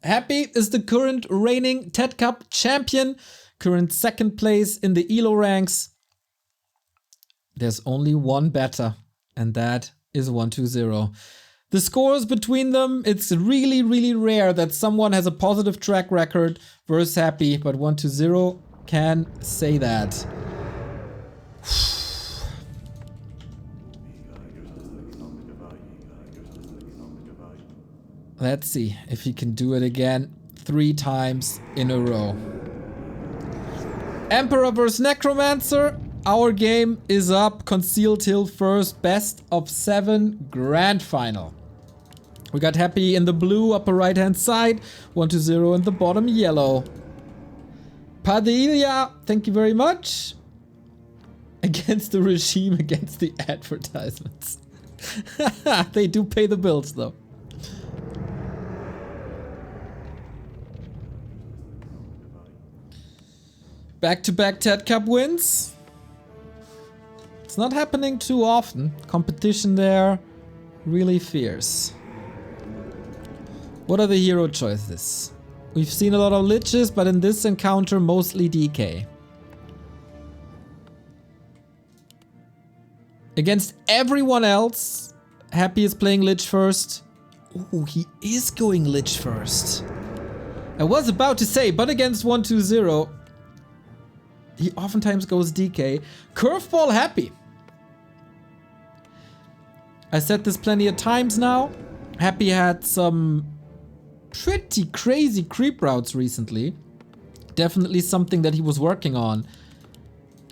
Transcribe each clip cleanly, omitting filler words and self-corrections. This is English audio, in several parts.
Happy is the current reigning TeD Cup champion, current second place in the ELO ranks. There's only one better, and that is 120. The scores between them, it's really, really rare that someone has a positive track record versus Happy, but 120 can say that. Let's see if he can do it again 3 times in a row. Emperor vs Necromancer. Our game is up. Concealed Hill first. Best of 7 grand final. We got Happy in the blue upper right hand side. 120 in the bottom yellow. Padilla, thank you very much. Against the regime, against the advertisements. They do pay the bills though. Back-to-back TeD Cup wins. It's not happening too often. Competition there really fierce. What are the hero choices? We've seen a lot of liches, but in this encounter mostly DK. Against everyone else, Happy is playing lich first. Oh, he is going lich first. I was about to say, but against 120, he oftentimes goes DK. Curveball Happy. I said this plenty of times now. Happy had some pretty crazy creep routes recently. Definitely something that he was working on.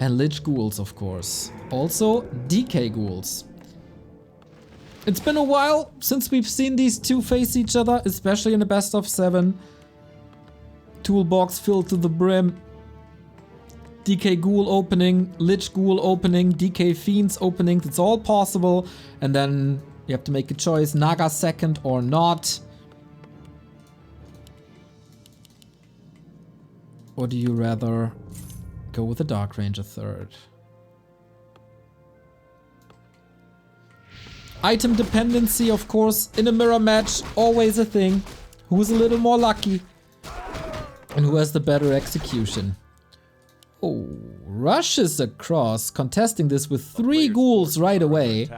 And Lich Ghouls, of course. Also, DK Ghouls. It's been a while since we've seen these two face each other, especially in the best of 7. Toolbox filled to the brim. DK Ghoul opening, Lich Ghoul opening, DK Fiends opening. It's all possible. And then you have to make a choice, Naga second or not. Or do you rather go with the Dark Ranger third? Item dependency, of course, in a mirror match, always a thing. Who's a little more lucky? And who has the better execution? Oh, rushes across, contesting this with 3 ghouls right away.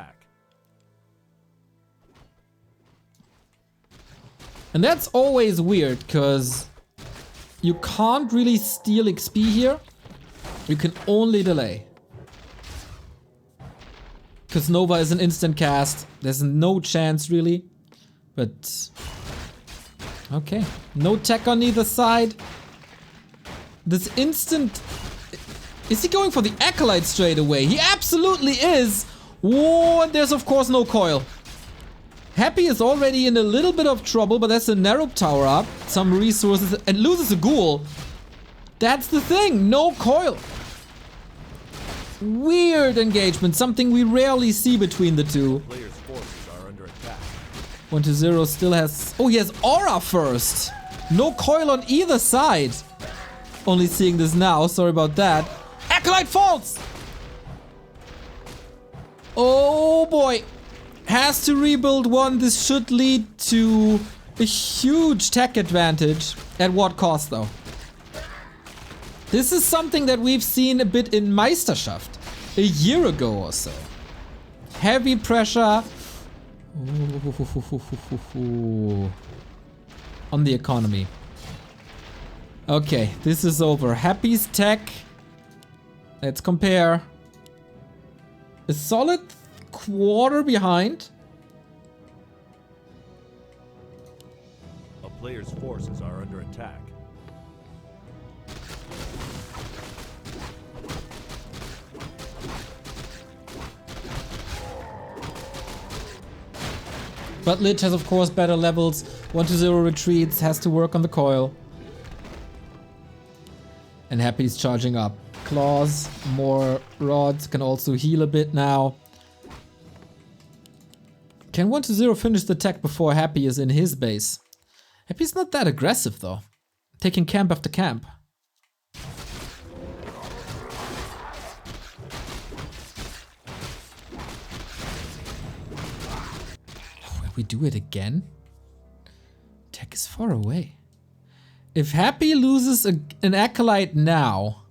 And that's always weird, because you can't really steal XP here. You can only delay. Because Nova is an instant cast. There's no chance, really. But okay. No tech on either side. This instant... Is he going for the Acolyte straight away? He absolutely is! Whoa, and there's of course no coil. Happy is already in a little bit of trouble, but that's a narrow tower up. Some resources, and loses a ghoul. That's the thing, no coil. Weird engagement, something we rarely see between the two. 120 still has... Oh, he has Aura first. No coil on either side. Only seeing this now, sorry about that. Acolyte falls! Oh boy. Has to rebuild one. This should lead to a huge tech advantage. At what cost though? This is something that we've seen a bit in Meisterschaft a year ago or so. Heavy pressure on the economy. Okay, this is over. Happy's tech. Let's compare. A solid quarter behind. A player's forces are under attack. But Lich has of course better levels. 120 retreats, has to work on the coil. And Happy's charging up. Claws, more rods, can also heal a bit now. Can 120 finish the tech before Happy is in his base? Happy's not that aggressive though. Taking camp after camp. Will we do it again? Tech is far away. If Happy loses an Acolyte now,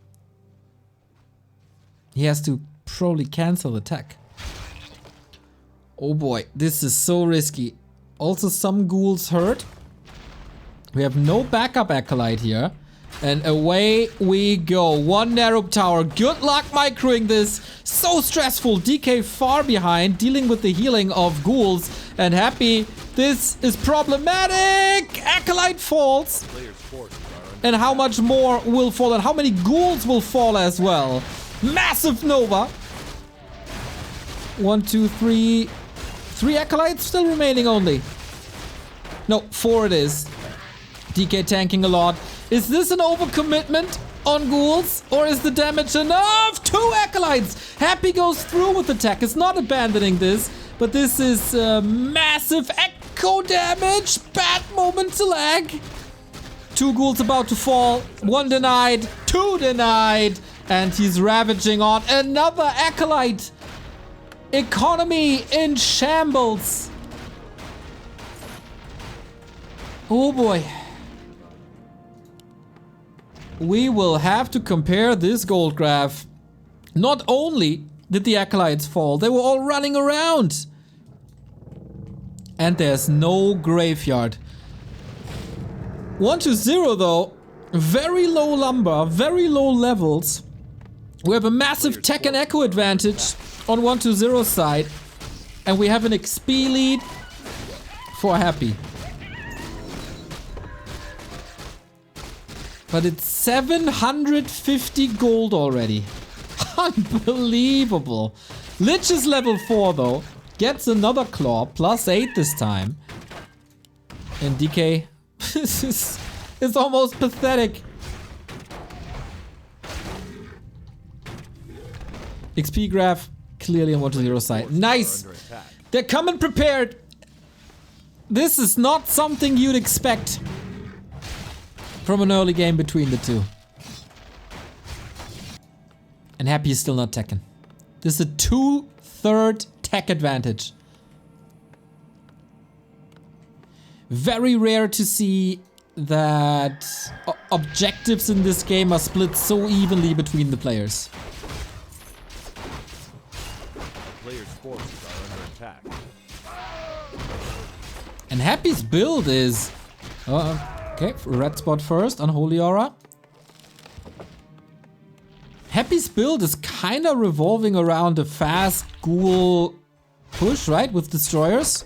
he has to probably cancel the tech. Oh boy, this is so risky. Also, some ghouls hurt. We have no backup Acolyte here. And away we go. One narrow tower. Good luck microing this. So stressful. DK far behind, dealing with the healing of ghouls. And Happy, this is problematic. Acolyte falls. And how much more will fall? And how many ghouls will fall as well? Massive Nova. 1, 2, 3. 3 Acolytes still remaining only. No, 4 it is. DK tanking a lot. Is this an overcommitment on ghouls? Or is the damage enough? 2 Acolytes! Happy goes through with the tech. It's not abandoning this. But this is massive echo damage. Bad moment to lag. 2 ghouls about to fall. 1 denied. 2 denied. And he's ravaging on another Acolyte. Economy in shambles. Oh boy. We will have to compare this gold graph. Not only did the Acolytes fall, they were all running around. And there's no graveyard. 1-0 though, very low lumber, very low levels. We have a massive tech and echo advantage on 1-0 side. And we have an XP lead for Happy. But it's 750 gold already. Unbelievable. Lich is level 4 though. Gets another claw, +8 this time. And DK, it's almost pathetic. XP graph, clearly on 1-0 side. Nice! They're coming prepared. This is not something you'd expect from an early game between the two. And Happy is still not teching. This is a 2/3 tech advantage. Very rare to see that objectives in this game are split so evenly between the players. Players' forces are under attack. And Happy's build is... okay, red spot first, Unholy Aura. Happy's build is kind of revolving around a fast ghoul push, right? With destroyers.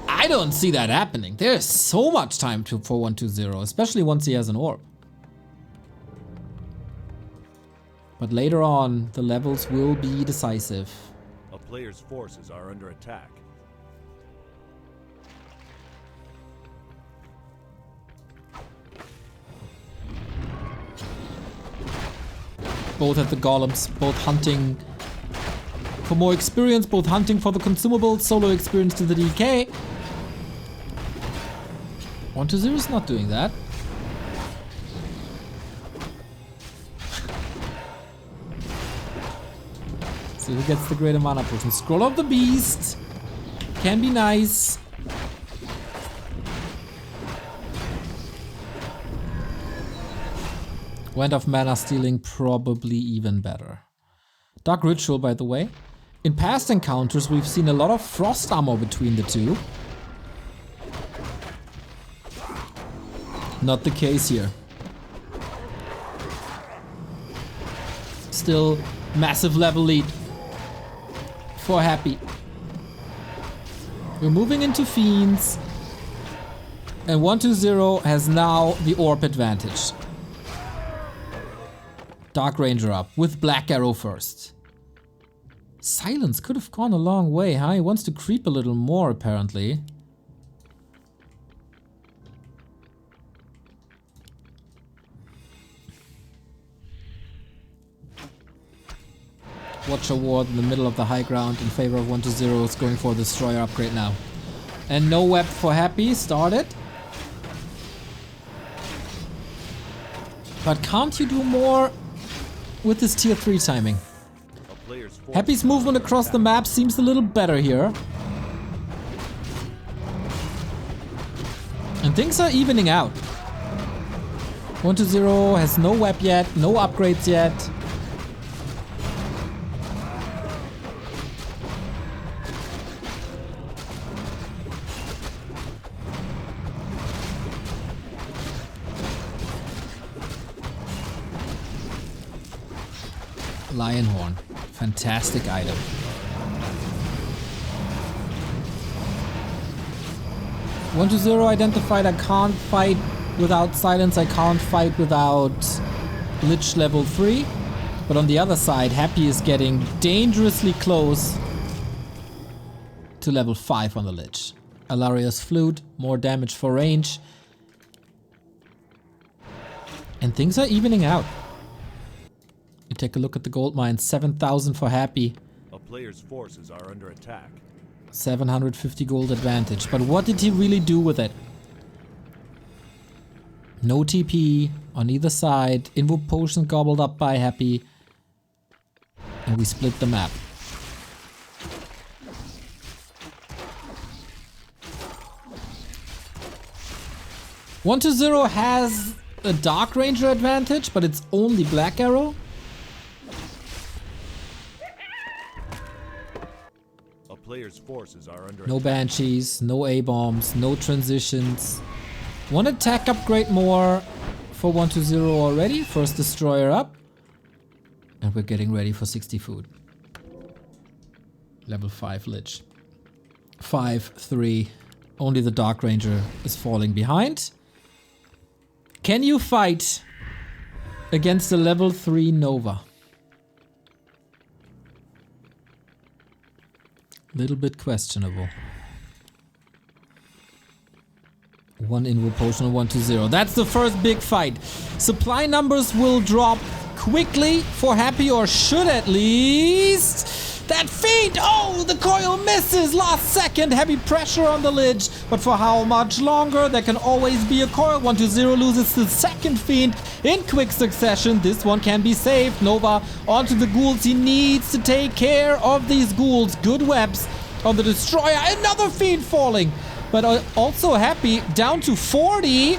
I don't see that happening. There's so much time for 1-0, especially once he has an orb. But later on, the levels will be decisive. A player's forces are under attack. Both at the golems, both hunting for more experience, both hunting for the consumables, solo experience to the DK. 1-0 is not doing that. See who gets the greater mana potion. Scroll of the Beast. Can be nice. Wand of Mana stealing probably even better. Dark Ritual, by the way. In past encounters, we've seen a lot of frost armor between the two. Not the case here. Still massive level lead for Happy. We're moving into Fiends. And 1-0 has now the orb advantage. Dark Ranger up with Black Arrow first. Silence could have gone a long way, huh? He wants to creep a little more, apparently. Watcher Ward in the middle of the high ground in favor of 1-0 is going for the Destroyer upgrade now. And no web for Happy, started. But can't you do more with this tier 3 timing? Happy's movement across the map seems a little better here. Things are evening out. 120 has no web yet, no upgrades yet. Lion horn. Fantastic item. One to zero identified. I can't fight without silence. I can't fight without Lich level 3. But on the other side, Happy is getting dangerously close to level 5 on the Lich. Alaria's Flute, more damage for range. And things are evening out. You take a look at the gold mine, 7,000 for Happy. A player's forces are under attack. 750 gold advantage. But what did he really do with it? No TP on either side. Invo potion gobbled up by Happy. And we split the map. One to zero has a Dark Ranger advantage, but it's only Black Arrow. Player's forces are under no attack. Banshees, no A-bombs, no transitions. One attack upgrade more for 120 already. First destroyer up. And we're getting ready for 60 food. Level 5 Lich. 5-3. Only the Dark Ranger is falling behind. Can you fight against the level 3 Nova? Little bit questionable. One Invo potion on 120. That's the first big fight. Supply numbers will drop quickly for Happy, or should at least. That feint! Oh, the coil misses! Last second, heavy pressure on the Lich. But for how much longer? There can always be a coil. 120 loses the second feint in quick succession. This one can be saved. Nova onto the ghouls. He needs to take care of these ghouls. Good webs on the destroyer. Another feint falling. But also Happy down to 40.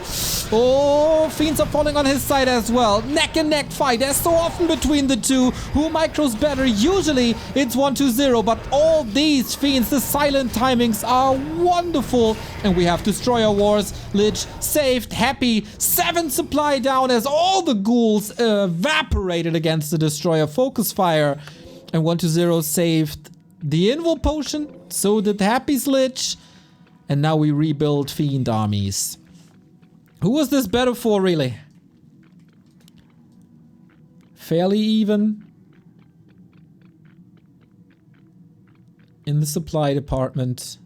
Oh, fiends are falling on his side as well. Neck and neck fight as so often between the two. Who micros better? Usually it's 120, but all these fiends, the silent timings are wonderful. And we have destroyer wars. Lich saved. Happy. 7 supply down as all the ghouls evaporated against the destroyer. Focus fire. And 120 saved the Invo potion. So did Happy's Lich. And now we rebuild fiend armies. Who was this better for, really? Fairly even. In the supply department.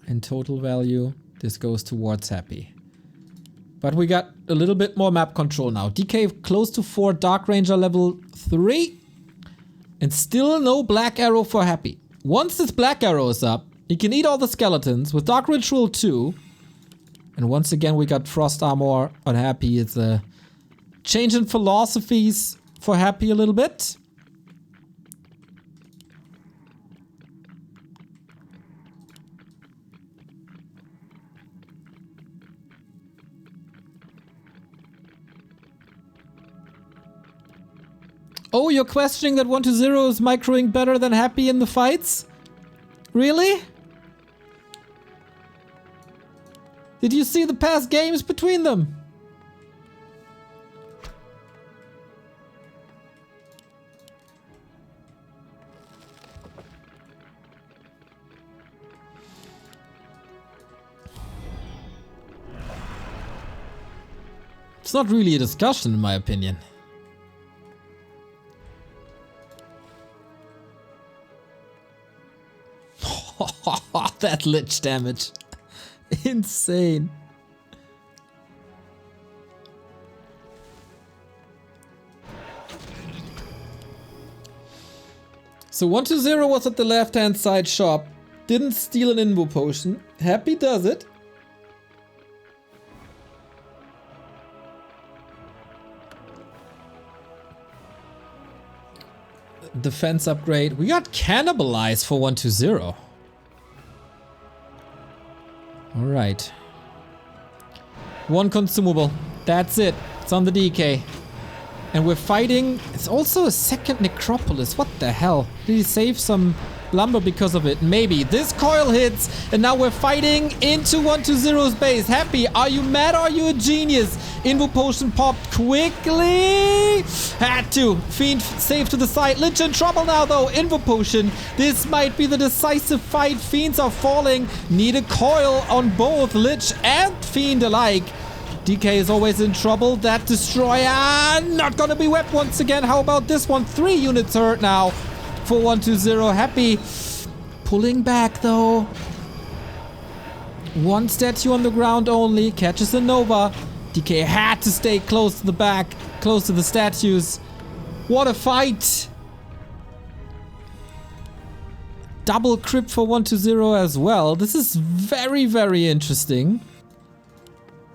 In total value, this goes towards Happy. But we got a little bit more map control now. DK close to 4, Dark Ranger level 3. And still no Black Arrow for Happy. Once this Black Arrow is up, he can eat all the skeletons with Dark Ritual 2. And once again, we got Frost Armor on Happy. It's a change in philosophies for Happy a little bit. Oh, you're questioning that 120 is microing better than Happy in the fights? Really? Did you see the past games between them? It's not really a discussion, in my opinion. That Lich damage. Insane. So 120 was at the left hand side shop. Didn't steal an Invo potion. Happy does it. Defense upgrade. We got cannibalized for 120. Alright. One consumable. That's it. It's on the DK. And we're fighting. It's also a second necropolis. What the hell? Did he save some lumber because of it? Maybe. This coil hits. And now we're fighting into 120's base. Happy. Are you mad or are you a genius? Invo potion popped quickly. Had to. Fiend safe to the side. Lich in trouble now though. Invo potion. This might be the decisive fight. Fiends are falling. Need a coil on both Lich and Fiend alike. DK is always in trouble. That destroyer not gonna be wept once again. How about this one? 3 units hurt now for 120. Happy. Pulling back though. One statue on the ground only. Catches a Nova. DK had to stay close to the back, close to the statues. What a fight! Double crypt for 120 as well. This is very, very interesting.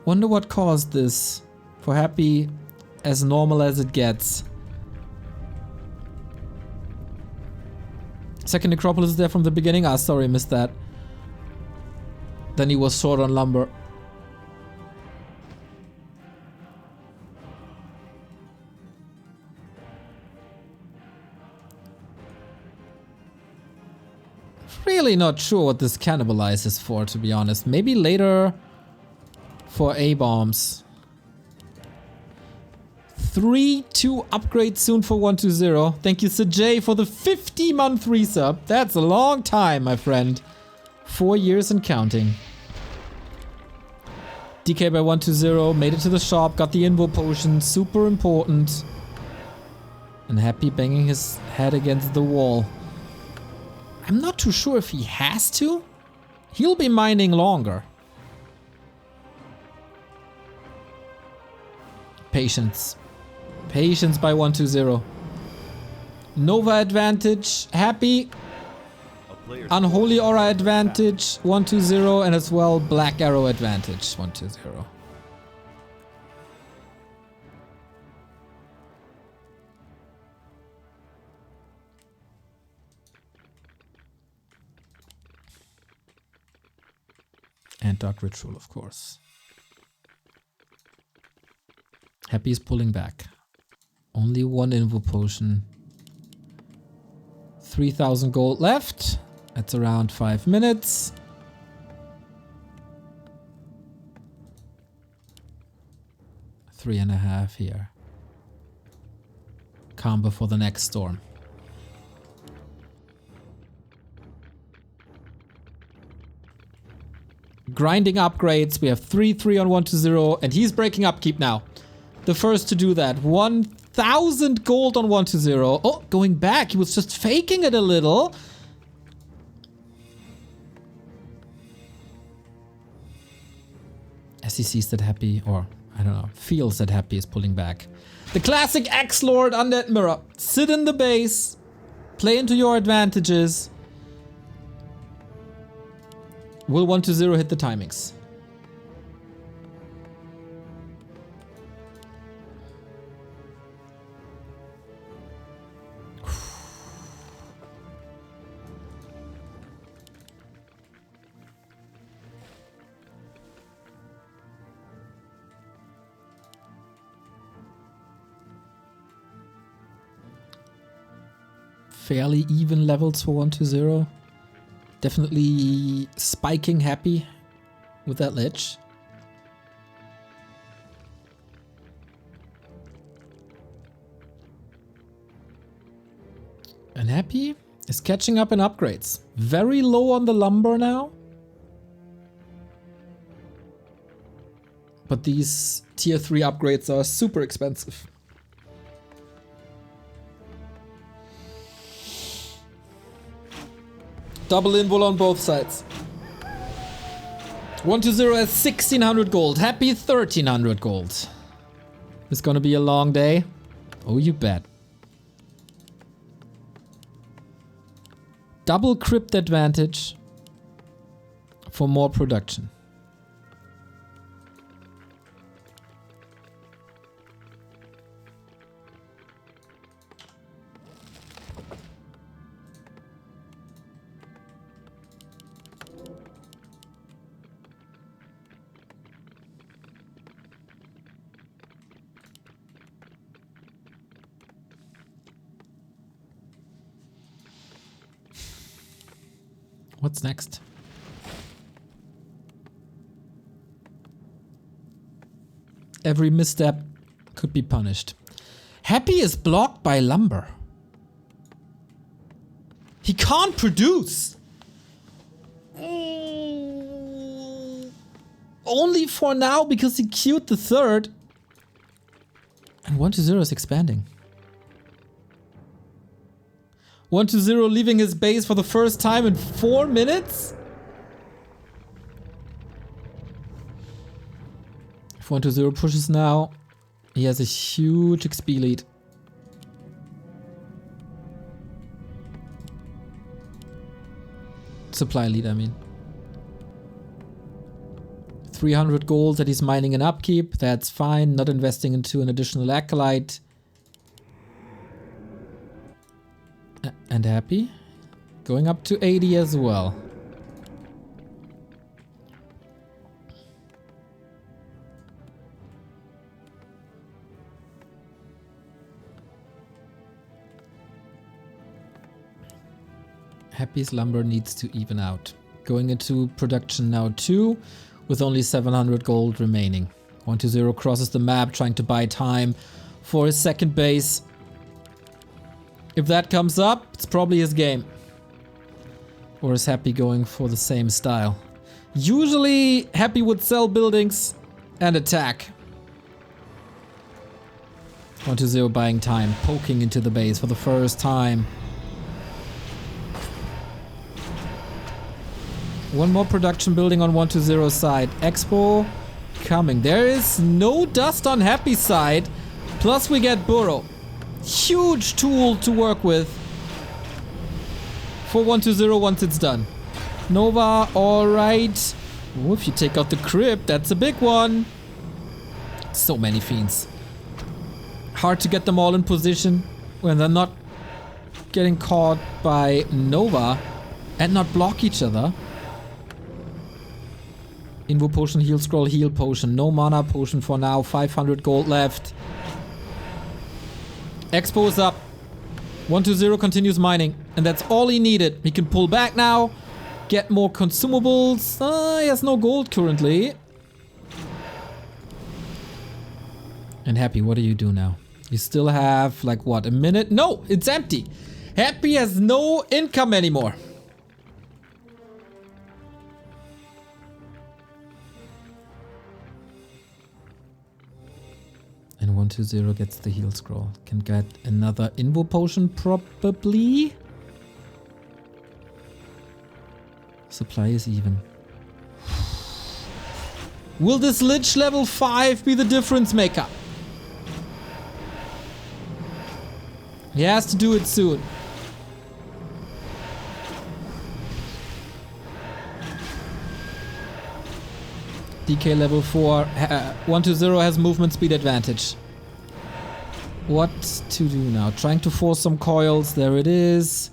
Wonder what caused this. For Happy, as normal as it gets. Second Necropolis is there from the beginning. Ah, sorry, missed that. Then he was short on lumber. Really not sure what this cannibalizes for, to be honest. Maybe later for A-bombs. 3-2 upgrade soon for 120. Thank you, Sir J, for the 50-month resub. That's a long time, my friend. 4 years and counting. DK by 120. Made it to the shop. Got the Invo potion. Super important. And Happy banging his head against the wall. I'm not too sure if he has to. He'll be mining longer. Patience. Patience by 120. Nova advantage. Happy. Unholy Aura advantage. 120. And as well Black Arrow advantage. 120. And Dark Ritual, of course. Happy is pulling back. Only one Invo potion. 3,000 gold left. That's around 5 minutes. Three and a half here. Calm before the next storm. Grinding upgrades. We have 3-3 on 120, and he's breaking upkeep now. The first to do that. 1,000 gold on 120. Oh, going back. He was just faking it a little. As he sees that Happy, or I don't know, feels that Happy is pulling back. The classic X-Lord Undead Mirror. Sit in the base. Play into your advantages. Will 120 hit the timings? Fairly even levels for 120. Definitely spiking Happy with that Lich. And Happy is catching up in upgrades. Very low on the lumber now. But these tier 3 upgrades are super expensive. Double invul on both sides. 120 has 1,600 gold. Happy 1,300 gold. It's gonna be a long day. Oh, you bet. Double crypt advantage for more production. What's next? Every misstep could be punished. Happy is blocked by lumber. He can't produce. Only for now because he queued the third. And 1-0 is expanding. 1-0 leaving his base for the first time in 4 minutes? If 1-0 pushes now, he has a huge XP lead. Supply lead, I mean. 300 gold that he's mining in upkeep, that's fine. Not investing into an additional acolyte. And Happy? Going up to 80 as well. Happy's lumber needs to even out. Going into production now too, with only 700 gold remaining. 1-0 crosses the map, trying to buy time for his second base. If that comes up, it's probably his game. Or is Happy going for the same style? Usually, Happy would sell buildings and attack. 1-0 buying time, poking into the base for the first time. One more production building on 1-0 side. Expo coming. There is no dust on Happy's side. Plus we get Burrow. Huge tool to work with for 1-0 once it's done. Nova, alright. Oh, if you take out the crypt, that's a big one. So many fiends. Hard to get them all in position when they're not getting caught by Nova and not block each other. Invo potion, heal scroll, heal potion. No mana potion for now. 500 gold left. Expo is up. 1-0 continues mining. And that's all he needed. He can pull back now. Get more consumables. He has no gold currently. And Happy, what do you do now? You still have, like, what, a minute? No, it's empty. Happy has no income anymore. And 1-0 gets the heal scroll. Can get another invo potion probably. Supply is even. Will this Lich level 5 be the difference maker? He has to do it soon. DK level 4. 1-0 has movement speed advantage. What to do now? Trying to force some coils. There it is.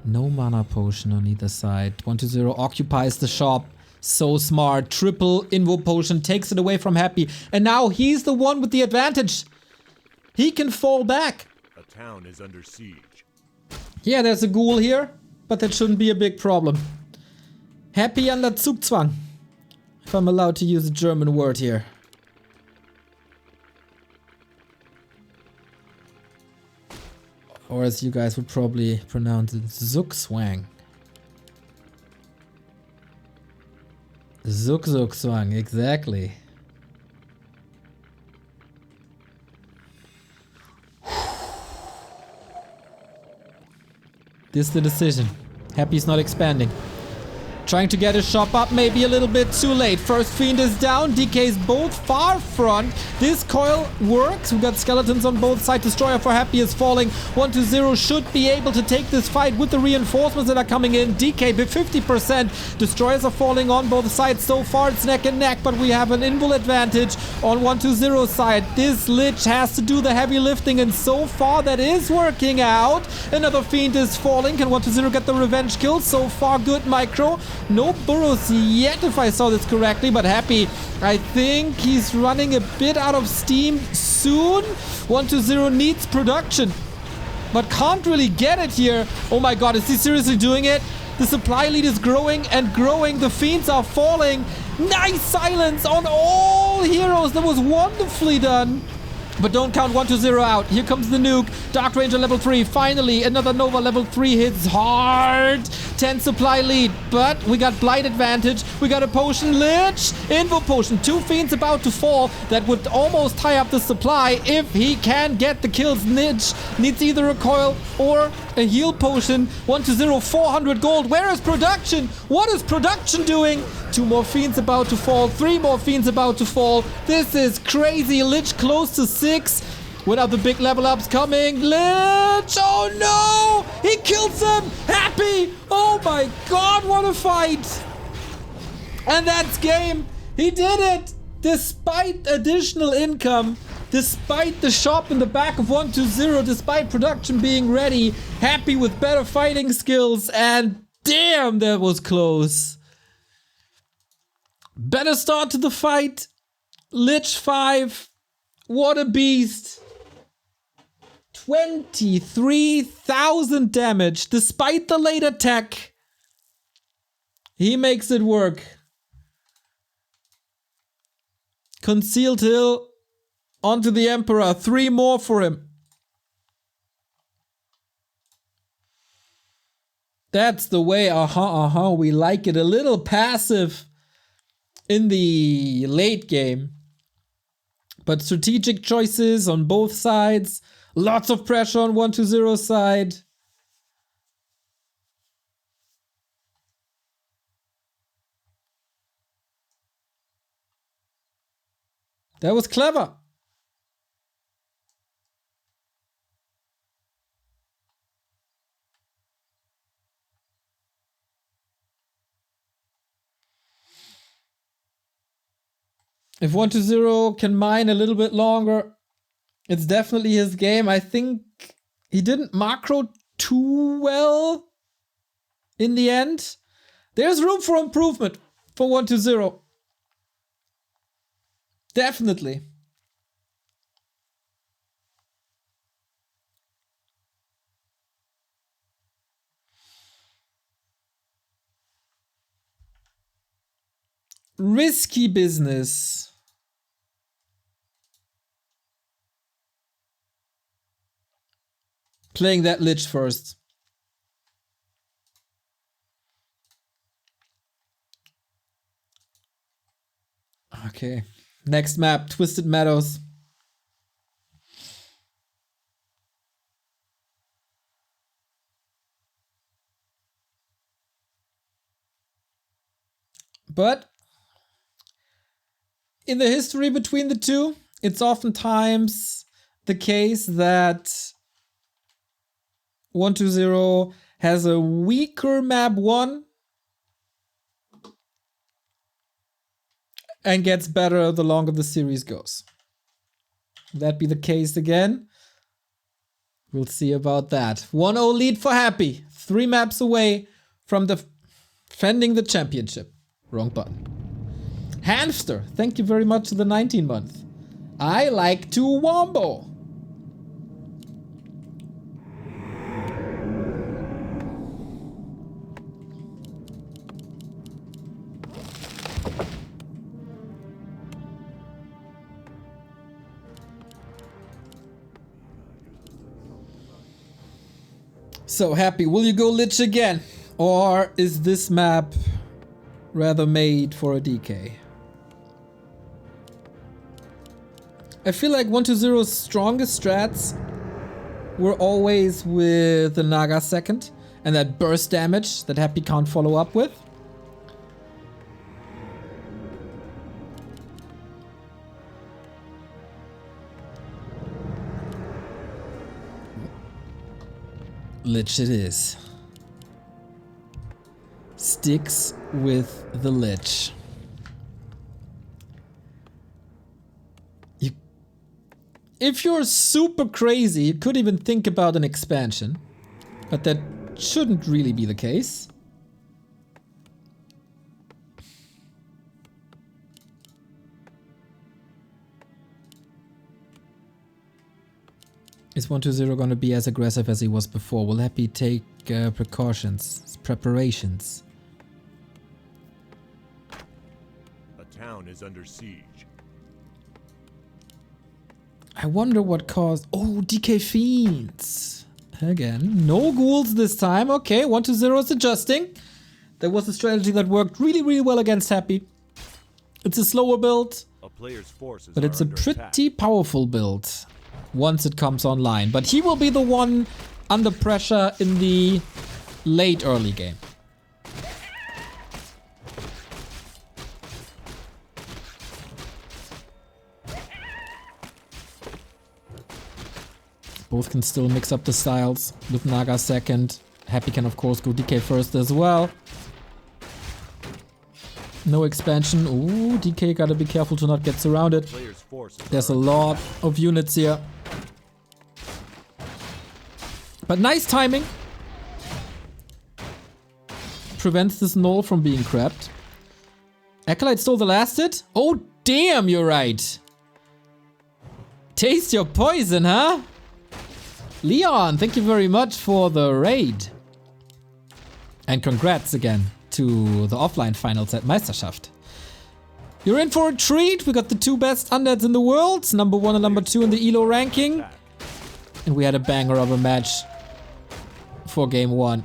No mana potion on either side. 1-0 occupies the shop. So smart. Triple invo potion takes it away from Happy. And now he's the one with the advantage. He can fall back. A town is under siege. Yeah, there's a ghoul here. But that shouldn't be a big problem. Happy under Zugzwang. If I'm allowed to use a German word here. Or as you guys would probably pronounce it, Zugzwang. Zugzwang, exactly. This is the decision. Happy's not expanding. Trying to get his shop up, maybe a little bit too late. First Fiend is down, DK's both far front. This coil works. We've got skeletons on both sides. Destroyer for Happy is falling. 1-0 should be able to take this fight with the reinforcements that are coming in. DK with 50%. Destroyers are falling on both sides. So far it's neck and neck, but we have an invul advantage on 1-0 side. This Lich has to do the heavy lifting, and so far that is working out. Another Fiend is falling. Can 1-0 get the revenge kill? So far good micro. No burrows yet, if I saw this correctly, but Happy, I think he's running a bit out of steam soon. 1-0 needs production, but can't really get it here. Oh my god, is he seriously doing it? The supply lead is growing and growing. The fiends are falling. Nice silence on all heroes. That was wonderfully done. But don't count 1-0 out. Here comes the nuke. Dark Ranger level 3. Finally, another Nova level 3 hits hard. 10 supply lead. But we got Blight advantage. We got a potion. Lich. Invo potion. 2 fiends about to fall. That would almost tie up the supply if he can get the kills. Lich needs either a coil or a heal potion. 1-0. 400 gold. Where is production? What is production doing? 2 more fiends about to fall. 3 more fiends about to fall. This is crazy. Lich close to 6. What are the big level ups coming? Lich! Oh no! He kills him! Happy! Oh my god, what a fight! And that's game! He did it! Despite additional income, despite the shop in the back of 1-0, despite production being ready, Happy with better fighting skills, and damn, that was close. Better start to the fight. Lich 5. What a beast. 23,000 damage despite the late attack. He makes it work. Concealed Hill onto the Emperor. 3 more for him. That's the way. We like it. A little passive in the late game. But strategic choices on both sides. Lots of pressure on 1-0 side. That was clever. If 1-0 can mine a little bit longer, it's definitely his game. I think he didn't macro too well in the end. There's room for improvement for 1-0. Definitely. Risky business. Playing that Lich first. Okay. Next map, Twisted Meadows. But in the history between the two, it's oftentimes the case that 1-0 has a weaker map 1 and gets better the longer the series goes. Will that be the case again? We'll see about that. 1-0 lead for Happy. 3 maps away from defending the championship. Wrong button. Hamster, thank you very much for the 19 month. I like to wombo. So Happy, will you go Lich again? Or is this map rather made for a DK? I feel like 1-0's strongest strats were always with the Naga second and that burst damage that Happy can't follow up with. Lich it is. Sticks with the Lich. If you're super crazy, you could even think about an expansion, but that shouldn't really be the case. Is 120 gonna be as aggressive as he was before? Will Happy take precautions, preparations? A town is under siege. I wonder what caused... Oh, DK Fiends! Again, no ghouls this time. Okay, 120 is adjusting. There was a strategy that worked really, really well against Happy. It's a slower build, A player's forces but it's a are under pretty attack. powerful build once it comes online. But he will be the one under pressure in the late early game. Both can still mix up the styles with Naga second. Happy can of course go DK first as well. No expansion. Ooh, DK gotta be careful to not get surrounded. Player's forces There's a are lot of units here. But nice timing. Prevents this null from being crapped. Acolyte stole the last hit? Oh damn, you're right. Taste your poison, huh? Leon, thank you very much for the raid. And congrats again to the offline finals at Meisterschaft. You're in for a treat. We got the two best undeads in the world, number 1 and number 2 in the ELO ranking. And we had a banger of a match for game 1.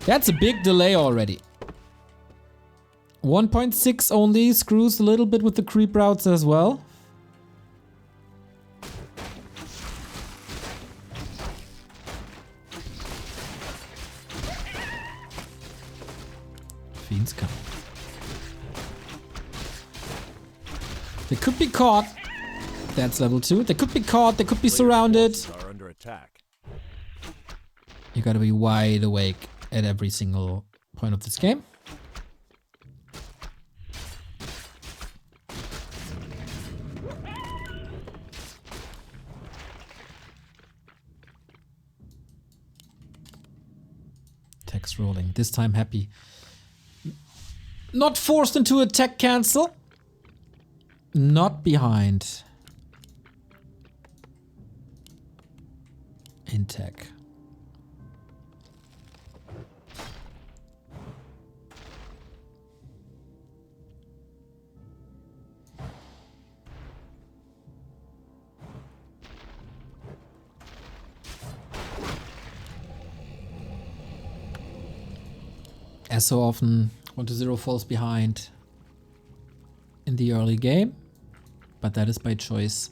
That's a big delay already. 1.6 only, screws a little bit with the creep routes as well. Fiends come. They could be caught. That's level 2. They could be caught, they could be surrounded. are under attack. You gotta be wide awake at every single point of this game. Text rolling. This time Happy. Not forced into a tech cancel. Not behind. In tech. As so often, 120 falls behind in the early game, but that is by choice.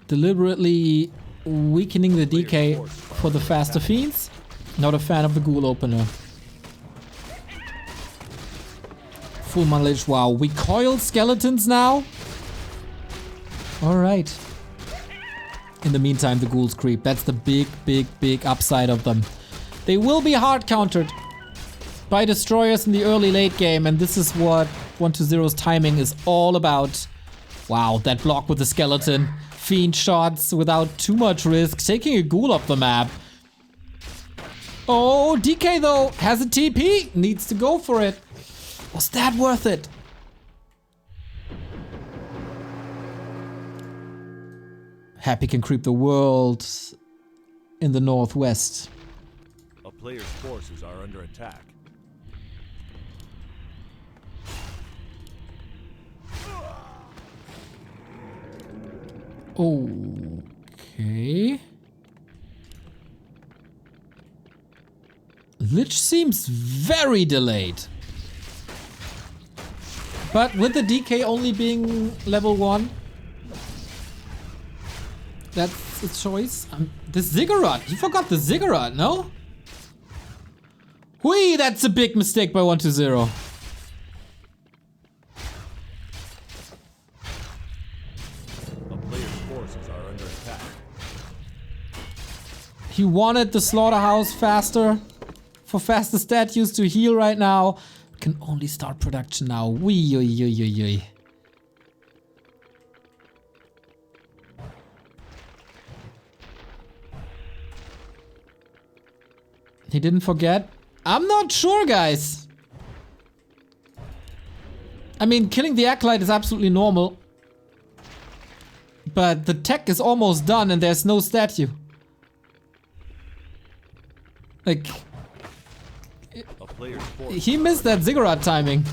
Deliberately weakening the DK for the faster fiends. Not a fan of the ghoul opener. Full mileage, wow. We coil skeletons now? Alright. In the meantime, the ghouls creep. That's the big upside of them. They will be hard countered by destroyers in the early late game, and this is what 120's timing is all about. Wow, that block with the skeleton. Fiend shots without too much risk, taking a ghoul up the map. Oh, DK though has a TP, needs to go for it. Was that worth it? Happy can creep the world in the northwest. A player's forces are under attack. Okay. Lich seems very delayed. But with the DK only being level 1, that's a choice. The Ziggurat. You forgot the Ziggurat, no? Whee, that's a big mistake by 120. He wanted the slaughterhouse faster, for faster statues to heal right now. We can only start production now. Wee, oi, oi, oi, oi. He didn't forget? I'm not sure, guys. I mean, killing the Acolyte is absolutely normal. But the tech is almost done and there's no statue. Like... A player's forces He missed that ziggurat timing.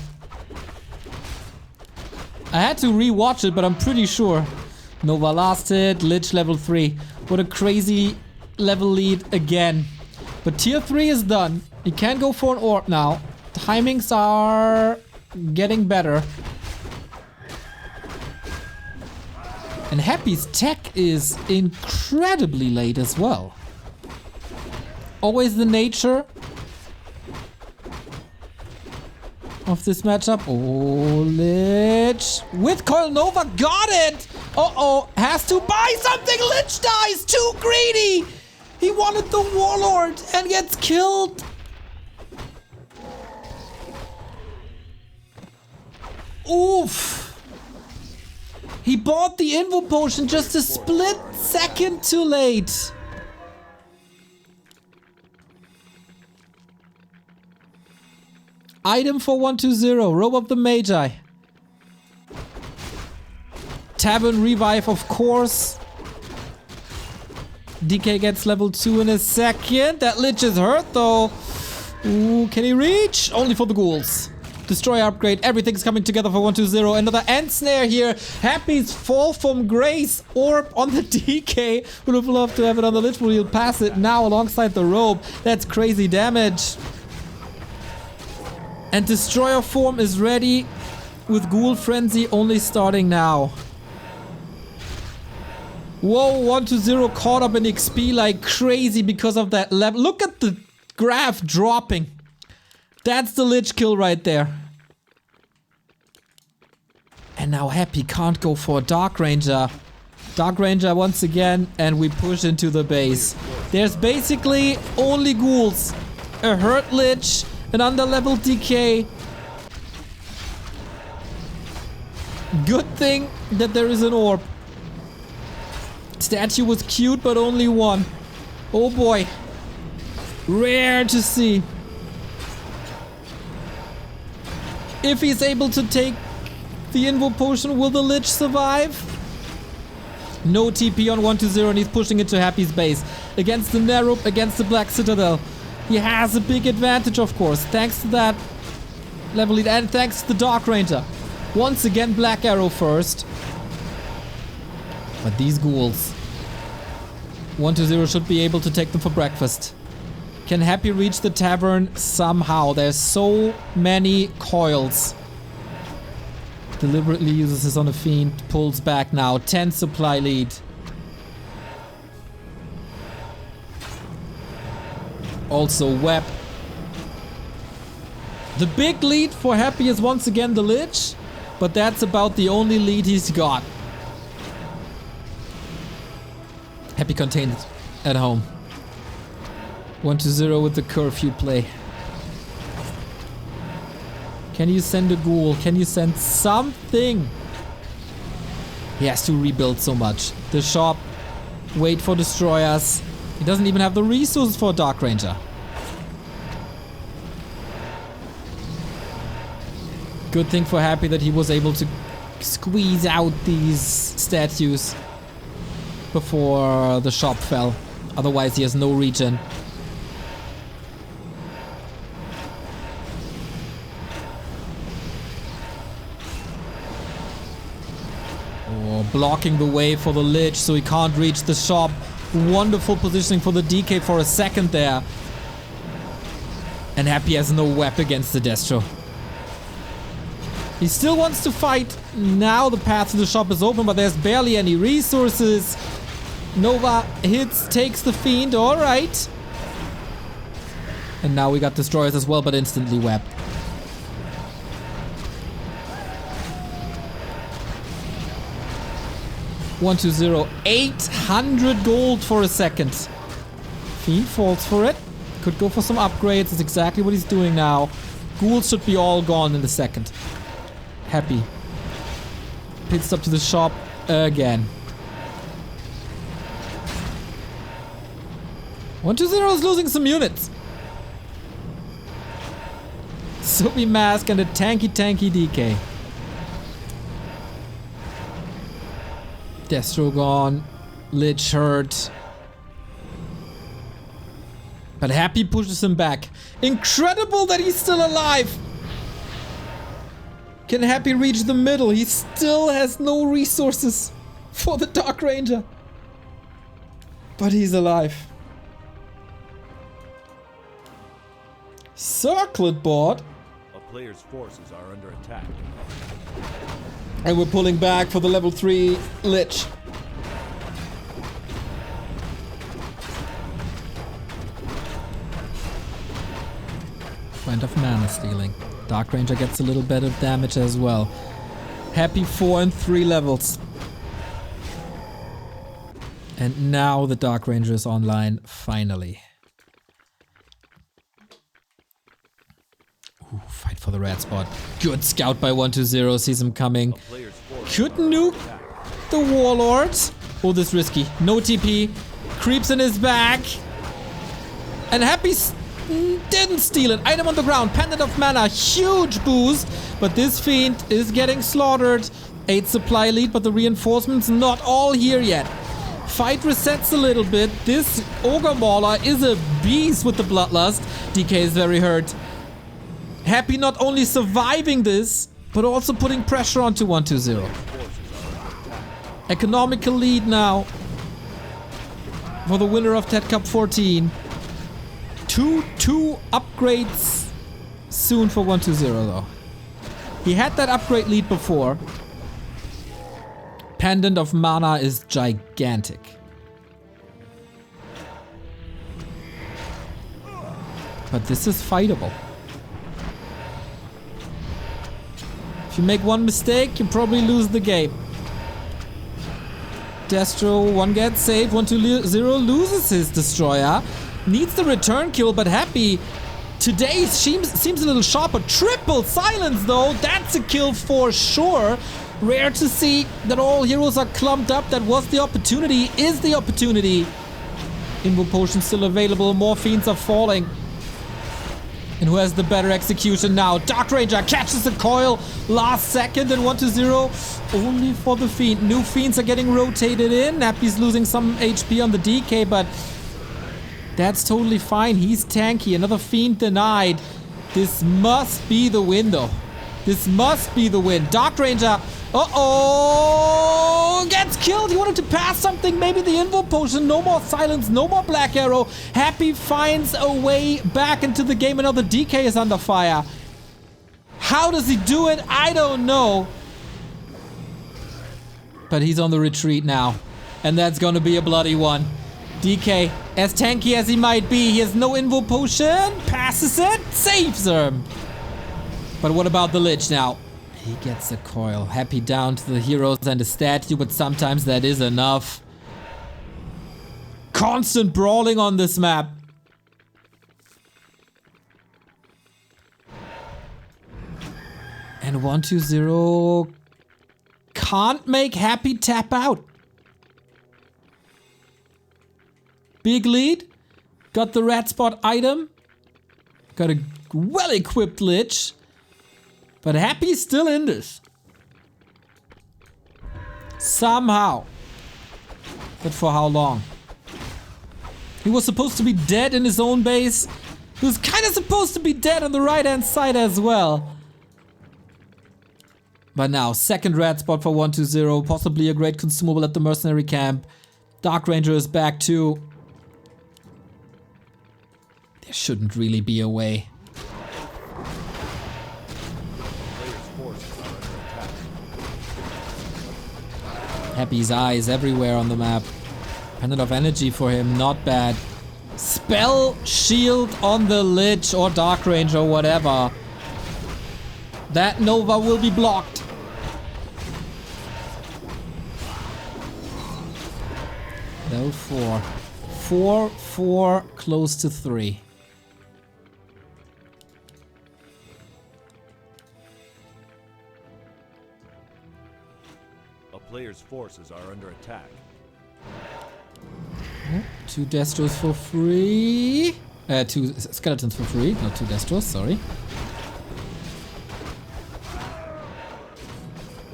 I had to re-watch it, but I'm pretty sure. Nova last hit, Lich level 3. What a crazy level lead again. But tier 3 is done. You can go for an orb now. Timings are getting better. And Happy's tech is incredibly late as well. Always the nature of this matchup. Oh, Lich with Coil Nova, got it! Uh-oh, has to buy something. Lich dies, too greedy. He wanted the Warlord and gets killed. Oof. He bought the Invo Potion just a split second too late. Item for 120, Robe of the Magi. Tavern Revive, of course. DK gets level 2 in a second. That Lich is hurt though. Ooh, can he reach? Only for the ghouls. Destroy upgrade, everything's coming together for 120. Another end snare here. Happy's Fall from Grace orb on the DK. Would have loved to have it on the Lich, but he'll pass it now alongside the robe. That's crazy damage. And Destroyer form is ready with Ghoul Frenzy only starting now. Whoa, 120 caught up in XP like crazy because of that level. Look at the graph dropping. That's the Lich kill right there. And now Happy can't go for a Dark Ranger. Dark Ranger once again, and we push into the base. There's basically only ghouls. A hurt Lich, an under-level DK. Good thing that there is an orb. Statue was cute, but only one. Oh boy. Rare to see. If he's able to take the Invo Potion, will the Lich survive? No TP on 120 and he's pushing into Happy's base. Against the Nerup, against the Black Citadel. He has a big advantage, of course, thanks to that level lead and thanks to the Dark Ranger. Once again, Black Arrow first. But these ghouls. 120 should be able to take them for breakfast. Can Happy reach the tavern somehow? There's so many coils. Deliberately uses this on a fiend. Pulls back now. 10 supply lead. Also Web. The big lead for Happy is once again the Lich. But that's about the only lead he's got. Happy contained at home. 120 with the curfew play. Can you send a ghoul? Can you send something? He has to rebuild so much. The shop. Wait for destroyers. He doesn't even have the resources for a Dark Ranger. Good thing for Happy that he was able to squeeze out these statues before the shop fell. Otherwise he has no regen. Oh, blocking the way for the Lich so he can't reach the shop. Wonderful positioning for the DK for a second there. And Happy has no web against the Destro. He still wants to fight. Now the path to the shop is open, but there's barely any resources. Nova hits, takes the fiend, alright. And now we got destroyers as well, but instantly webbed. One, 2, 0. 800 gold for a second. Fiend falls for it. Could go for some upgrades. That's exactly what he's doing now. Ghouls should be all gone in a second. Happy. Pit stop to the shop again. 120 is losing some units. Soapy Mask and a tanky DK. Destro gone. Lich hurt. But Happy pushes him back. Incredible that he's still alive! Can Happy reach the middle? He still has no resources for the Dark Ranger. But he's alive. Circlet board. A player's forces are under attack. And we're pulling back for the level 3 Lich. Point of mana stealing. Dark Ranger gets a little bit of damage as well. Happy 4 and 3 levels. And now the Dark Ranger is online, finally. Ooh, fight for the red spot. Good scout by 120, sees him coming. Could nuke the Warlords. Oh, this is risky. No TP. Creeps in his back. And Happy didn't steal it. Item on the ground. Pendant of Mana. Huge boost. But this Fiend is getting slaughtered. 8 supply lead, but the reinforcements not all here yet. Fight resets a little bit. This Ogre Mauler is a beast with the Bloodlust. DK is very hurt. Happy not only surviving this, but also putting pressure onto 120. Economical lead now for the winner of TeD Cup 14. 2 upgrades soon for 120 though. He had that upgrade lead before. Pendant of Mana is gigantic. But this is fightable. If you make one mistake, you probably lose the game. Destro, 1 gets saved, 120 loses his destroyer. Needs the return kill, but Happy today seems a little sharper. Triple silence though, that's a kill for sure. Rare to see that all heroes are clumped up. That was the opportunity, is the opportunity. Invo potion still available, more fiends are falling. And who has the better execution now? Dark Ranger catches the coil last second and 120 only for the fiend. New fiends are getting rotated in. Happy's losing some HP on the DK, but that's totally fine. He's tanky. Another fiend denied. This must be the win though. This must be the win. Dark Ranger, uh-oh, gets killed. He wanted to pass something, maybe the Invo potion. No more silence, no more Black Arrow. Happy finds a way back into the game. Another DK is under fire. How does he do it? I don't know. But he's on the retreat now. And that's gonna be a bloody one. DK, as tanky as he might be, he has no Invo potion. Passes it, saves him. But what about the Lich now? He gets a coil. Happy down to the heroes and the statue, but sometimes that is enough. Constant brawling on this map. And 120 can't make Happy tap out. Big lead. Got the red spot item. Got a well-equipped Lich. But Happy's still in this. Somehow. But for how long? He was supposed to be dead in his own base. He was kind of supposed to be dead on the right-hand side as well. But now, second red spot for 120. Possibly a great consumable at the mercenary camp. Dark Ranger is back too. There shouldn't really be a way. Happy's eyes everywhere on the map. Pendant of energy for him, not bad. Spell shield on the Lich or Dark Ranger or whatever. That Nova will be blocked. No 4. 4, 4, close to 3. Players' forces are under attack. 2 Destros for free. 2 skeletons for free, not 2 Destros, sorry.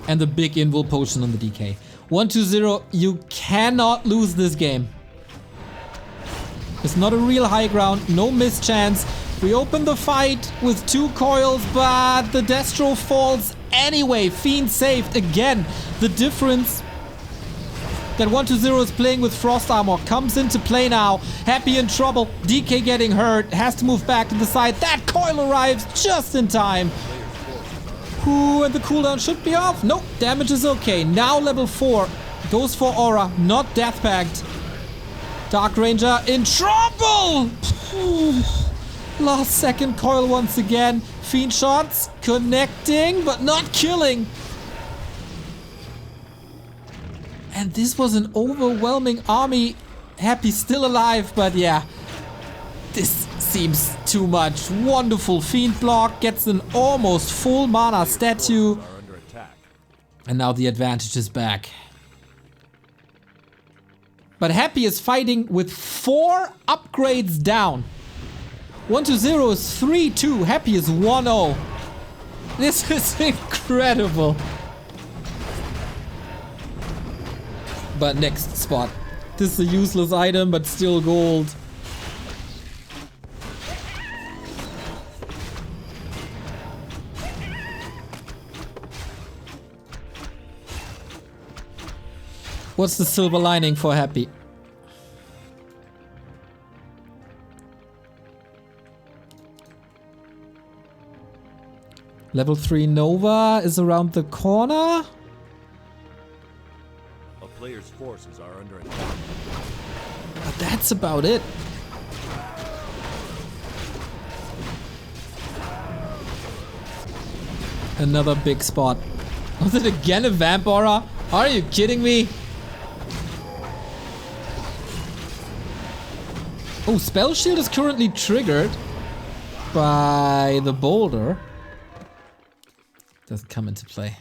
And the big Invul potion on the DK. 1-2-0, you cannot lose this game. It's not a real high ground, no mischance. We open the fight with 2 coils, but the Destro falls anyway. Fiend saved again. The difference that 1-2-0 is playing with Frost Armor comes into play now. Happy in trouble. DK getting hurt. Has to move back to the side. That coil arrives just in time. Ooh, and the cooldown should be off. Nope, damage is okay. Now level 4 goes for Aura, not Death Pact. Dark Ranger in trouble. Last second coil once again. Fiend shots connecting, but not killing. And this was an overwhelming army. Happy still alive, but yeah. This seems too much. Wonderful Fiend block. Gets an almost full mana statue. And now the advantage is back. But Happy is fighting with 4 upgrades down. 1-2-0 is 3-2. Happy is 1-0. This is incredible. But next spot. This is a useless item, but still gold. What's the silver lining for Happy? Level 3 Nova is around the corner. A player's forces are under attack. But that's about it. Another big spot. Was it again a Vamp Aura? Are you kidding me? Oh, Spell Shield is currently triggered by the boulder. Doesn't come into play.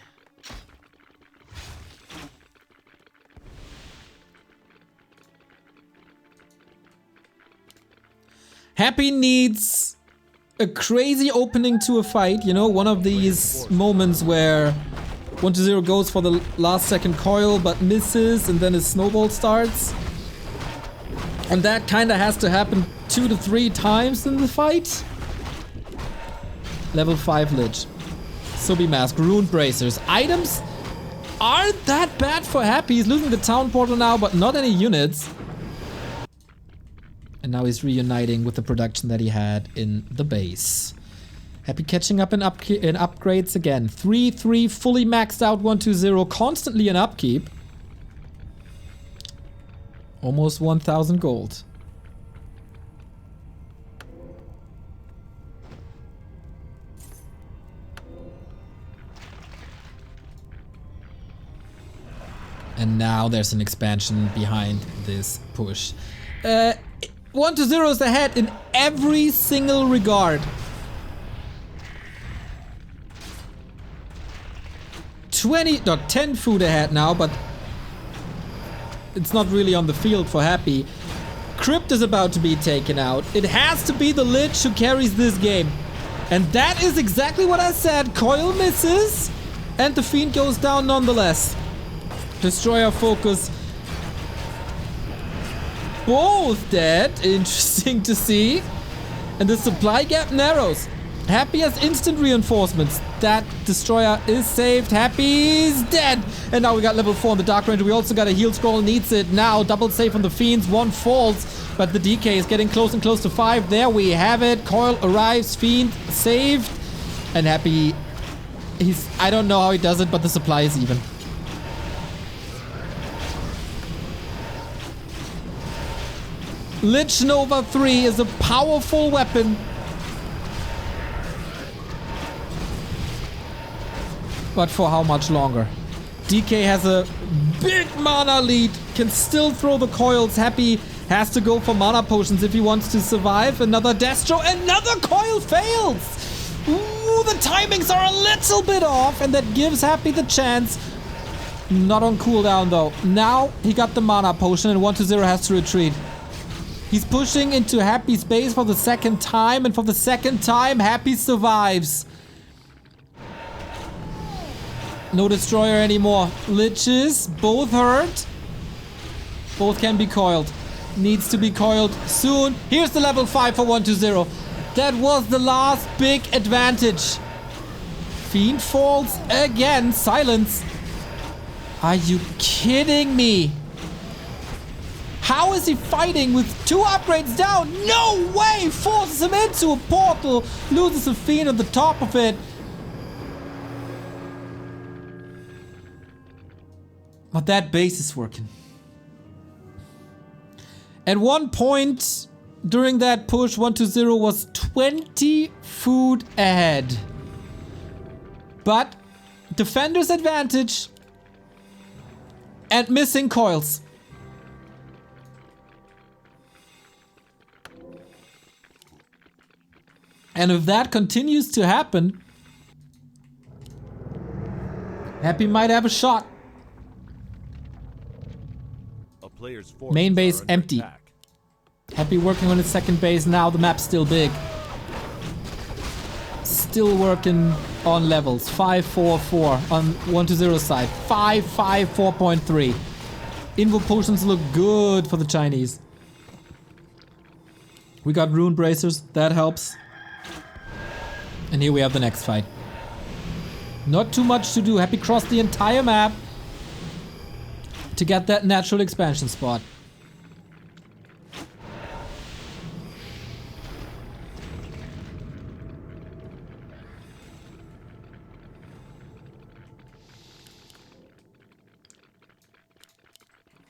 Happy needs a crazy opening to a fight, you know, one of these moments where 1-0 goes for the last second coil but misses and then his snowball starts. And that kinda has to happen 2 to 3 times in the fight. Level 5 Lich. Subi Mask, Rune Bracers. Items aren't that bad for Happy. He's losing the town portal now, but not any units. And now he's reuniting with the production that he had in the base. Happy catching up in upgrades again. 3-3 fully maxed out 1-2-0, constantly in upkeep. Almost 1,000 gold. And now there's an expansion behind this push. 1-0 is ahead in every single regard. 10 food ahead now, but it's not really on the field for Happy. Crypt is about to be taken out. It has to be the Lich who carries this game. And that is exactly what I said. Coil misses, and the Fiend goes down nonetheless. Destroyer focus. Both dead. Interesting to see. And the supply gap narrows. Happy has instant reinforcements. That destroyer is saved. Happy's dead. And now we got level 4 on the Dark Ranger. We also got a heal scroll. Needs it now. Double save on the Fiends. 1 falls. But the DK is getting close and close to 5. There we have it. Coil arrives. Fiend saved. And Happy... I don't know how he does it, but the supply is even. Lich Nova 3 is a powerful weapon. But for how much longer? DK has a big mana lead, can still throw the coils. Happy has to go for mana potions if he wants to survive. Another Destro, another coil fails! Ooh, the timings are a little bit off, and that gives Happy the chance. Not on cooldown though. Now he got the mana potion and 1-0 has to retreat. He's pushing into Happy's base for the second time, and for the second time, Happy survives. No destroyer anymore. Liches, both hurt. Both can be coiled. Needs to be coiled soon. Here's the level 5 for 120. That was the last big advantage. Fiend falls again. Silence. Are you kidding me? How is he fighting with 2 upgrades down? No way! Forces him into a portal. Loses a Fiend on the top of it. But that base is working. At one point during that push, 120 was 20 food ahead. But defender's advantage and missing coils. And if that continues to happen, Happy might have a shot. Main base empty. Happy working on his second base now. The map's still big. Still working on levels. 5-4-4 on 120 side. 5-5 4.3. Invo potions look good for the Chinese. We got rune bracers. That helps. And here we have the next fight. Not too much to do. Happy crossed the entire map to get that natural expansion spot.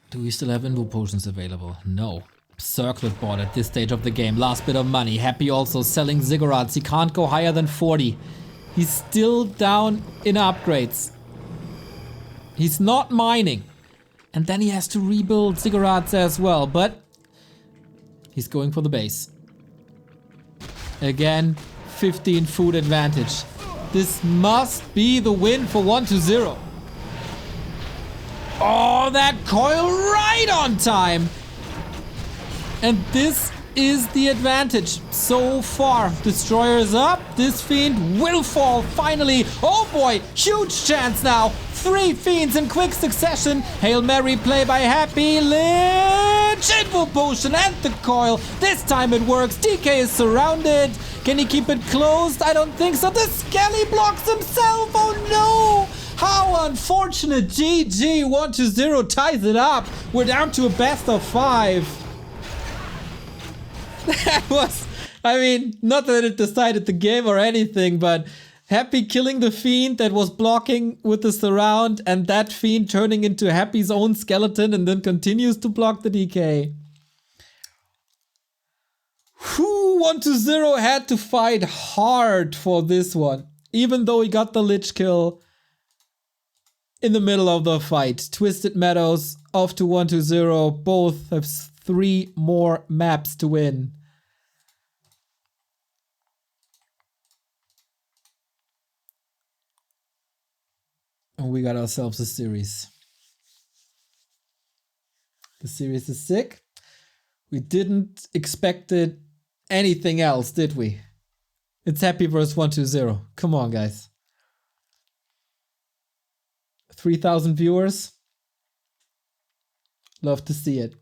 Do we still have invo potions available? No. Circlet board at this stage of the game. Last bit of money. Happy also selling ziggurats. He can't go higher than 40. He's still down in upgrades. He's not mining. And then he has to rebuild ziggurats as well. But he's going for the base. Again, 15 food advantage. This must be the win for 120. Oh, that coil right on time. And this is the advantage so far. Destroyer is up. This Fiend will fall finally. Oh boy, huge chance now. 3 Fiends in quick succession. Hail Mary play by Happy. Lich, Invo Potion and the coil. This time it works. DK is surrounded. Can he keep it closed? I don't think so. The Skelly blocks himself. Oh no. How unfortunate. GG. 120 ties it up. We're down to a best of 5. That was, I mean, not that it decided the game or anything, but Happy killing the Fiend that was blocking with the surround, and that Fiend turning into Happy's own skeleton and then continues to block the DK. Whew, 120 had to fight hard for this one, even though he got the Lich kill in the middle of the fight. Twisted Meadows off to 120, both have 3 more maps to win. And we got ourselves a series. The series is sick. We didn't expect it anything else, did we? It's Happy versus 120. Come on, guys. 3,000 viewers. Love to see it.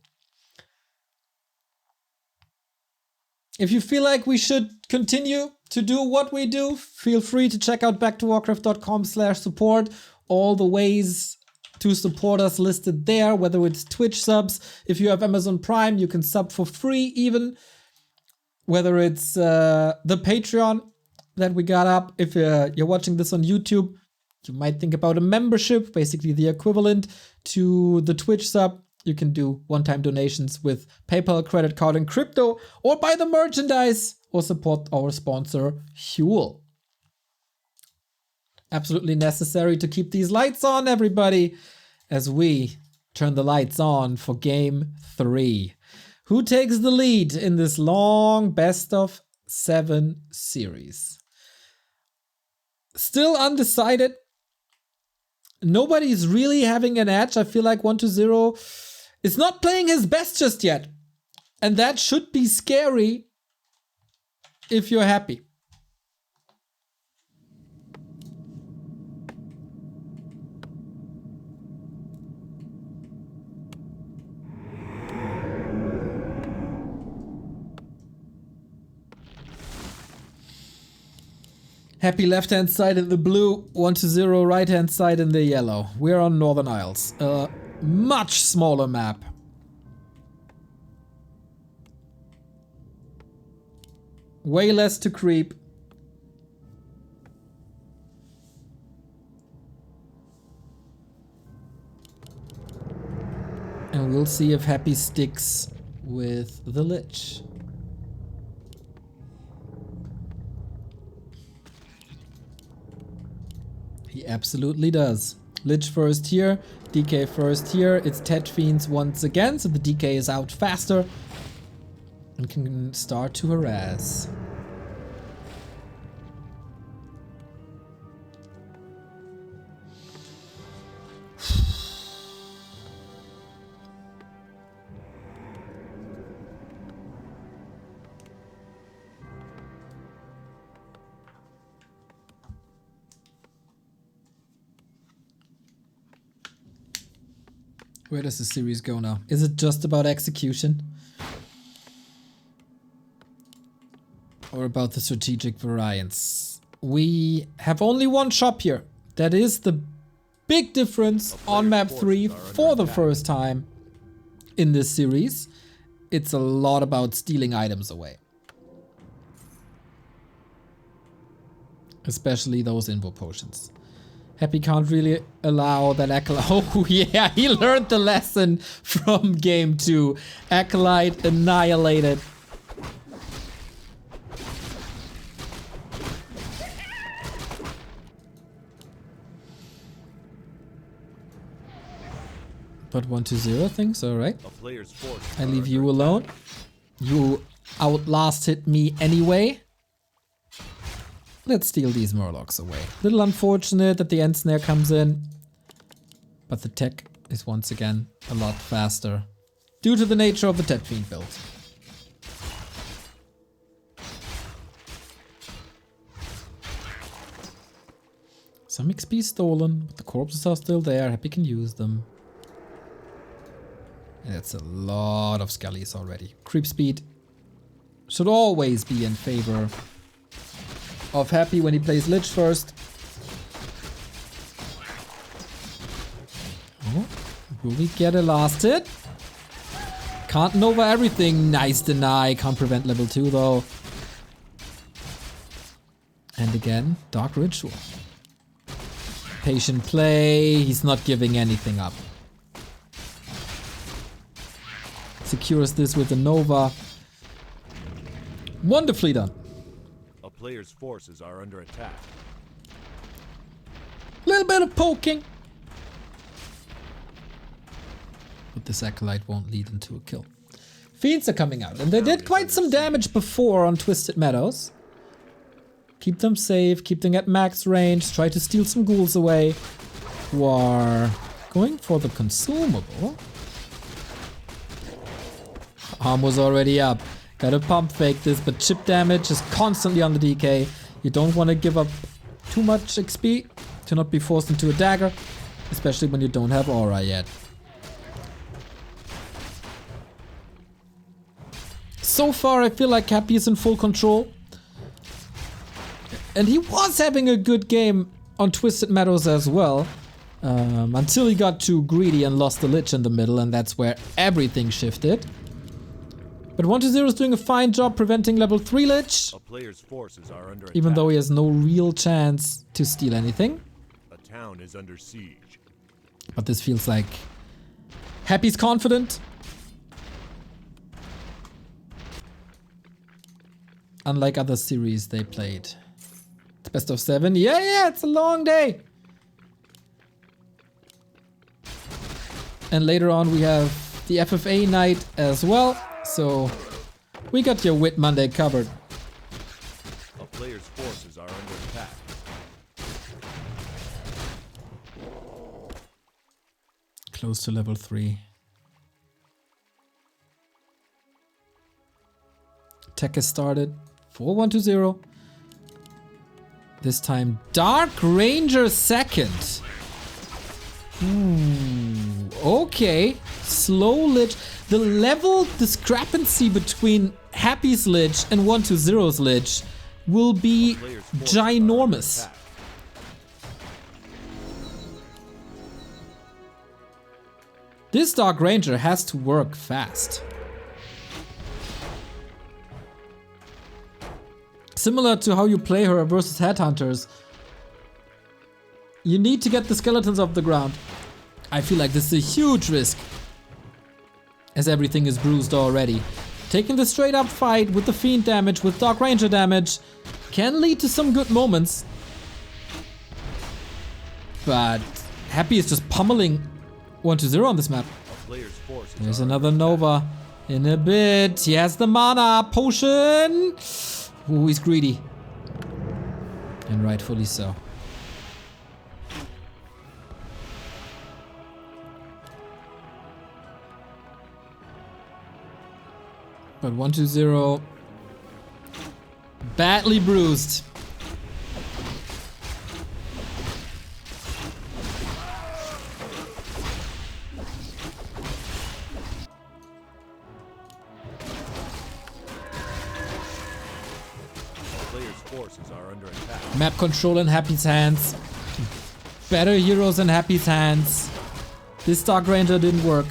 If you feel like we should continue to do what we do, feel free to check out backtowarcraft.com/support. All the ways to support us listed there, whether it's Twitch subs. If you have Amazon Prime, you can sub for free even. Whether it's the Patreon that we got up. If you're watching this on YouTube, you might think about a membership, basically the equivalent to the Twitch sub. You can do one-time donations with PayPal, credit card, and crypto, or buy the merchandise, or support our sponsor, Huel. Absolutely necessary to keep these lights on, everybody, as we turn the lights on for Game 3. Who takes the lead in this long best of 7 series? Still undecided. Nobody's really having an edge. I feel like 120 is not playing his best just yet. And that should be scary if you're Happy. Happy left hand side in the blue, 1-0 right hand side in the yellow. We're on Northern Isles. A much smaller map. Way less to creep. And we'll see if Happy sticks with the Lich. He absolutely does. Lich first here, DK first here. It's TeD Fiends once again, so the DK is out faster and can start to harass. Where does the series go now? Is it just about execution? Or about the strategic variance? We have only one shop here. That is the big difference on map 3 for the first time in this series. It's a lot about stealing items away. Especially those info potions. Happy can't really allow that Acolyte. Oh yeah, he learned the lesson from game 2. Acolyte annihilated. But 1-0 things, alright. I leave you alone. You outlasted me anyway. Let's steal these Murlocs away. Little unfortunate that the end snare comes in. But the tech is once again a lot faster. Due to the nature of the TeD Fiend build. Some XP stolen, but the corpses are still there. Happy can use them. That's a lot of skellies already. Creep speed should always be in favor of Happy when he plays Lich first. Oh, will we get a last hit? Can't Nova everything. Nice deny. Can't prevent level 2 though. And again, Dark Ritual. Patient play. He's not giving anything up. Secures this with a Nova. Wonderfully done. A player's forces are under attack. Little bit of poking. But this Acolyte won't lead into a kill. Fiends are coming out, and they did quite some damage before on Twisted Meadows. Keep them safe, keep them at max range, try to steal some ghouls away. Who are going for the consumable. Arm was already up. Gotta pump fake this, but chip damage is constantly on the DK. You don't want to give up too much XP to not be forced into a dagger, especially when you don't have aura yet. So far, I feel like Happy is in full control. And he was having a good game on Twisted Meadows as well. Until he got too greedy and lost the Lich in the middle, and that's where everything shifted. But 1-0 is doing a fine job preventing level 3 Lich. A player's forces are under attack. Even though he has no real chance to steal anything. A town is under siege. But this feels like Happy's confident. Unlike other series they played. It's best of 7. Yeah, it's a long day. And later on we have the FFA night as well. So we got your Whit Monday covered. A player's forces are under attack. Close to level 3. Tech has started for 1-0. This time Dark Ranger second. Okay. Slow Lich. The level discrepancy between Happy's Lich and 1-0's Lich will be Players' forces are under ginormous. attack. This Dark Ranger has to work fast. Similar to how you play her versus Headhunters. You need to get the skeletons off the ground. I feel like this is a huge risk, as everything is bruised already. Taking the straight up fight with the Fiend damage, with Dark Ranger damage, can lead to some good moments. But Happy is just pummeling 1-0 on this map. A player's forces There's are another Nova in a bit. He has the mana potion. Ooh, he's greedy. And rightfully so. But 1-0. Badly bruised. players' forces are under attack. Map control in Happy's hands. Better heroes in Happy's hands. This Dark Ranger didn't work.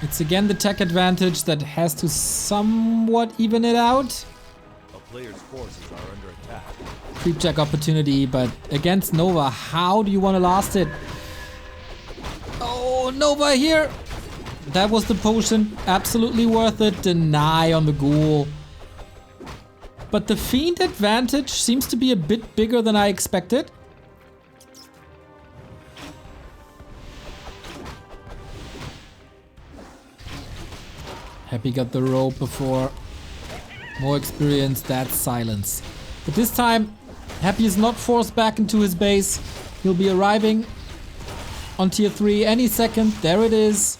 It's again the tech advantage that has to somewhat even it out. A player's forces are under attack. Creep check opportunity, but against Nova, how do you want to last it? Oh, Nova here! That was the potion. Absolutely worth it. Deny on the ghoul. But the Fiend advantage seems to be a bit bigger than I expected. Happy got the rope before. More experience, that's silence. But this time, Happy is not forced back into his base. He'll be arriving on tier 3 any second. There it is.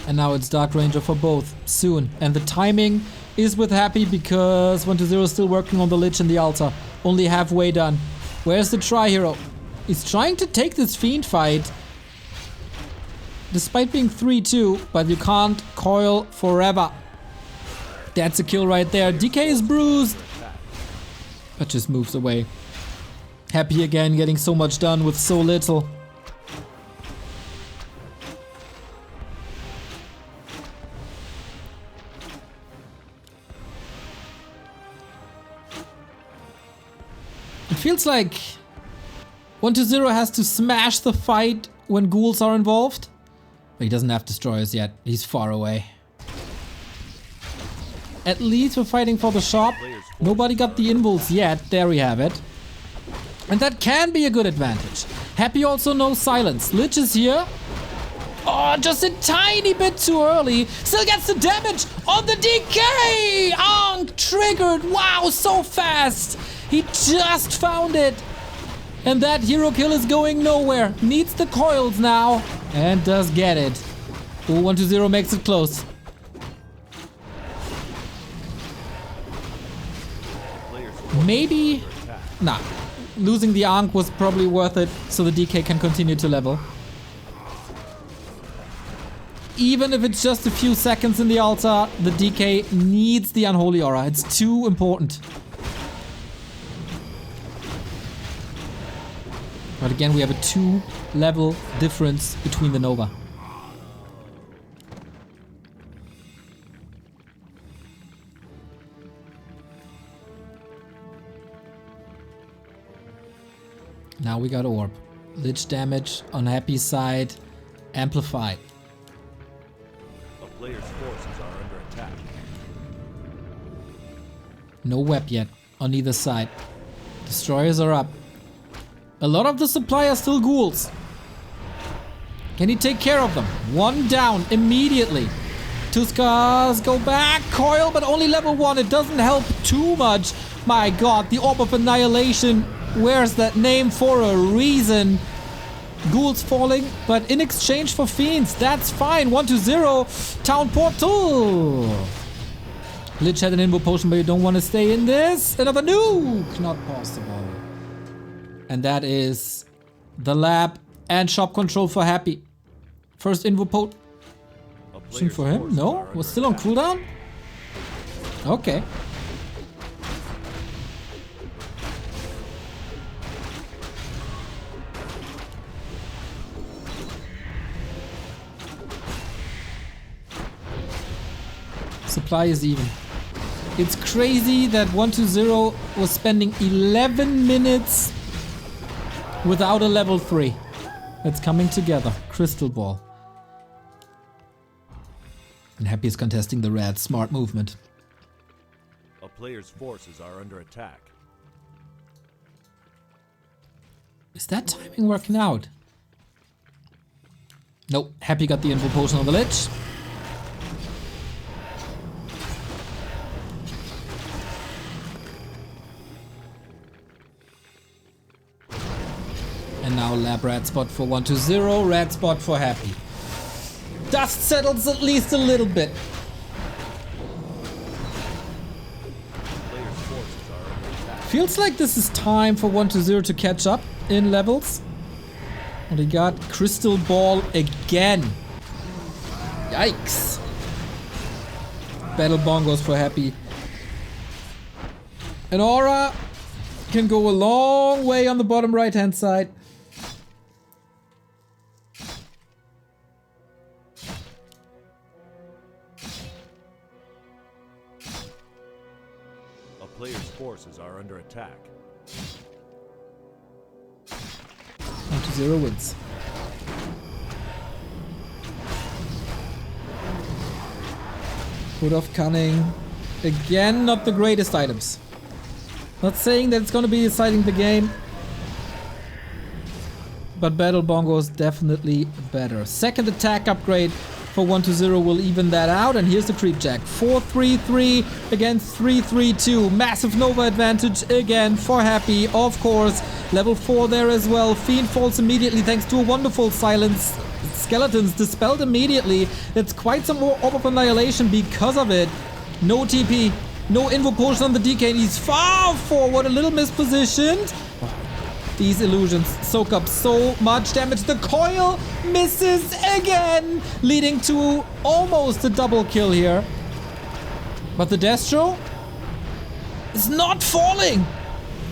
And now it's Dark Ranger for both, soon. And the timing is with Happy because 1-0 is still working on the Lich and the altar. Only halfway done. Where's the Tri-Hero? He's trying to take this Fiend fight. Despite being 3-2, but you can't coil forever. That's a kill right there. DK is bruised, but just moves away. Happy again, getting so much done with so little. It feels like 1-0 has to smash the fight when ghouls are involved. But he doesn't have destroyers yet. He's far away. At least we're fighting for the shop. Nobody got the invulns yet. There we have it. And that can be a good advantage. Happy also knows silence. Lich is here. Oh, just a tiny bit too early. Still gets the damage on the DK. Ankh triggered. Wow, so fast. He just found it. And that hero kill is going nowhere. Needs the coils now. And does get it. Oh, 1-0 makes it close. Maybe... Nah. Losing the Ankh was probably worth it, so the DK can continue to level. Even if it's just a few seconds in the altar, the DK needs the Unholy Aura. It's too important. But again, we have a 2-level difference between the Nova. Now we got Orb. Lich damage on Happy's side, amplified. A player's forces are under attack. No web yet on either side. Destroyers are up. A lot of the supply are still ghouls. Can he take care of them? One down immediately. Tuskas go back. Coil, but only level 1. It doesn't help too much. My god, the Orb of Annihilation wears that name for a reason. Ghouls falling, but in exchange for fiends, that's fine. 1-0, town portal. Lich had an invo potion, but you don't want to stay in this. Another nuke, not possible. And that is the lab and shop control for Happy. First invo potion for him? No, was still on cooldown. Okay. Supply is even. It's crazy that 1-0 was spending 11 minutes without a level 3. It's coming together. Crystal Ball. And Happy is contesting the red. Smart movement. A player's forces are under attack. Is that timing working out? Nope. Happy got the info potion on the Lich. And now lab red spot for 1-0, red spot for Happy. Dust settles at least a little bit. Feels like this is time for 1-0 to catch up in levels. What he got? Crystal Ball again. Yikes. Battle bongos for Happy. An aura can go a long way on the bottom right hand side. A player's forces are under attack. 1-0 wins. Put off Cunning. Again, not the greatest items. Not saying that it's gonna be deciding the game. But Battle Bongo is definitely better. Second attack upgrade for 1-0 will even that out. And here's the Creep Jack. 4-3-3 against 3-3-2. Massive Nova advantage again for Happy. Of course, level 4 there as well. Fiend falls immediately thanks to a wonderful silence. Skeletons dispelled immediately. That's quite some more Orb of Annihilation because of it. No TP. No invo potion on the DK, and he's far forward, a little mispositioned. These illusions soak up so much damage. The coil misses again, leading to almost a double kill here. But the Destro is not falling.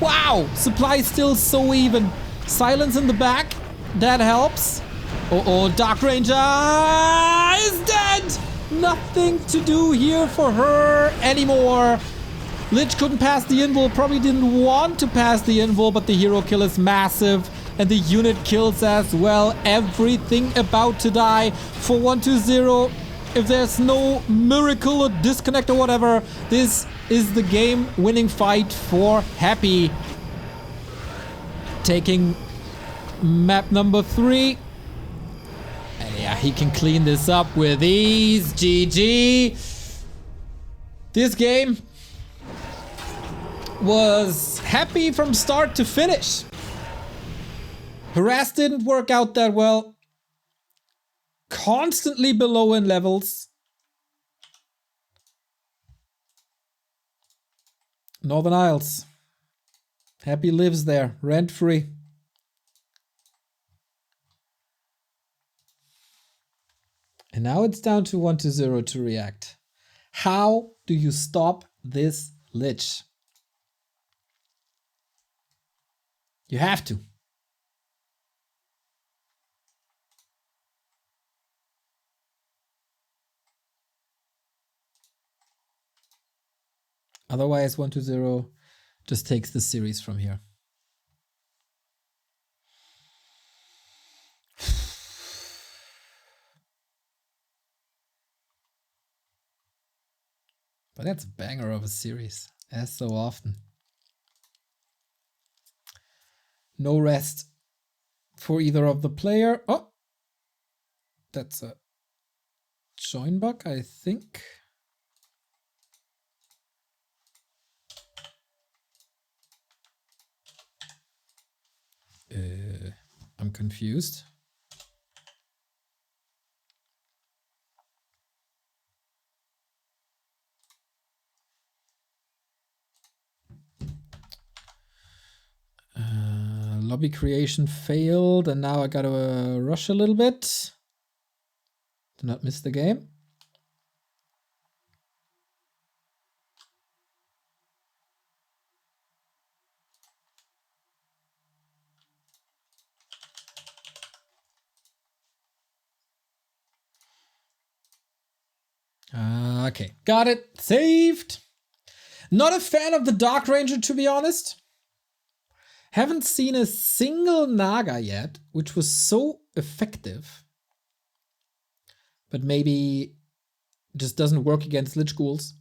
Wow, supply still so even. Silence in the back, that helps. Oh, Dark Ranger is dead. Nothing to do here for her anymore. Lich couldn't pass the invul, probably didn't want to pass the invul, but the hero kill is massive and the unit kills as well. Everything about to die for 1-0. If there's no miracle or disconnect or whatever, this is the game-winning fight for Happy. Taking map number 3. And yeah, he can clean this up with ease. GG. This game was Happy from start to finish. Harass didn't work out that well. Constantly below in levels. Northern Isles. Happy lives there, rent-free. And now it's down to 1-0 to react. How do you stop this Lich? You have to. Otherwise, 1-0 just takes the series from here. But that's a banger of a series, as so often. No rest for either of the player. Oh, that's a join bug, I think. I'm confused. Lobby creation failed, and now I gotta rush a little bit. Do not miss the game. Okay, got it. Saved. Not a fan of the Dark Ranger, to be honest. Haven't seen a single Naga yet, which was so effective. But maybe it just doesn't work against Lich Ghouls.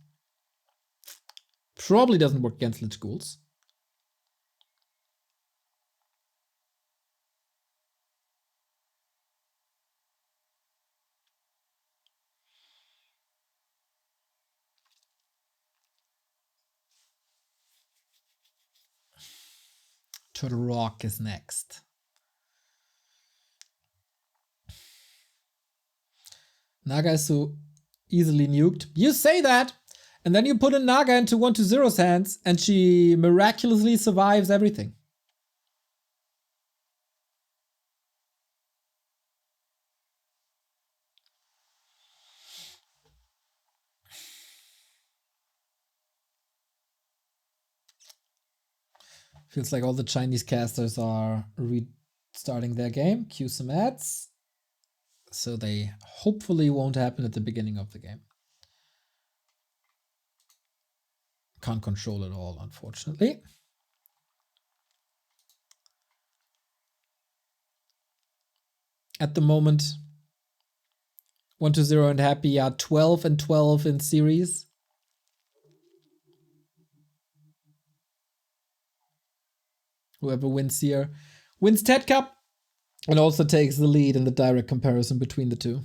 Probably doesn't work against Lich Ghouls. Turtle Rock is next. Naga is so easily nuked. You say that, and then you put a Naga into 1-0's hands, and she miraculously survives everything. Feels like all the Chinese casters are restarting their game. Cue some ads. So they hopefully won't happen at the beginning of the game. Can't control it all, unfortunately. At the moment, 1-0 and Happy are 12 and 12 in series. Whoever wins here wins TeD Cup and also takes the lead in the direct comparison between the two.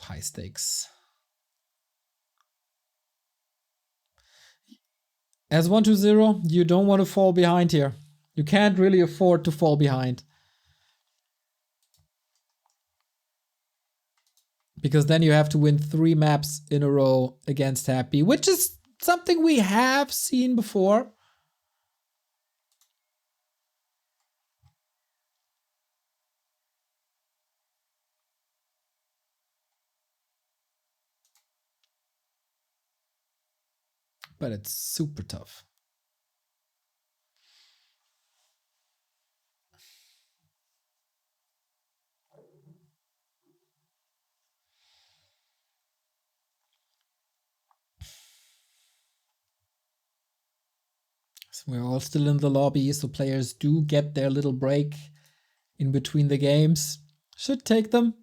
High stakes. As 1-0, you don't want to fall behind here. You can't really afford to fall behind. Because then you have to win 3 maps in a row against Happy, which is something we have seen before. But it's super tough. So we're all still in the lobby, so players do get their little break in between the games. Should take them.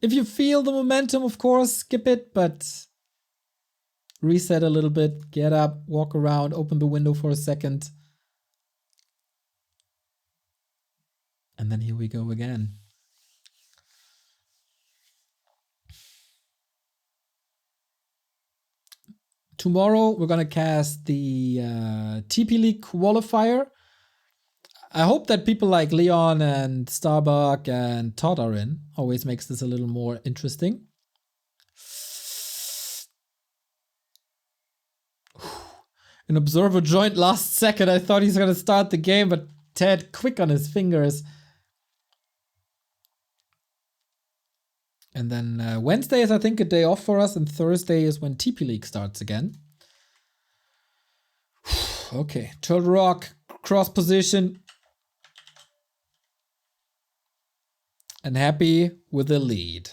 If you feel the momentum, of course, skip it, but reset a little bit, get up, walk around, open the window for a second. And then here we go again. Tomorrow we're gonna cast the TP League qualifier. I hope that people like Leon and Starbuck and Todd are in. Always makes this a little more interesting. An observer joined last second. I thought he's gonna start the game, but TeD quick on his fingers. And then Wednesday is, I think, a day off for us, and Thursday is when TP League starts again. Okay, Turtle Rock, cross position. And Happy with the lead.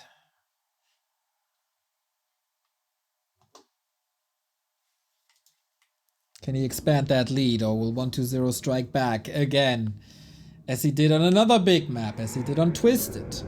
Can he expand that lead, or will 1-0 strike back again? As he did on another big map, as he did on Twisted.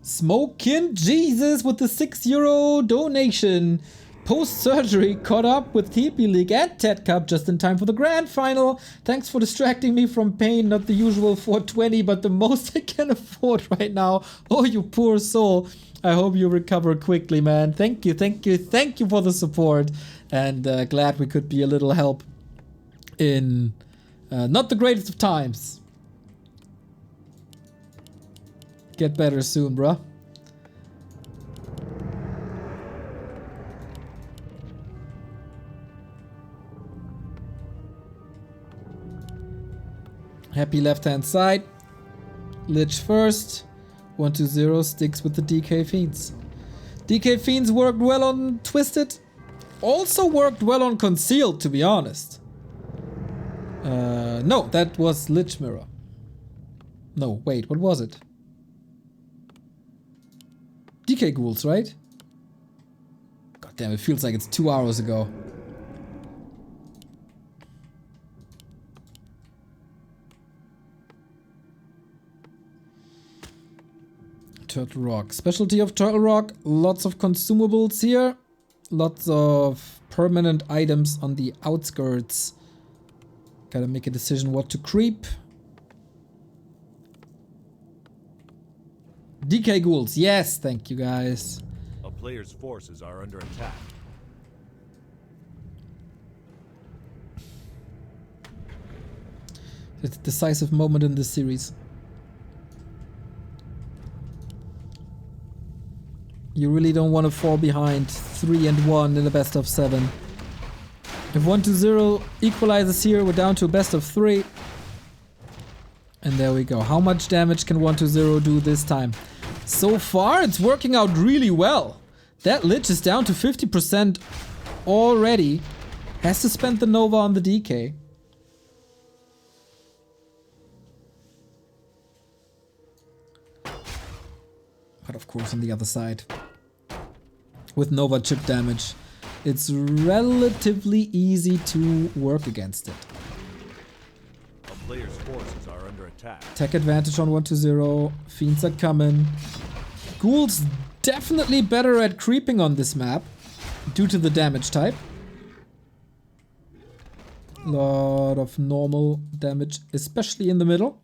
Smokin' Jesus with the €6 donation. Post-surgery, caught up with TP League and TED Cup just in time for the Grand Final. Thanks for distracting me from pain, not the usual 420, but the most I can afford right now. Oh, you poor soul. I hope you recover quickly, man. Thank you, thank you, thank you for the support. And glad we could be a little help in not the greatest of times. Get better soon, bruh. Happy left-hand side. Lich first. 1-2-0 sticks with the DK Fiends. DK Fiends worked well on Twisted. Also worked well on Concealed, to be honest. No, that was Lich Mirror. No, wait, what was it? DK Ghouls, right? God damn, it feels like it's 2 hours ago. Turtle Rock. Specialty of Turtle Rock, lots of consumables here. Lots of permanent items on the outskirts. Gotta make a decision what to creep. DK Ghouls, yes, thank you guys. A player's forces are under attack. It's a decisive moment in this series. You really don't want to fall behind 3-1 in a best of 7. If 1-0 equalizes here, we're down to a best of 3. And there we go. How much damage can 1-0 do this time? So far, it's working out really well. That Lich is down to 50% already. Has to spend the Nova on the DK. But of course on the other side, with Nova chip damage, it's relatively easy to work against it. A player's forces are under attack. Tech advantage on 1-0, Fiends are coming. Ghouls definitely better at creeping on this map, due to the damage type. Lot of normal damage, especially in the middle.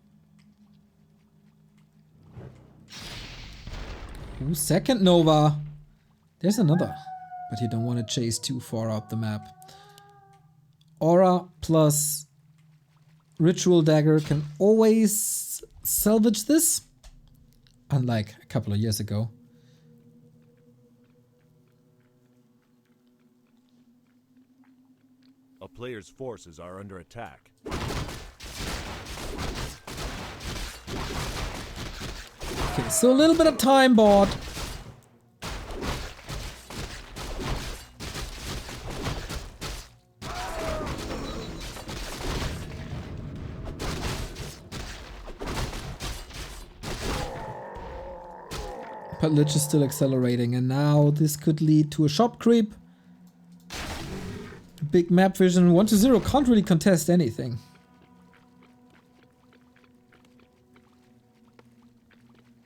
Ooh, second Nova. There's another. But you don't want to chase too far up the map. Aura plus Ritual Dagger can always salvage this. Unlike a couple of years ago. A player's forces are under attack. Okay, so a little bit of time bought. But Lich is still accelerating, and now this could lead to a shop creep. Big map vision. 1-0 can't really contest anything.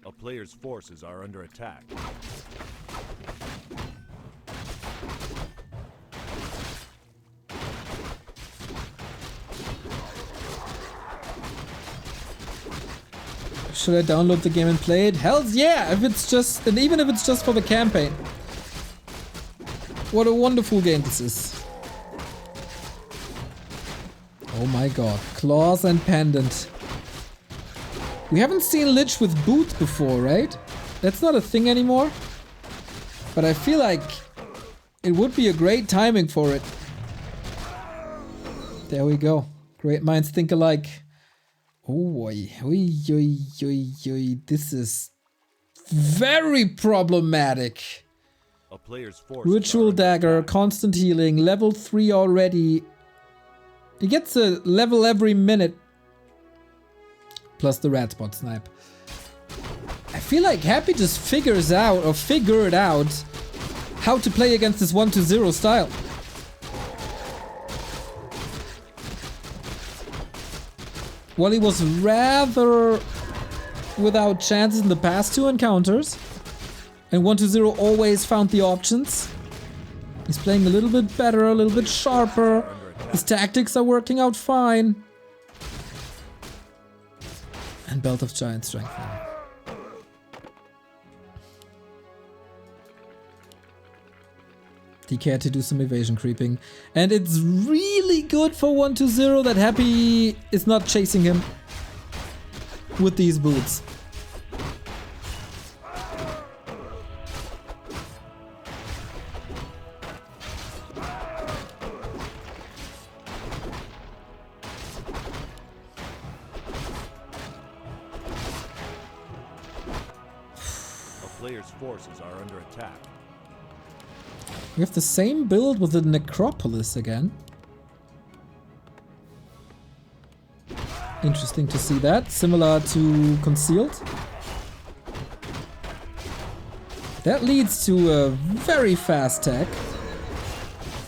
A player's forces are under attack. Should I download the game and play it? Hells yeah! If it's just, and even if it's just for the campaign. What a wonderful game this is. Oh my god. Claws and pendant. We haven't seen Lich with boots before, right? That's not a thing anymore. But I feel like it would be a great timing for it. There we go. Great minds think alike. Oh boy. Oi, oi, oi, oi. This is very problematic. A player's forces Ritual Dagger, constant healing, level 3 already. He gets a level every minute. Plus the rat spot snipe. I feel like Happy just figured out how to play against this 1-0 style. While he was rather without chances in the past 2 encounters, and 1-0 always found the options, He's playing a little bit better, a little bit sharper. His tactics are working out fine. And Belt of Giant Strength now. TeD had to do some evasion creeping. And it's really good for 1-0 that Happy is not chasing him with these boots. Players' forces are under attack. We have the same build with the Necropolis again. Interesting to see that. Similar to Concealed. That leads to a very fast tech.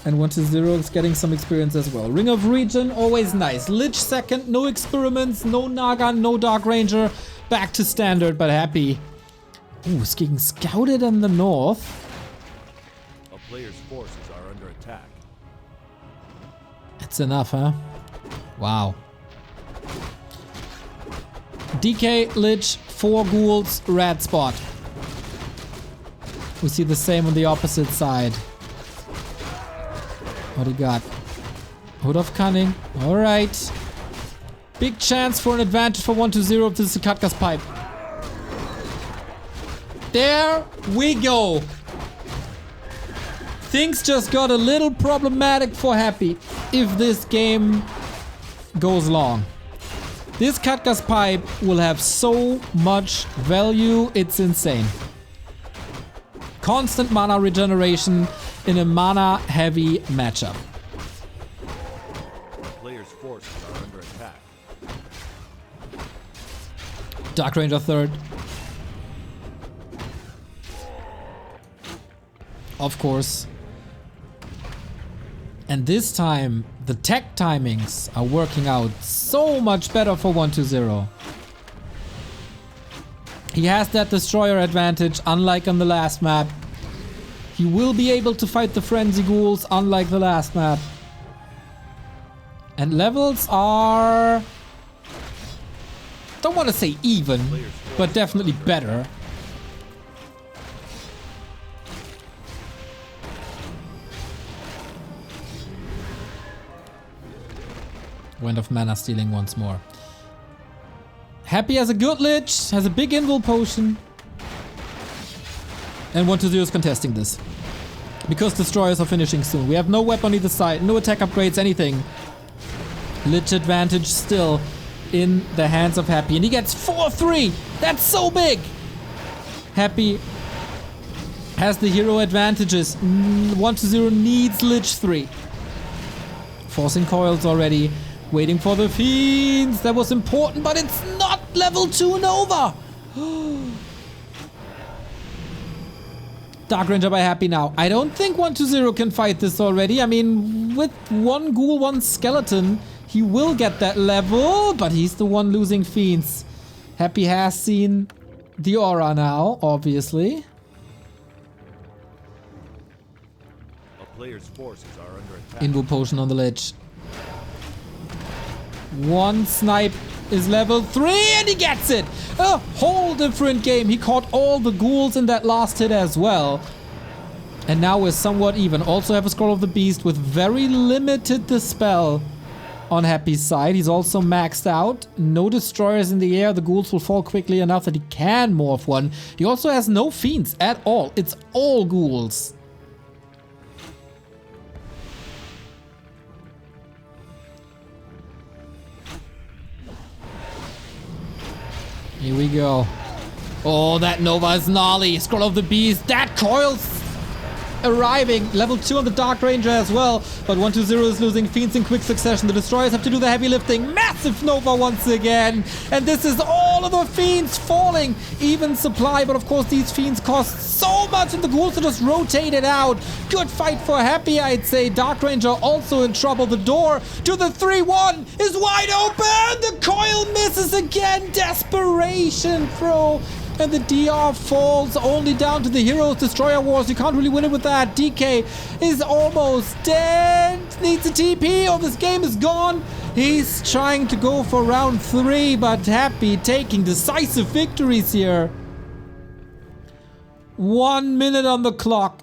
And 1-0 is getting some experience as well. Ring of Region, always nice. Lich second, no experiments, no Nagan, no Dark Ranger. Back to standard, but Happy. Ooh, it's getting scouted in the north. A player's forces are under attack. It's enough, huh? Wow. DK, Lich, 4 ghouls, red spot. We see the same on the opposite side. What do you got? Hood of Cunning. Alright. Big chance for an advantage for 1-0 if this is a Katka's pipe. There we go. Things just got a little problematic for Happy if this game goes long. This Katka's pipe will have so much value, it's insane. Constant mana regeneration in a mana heavy matchup. Players' forces are under attack. Dark Ranger third. Of course. And this time, the tech timings are working out so much better for 1-0. He has that destroyer advantage, unlike on the last map. He will be able to fight the frenzy ghouls, unlike the last map. And levels are... don't want to say even, but definitely better. Wind of Mana stealing once more. Happy has a good Lich, has a big invul potion. And 1-0 is contesting this. Because destroyers are finishing soon. We have no weapon on either side, no attack upgrades, anything. Lich advantage still in the hands of Happy. And he gets 4-3! That's so big! Happy has the hero advantages. 1-0 needs Lich 3. Forcing coils already. Waiting for the fiends. That was important, but it's not level 2 Nova. Dark Ranger by Happy now. I don't think 1-0 can fight this already. I mean, with 1 ghoul, 1 skeleton, he will get that level, but he's the one losing fiends. Happy has seen the aura now, obviously. A player's forces are under attack. Invul potion on the Lich. 1 snipe is level 3 and he gets it! A whole different game. He caught all the ghouls in that last hit as well. And now we're somewhat even. Also have a Scroll of the Beast with very limited dispel on Happy's side. He's also maxed out. No destroyers in the air. The ghouls will fall quickly enough that he can morph one. He also has no fiends at all. It's all ghouls. Here we go. Oh, that Nova is gnarly. Scroll of the Beast. That coil's arriving. Level 2 on the Dark Ranger as well. But 1-0 is losing fiends in quick succession. The destroyers have to do the heavy lifting. Massive Nova once again. And this is all of the fiends falling. Even supply. But of course, these fiends cost so much. And the ghouls are just rotated out. Good fight for Happy, I'd say. Dark Ranger also in trouble. The door to the 3-1 is wide open. The coil misses again. Desperation throw. And the DR falls only down to the Heroes Destroyer Wars. You can't really win it with that. DK is almost dead. Needs a TP or this game is gone. He's trying to go for round 3, but Happy taking decisive victories here. 1 minute on the clock.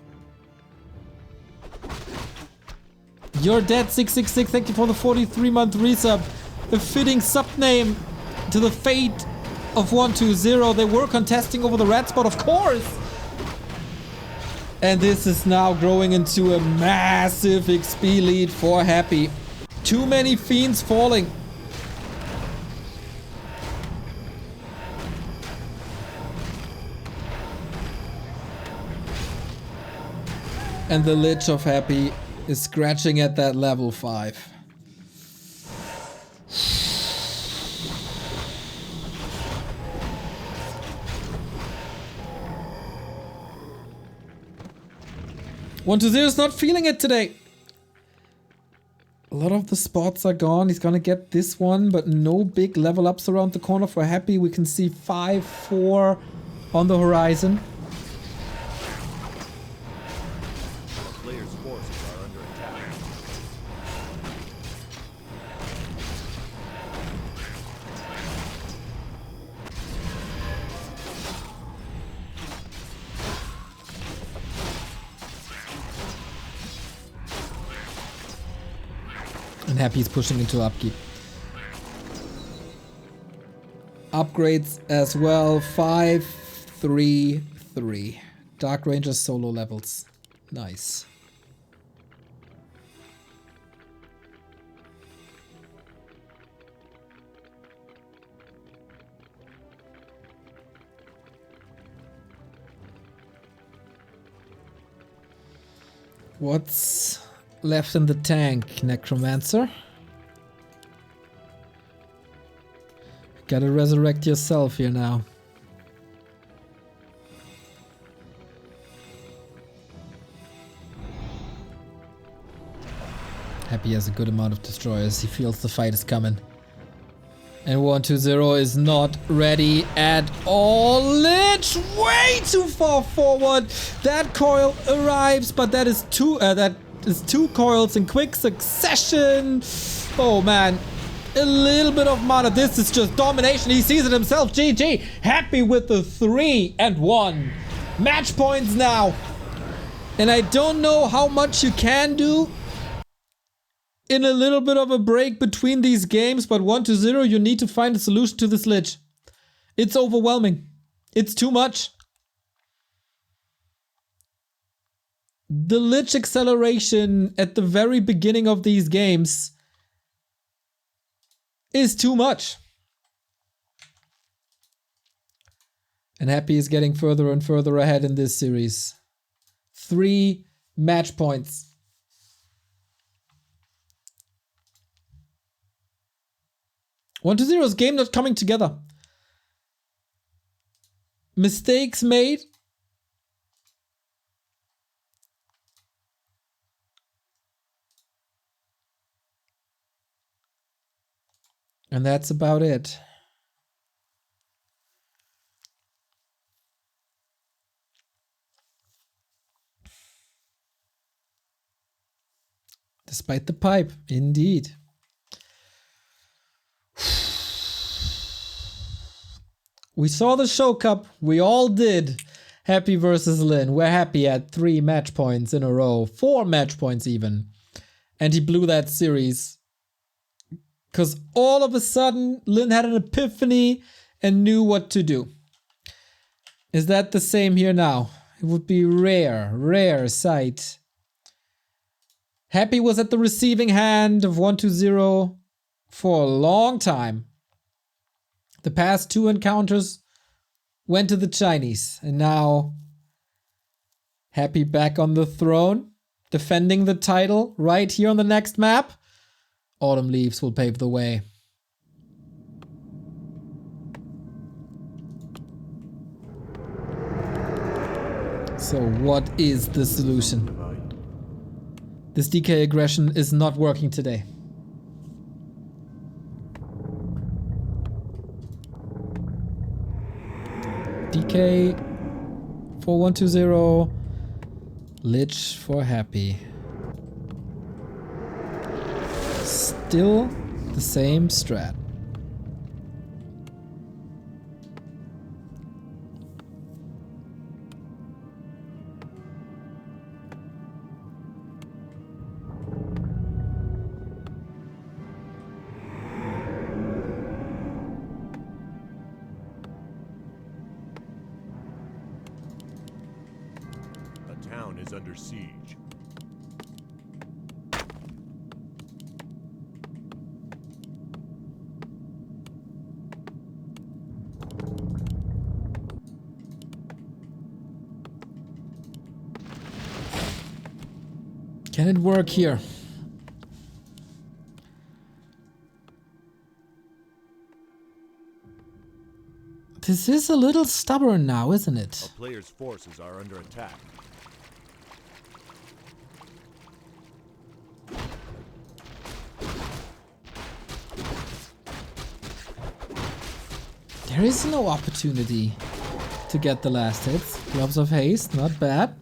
You're dead 666. Thank you for the 43-month resub. A fitting sub-name to the fate of 120. They were contesting over the red spot, of course. And this is now growing into a massive XP lead for Happy. Too many fiends falling. And the Lich of Happy is scratching at that level 5. One to zero is not feeling it today. A lot of the spots are gone. He's gonna get this one, but no big level ups around the corner for Happy. We can see 5-4 on the horizon. Players' forces are under attack. And Happy's pushing into upkeep. Upgrades as well. 5, 3, 3. Dark Ranger's solo levels. Nice. What's left in the tank, Necromancer? Gotta resurrect yourself here now. Happy has a good amount of destroyers. He feels the fight is coming. And 120 is not ready at all. Lich way too far forward. That coil arrives, but that is two coils in quick succession. Oh man, a little bit of mana. This is just domination. He sees it himself. GG. Happy with the 3-1. Match points now. And I don't know how much you can do in a little bit of a break between these games, but 1-0, you need to find a solution to this Lich. It's overwhelming. It's too much. The Lich acceleration at the very beginning of these games is too much. And Happy is getting further and further ahead in this series. 3 match points. One to zero's game not coming together. Mistakes made. And that's about it. Despite the pipe, indeed. We saw the show cup. We all did. Happy versus Lin. We're Happy at 3 match points in a row. 4 match points even. And he blew that series. Because all of a sudden, Lin had an epiphany and knew what to do. Is that the same here now? It would be rare sight. Happy was at the receiving hand of 120 for a long time. The past 2 encounters went to the Chinese, and now Happy back on the throne, defending the title right here on the next map. Autumn Leaves will pave the way. So what is the solution? This DK aggression is not working today. DK for 120. Lich for happy. Still the same strat. A town is under siege. Can it work here? This is a little stubborn now, isn't it? A player's forces are under attack. There is no opportunity to get the last hits. Gloves of Haste, not bad.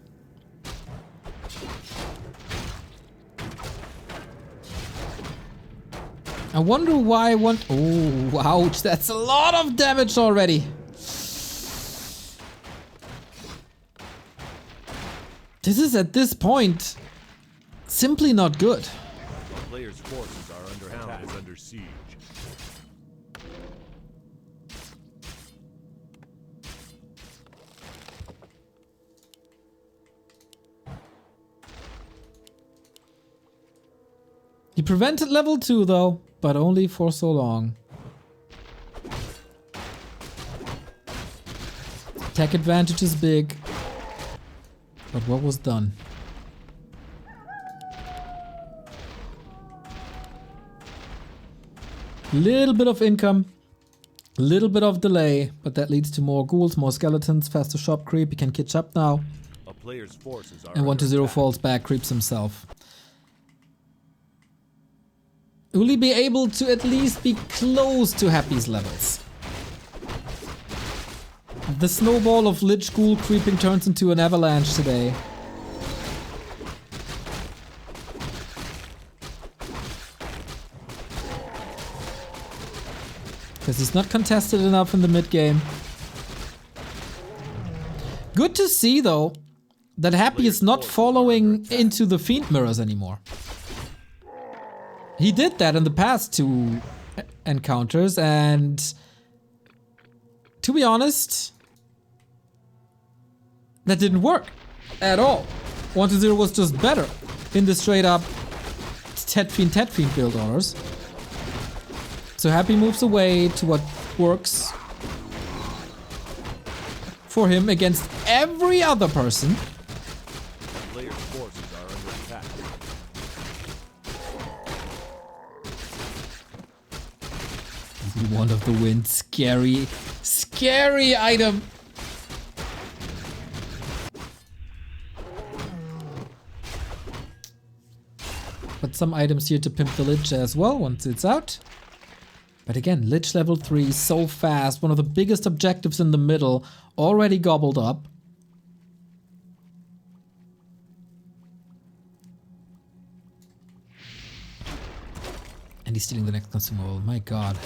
I wonder why I want... Oh, ouch, that's a lot of damage already. This is, at this point, simply not good. The player's forces are under attack. Is under siege. He prevented level 2 though, but only for so long. Tech advantage is big. But what was done? Little bit of income, little bit of delay, but that leads to more ghouls, more skeletons, faster shop creep. He can catch up now. A player's forces are And 120 under attack. falls back, creeps himself. Will he be able to at least be close to Happy's levels? The snowball of Lich Ghoul creeping turns into an avalanche today. Because he's not contested enough in the mid game. Good to see though that Happy is not following into the Fiend Mirrors anymore. He did that in the past 2 encounters, and to be honest, that didn't work at all. 120 was just better in the straight up TeD Fiend build orders. So Happy moves away to what works for him against every other person. The player's forces are under attack. One of the wind, scary, scary item. But some items here to pimp the Lich as well once it's out. But again, Lich level 3 so fast, one of the biggest objectives in the middle, already gobbled up. And he's stealing the next consumable, my god.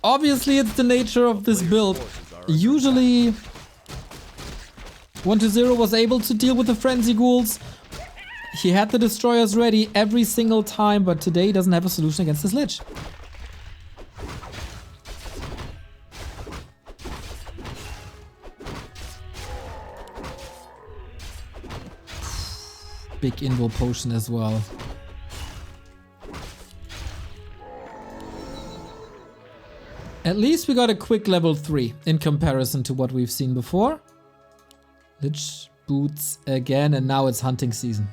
Obviously it's the nature of this build. Usually 120 was able to deal with the Frenzy Ghouls. He had the destroyers ready every single time, but today he doesn't have a solution against this Lich. Big invul potion as well. At least we got a quick level 3 in comparison to what we've seen before. Lich boots again, and now it's hunting season.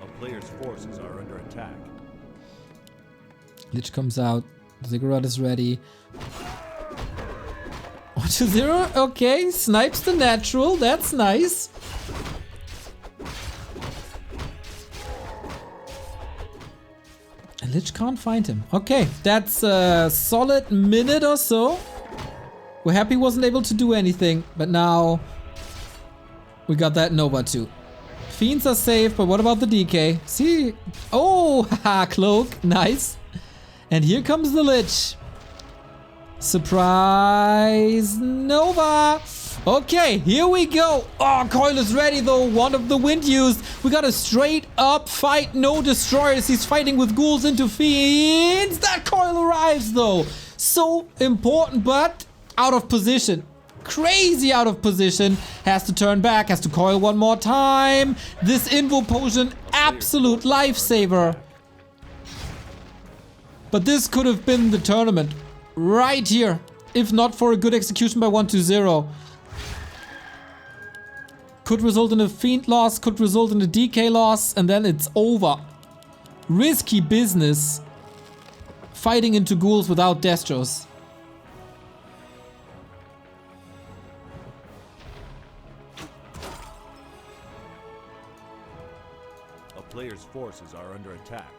A player's forces are under attack. Lich comes out. Ziggurat is ready. 1-0. Okay, snipes the natural. That's nice. And Lich can't find him. Okay, that's a solid minute or so. We're happy wasn't able to do anything, but now we got that Nova too. Fiends are safe, but what about the DK? See? Oh, haha, cloak. Nice. And here comes the Lich. Surprise Nova. Okay, here we go. Oh, Coil is ready though. One of the wind used. We got a straight up fight. No destroyers. He's fighting with ghouls into fiends. That Coil arrives though. So important, but out of position. Crazy out of position. Has to turn back. Has to Coil one more time. This Invo Potion, absolute lifesaver. But this could have been the tournament. Right here. If not for a good execution by 1-0. Could result in a Fiend loss. Could result in a DK loss. And then it's over. Risky business. Fighting into ghouls without Destros. A player's forces are under attack.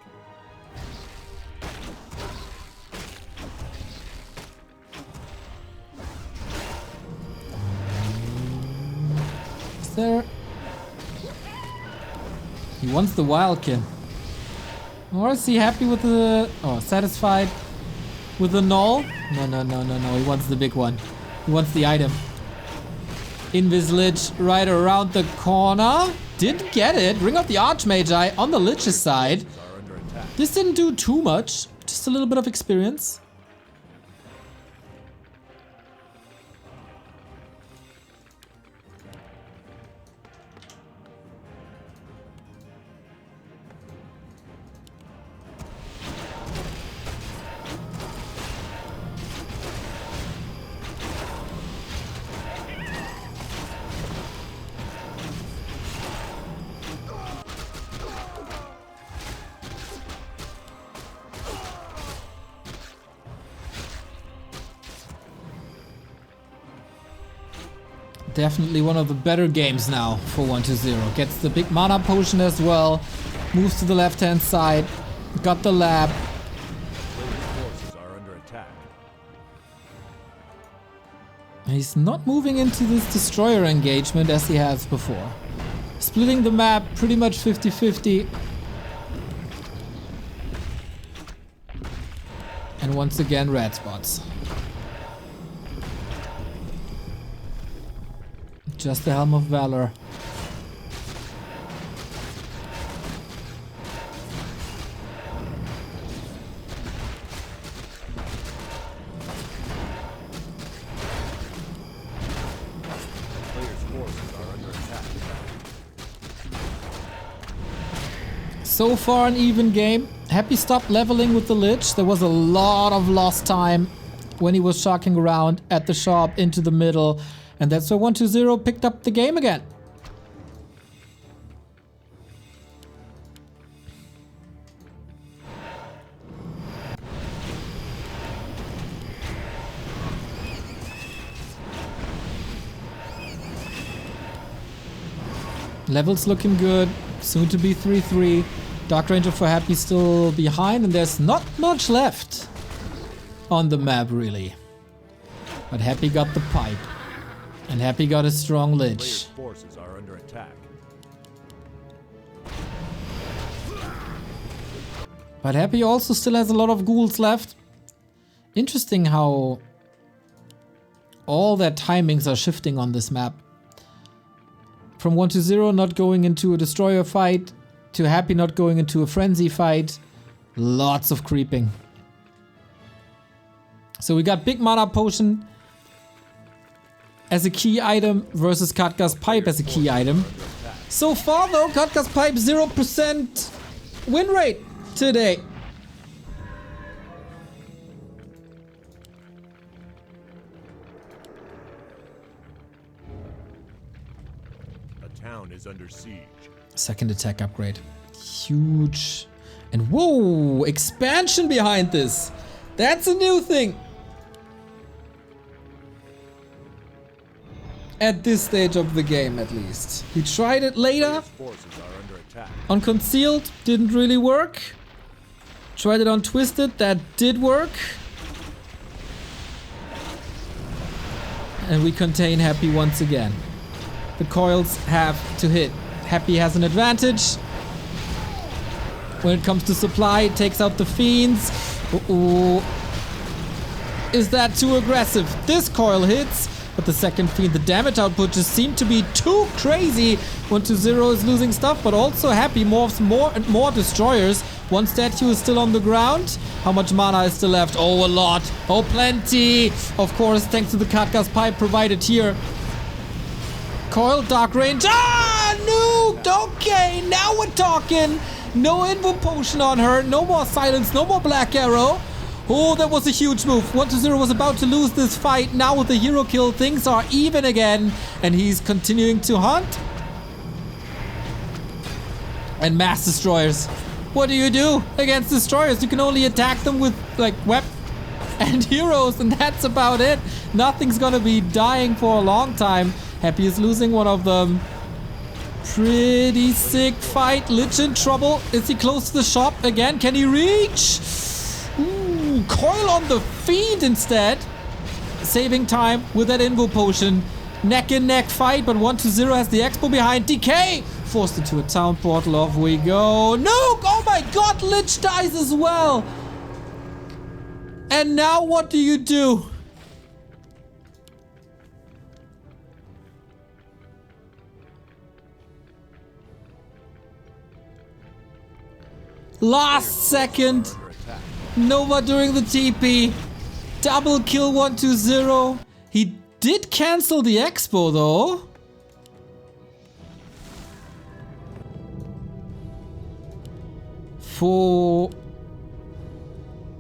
There. He wants the Wildkin. Or is he happy with the... Oh, satisfied with the null? No. He wants the big one. He wants the item. Invis Lich right around the corner. Didn't get it. Ring of the Archmagi on the Lich's side. This didn't do too much. Just a little bit of experience. Definitely one of the better games now for 1-0. Gets the big mana potion as well. Moves to the left hand side. Got the lab. Forces are under attack. He's not moving into this destroyer engagement as he has before. Splitting the map pretty much 50-50. And once again, red spots. Just the Helm of Valor. Player's forces are under attack. So far an even game. Happy stopped leveling with the Lich. There was a lot of lost time when he was shocking around at the shop into the middle. And that's where 1-0 picked up the game again. Levels looking good. Soon to be 3-3. Dark Ranger for Happy still behind, and there's not much left on the map really. But Happy got the pipe. And Happy got a strong Lich. Player's forces are under attack. But Happy also still has a lot of ghouls left. Interesting how all their timings are shifting on this map. From 1-0 not going into a destroyer fight to Happy not going into a frenzy fight. Lots of creeping. So we got big mana potion as a key item versus Katga's pipe as a key item. So far though, Katga's pipe 0% win rate today. A town is under siege. Second attack upgrade. Huge. And whoa, expansion behind this. That's a new thing. At this stage of the game, at least. He tried it later. Players' forces are under attack. On Concealed, didn't really work. Tried it on Twisted, that did work. And we contain Happy once again. The coils have to hit. Happy has an advantage. When it comes to supply, it takes out the Fiends. Uh-oh. Is that too aggressive? This coil hits, but the second Fiend, the damage output just seemed to be too crazy. 1-0 is losing stuff, but also Happy morphs more and more destroyers. One statue is still on the ground. How much mana is still left? Oh, a lot. Oh, plenty. Of course, thanks to the Katga's pipe provided here. Coil, Dark Range. Ah, nuked. Okay, now we're talking. No Invo Potion on her. No more Silence. No more Black Arrow. Oh, that was a huge move. 1-0 was about to lose this fight. Now with the hero kill, things are even again. And he's continuing to hunt. And Mass Destroyers. What do you do against Destroyers? You can only attack them with, like, and heroes, and that's about it. Nothing's gonna be dying for a long time. Happy is losing one of them. Pretty sick fight. Lich in trouble. Is he close to the shop again? Can he reach? Ooh, coil on the Fiend instead. Saving time with that Invo Potion. Neck and neck fight, but 1-0 has the Expo behind. DK forced into a town portal. Off we go. Nuke! Oh my god, Lich dies as well. And now what do you do? Last second. Nova during the TP. Double kill 1-0. He did cancel the Expo though.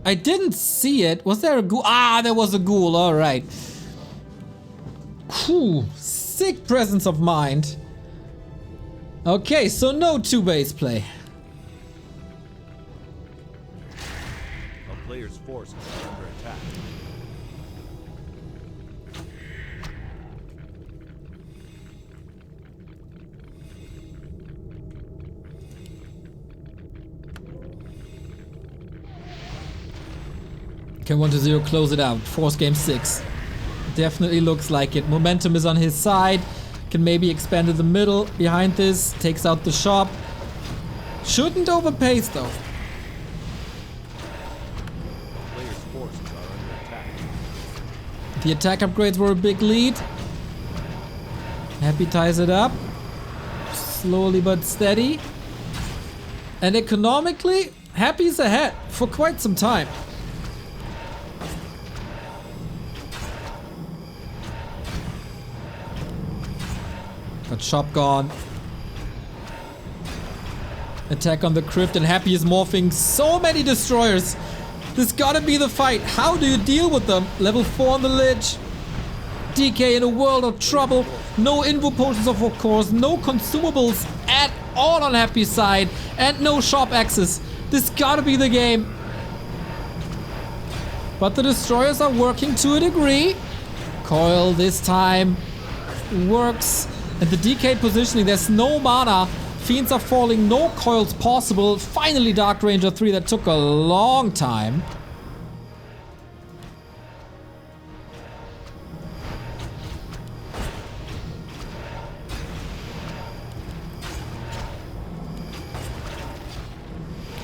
I didn't see it. Was there a ghoul? Ah, there was a ghoul. Alright. Sick presence of mind. Okay, so no two-base play. A player's forces are under attack. Can 1-0 close it out? Force game 6. Definitely looks like it. Momentum is on his side. Can maybe expand to the middle. Behind this, takes out the shop. Shouldn't overpace though. Players' forces are under attack. The attack upgrades were a big lead. Happy ties it up. Slowly but steady. And economically, Happy's ahead for quite some time. But shop gone. Attack on the crypt, and Happy is morphing so many destroyers. This gotta be the fight. How do you deal with them? Level 4 on the Lich. DK in a world of trouble. No Invo Potions of course. No consumables at all on Happy's side. And no shop access. This gotta be the game. But the destroyers are working to a degree. Coil this time works. And the DK positioning, there's no mana. Fiends are falling, no coils possible. Finally Dark Ranger 3, that took a long time.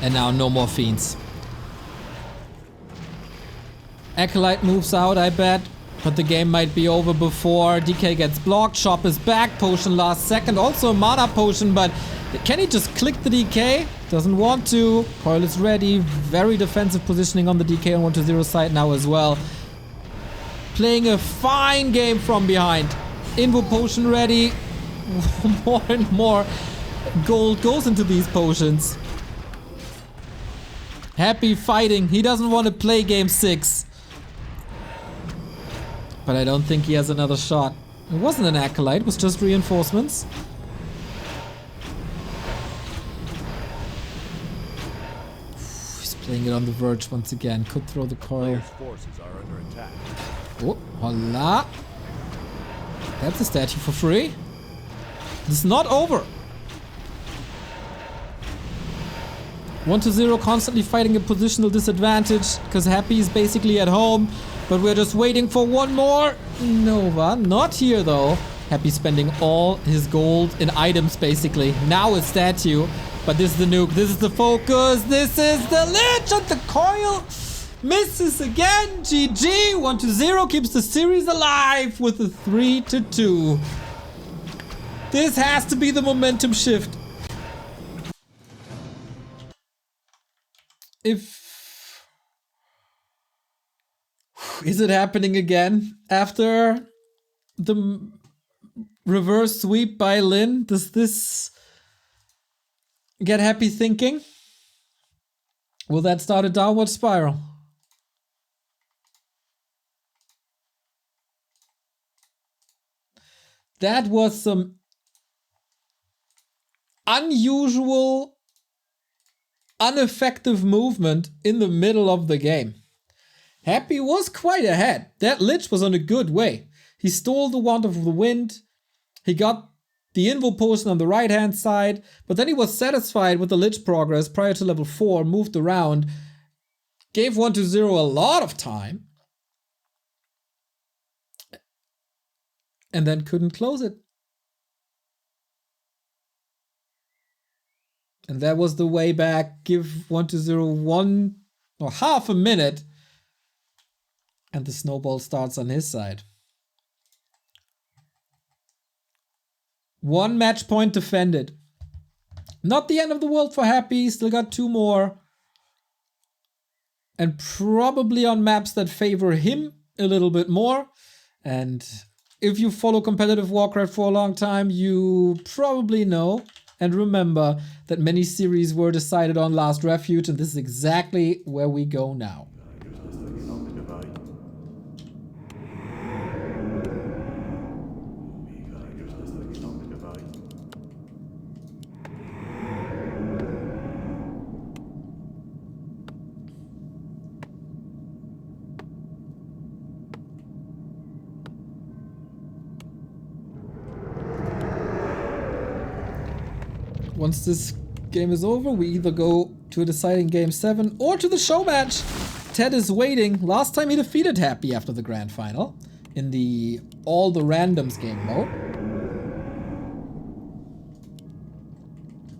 And now no more Fiends. Acolyte moves out, I bet. But the game might be over before DK gets blocked. Shop is back. Potion last second. Also a mana potion, but can he just click the DK? Doesn't want to. Coil is ready. Very defensive positioning on the DK on 1-0 side now as well. Playing a fine game from behind. Invo Potion ready. More and more gold goes into these potions. Happy fighting. He doesn't want to play game 6. But I don't think he has another shot. It wasn't an Acolyte, it was just reinforcements. He's playing it on the verge once again. Could throw the coil. Players' forces are under attack. Oh, hola. That's a statue for free. It's not over. 1-0 constantly fighting a positional disadvantage because Happy is basically at home, but we're just waiting for one more. Nova, not here though. Happy spending all his gold in items basically. Now a statue, but this is the nuke, this is the focus, this is the Lich, and the coil misses again. GG, 1-0 keeps the series alive with a 3-2. This has to be the momentum shift. Is it happening again after the reverse sweep by Lin? Does this get Happy thinking? Will that start a downward spiral? That was some unusual, ineffective movement in the middle of the game. Happy was quite ahead. That Lich was on a good way. He stole the Wand of the Wind. He got the Invo Potion on the right hand side, but then he was satisfied with the Lich progress prior to level 4, moved around, gave 1-0 a lot of time, and then couldn't close it. And that was the way back. Give 1-0 1 or half a minute, and the snowball starts on his side. 1 match point defended. Not the end of the world for Happy. Still got 2 more. And probably on maps that favor him a little bit more. And if you follow competitive Warcraft for a long time, you probably know and remember that many series were decided on Last Refuge, and this is exactly where we go now. Once this game is over, we either go to a deciding game 7 or to the show match. TeD is waiting. Last time he defeated Happy after the Grand Final in the all the randoms game mode.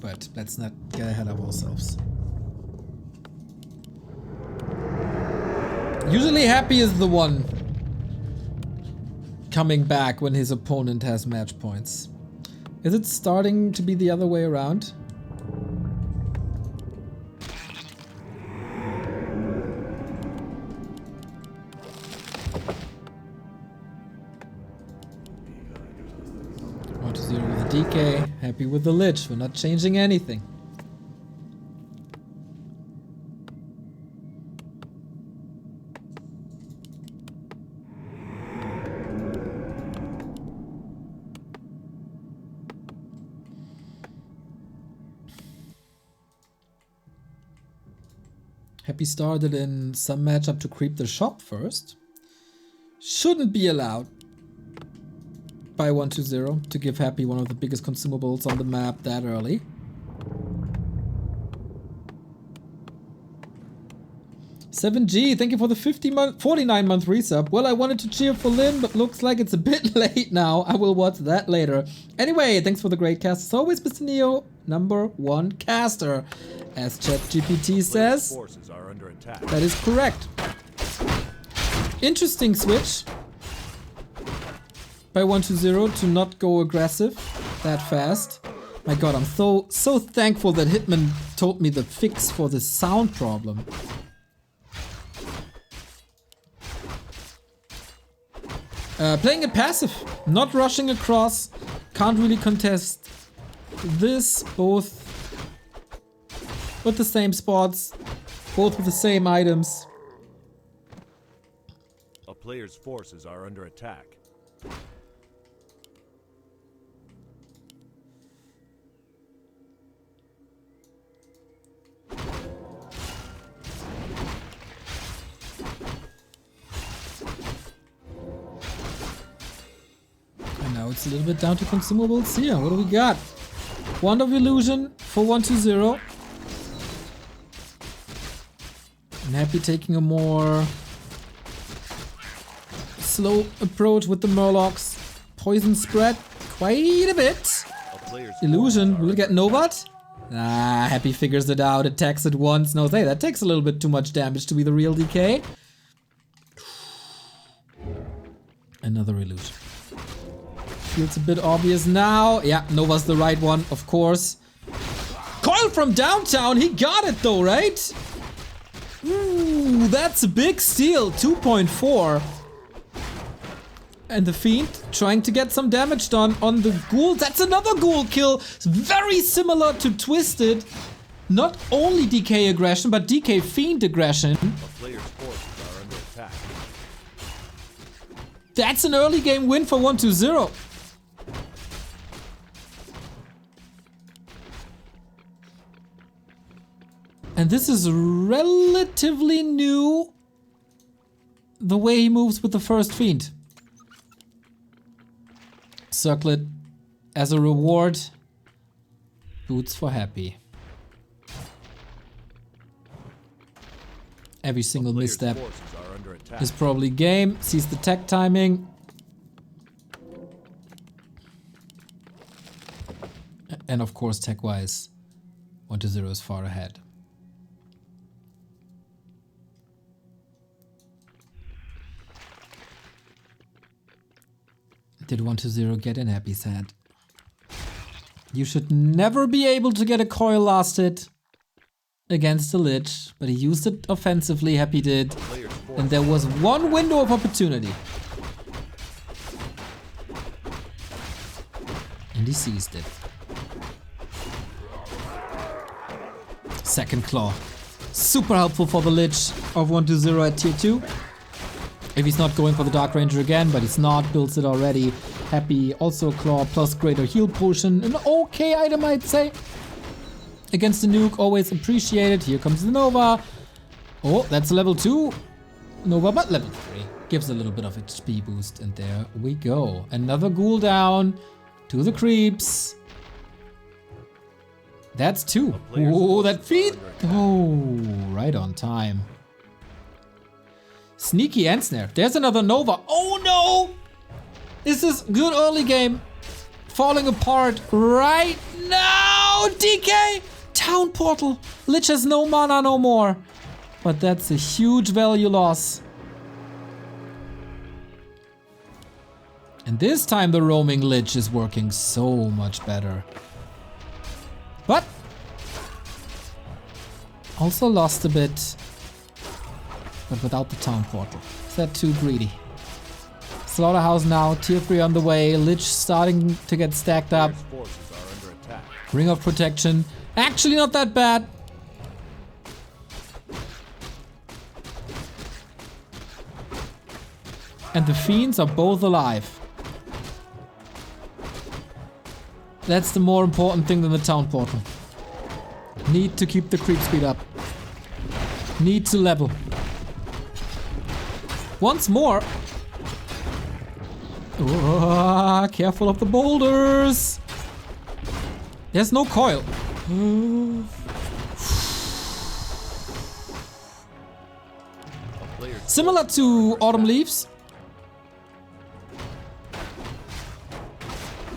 But let's not get ahead of ourselves. Usually Happy is the one coming back when his opponent has match points. Is it starting to be the other way around? One to 0 with the DK, Happy with the Lich. We're not changing anything. Happy started in some matchup to creep the shop first. Shouldn't be allowed by 1-0 to give Happy one of the biggest consumables on the map that early. $7G, thank you for the 49-month resub. Well, I wanted to cheer for Lin, but looks like it's a bit late now. I will watch that later. Anyway, thanks for the great cast. As always, Mr. Neo, #1 caster. As ChatGPT says, that is correct. Interesting switch by 1-0 to not go aggressive that fast. My god, I'm so thankful that Hitman told me the fix for this sound problem. Playing it passive, not rushing across, can't really contest this, both with the same spots, both with the same items. A player's forces are under attack. And it's a little bit down to consumables here. What do we got? Wand of Illusion for 120. And Happy taking a more slow approach with the Murlocs. Poison spread quite a bit. Illusion, will it get Novat? Ah, Happy figures it out, attacks it once. No, hey, that takes a little bit too much damage to be the real DK. Another illusion. Feels a bit obvious now. Yeah, Nova's the right one, of course. Coil from downtown, he got it though, right? Ooh, that's a big steal, 2.4. And the Fiend trying to get some damage done on the Ghoul. That's another Ghoul kill. It's very similar to Twisted. Not only DK aggression, but DK Fiend aggression. Player's forces are under attack. That's an early game win for 120. And this is relatively new, the way he moves with the first Fiend. Circlet as a reward. Boots for Happy. Every single misstep is probably game. Sees the tech timing. And of course, tech-wise, 120 is far ahead. Did 120 get in Happy's head? You should never be able to get a coil last hit against the Lich, but he used it offensively, Happy did. And there was one window of opportunity. And he seized it. Second Claw. Super helpful for the Lich of 120 at tier 2. If he's not going for the Dark Ranger again, but he's not, builds it already. Happy, also a Claw plus greater heal potion. An okay item, I'd say. Against the nuke, always appreciated. Here comes the Nova. Oh, that's a level 2 Nova, but level 3. Gives a little bit of HP boost, and there we go. Another Ghoul down to the creeps. That's 2. Oh, that feed. Oh, right on time. Sneaky and snare. There's another Nova. Oh no! This is good early game. Falling apart right now. DK! Town portal. Lich has no mana no more. But that's a huge value loss. And this time the roaming Lich is working so much better. But also lost a bit. But without the town portal. Is that too greedy? Slaughterhouse now, tier 3 on the way. Lich starting to get stacked up. Ring of Protection. Actually not that bad. And the Fiends are both alive. That's the more important thing than the town portal. Need to keep the creep speed up. Need to level. Once more. Oh, careful of the boulders. There's no coil. Similar to Autumn Leaves.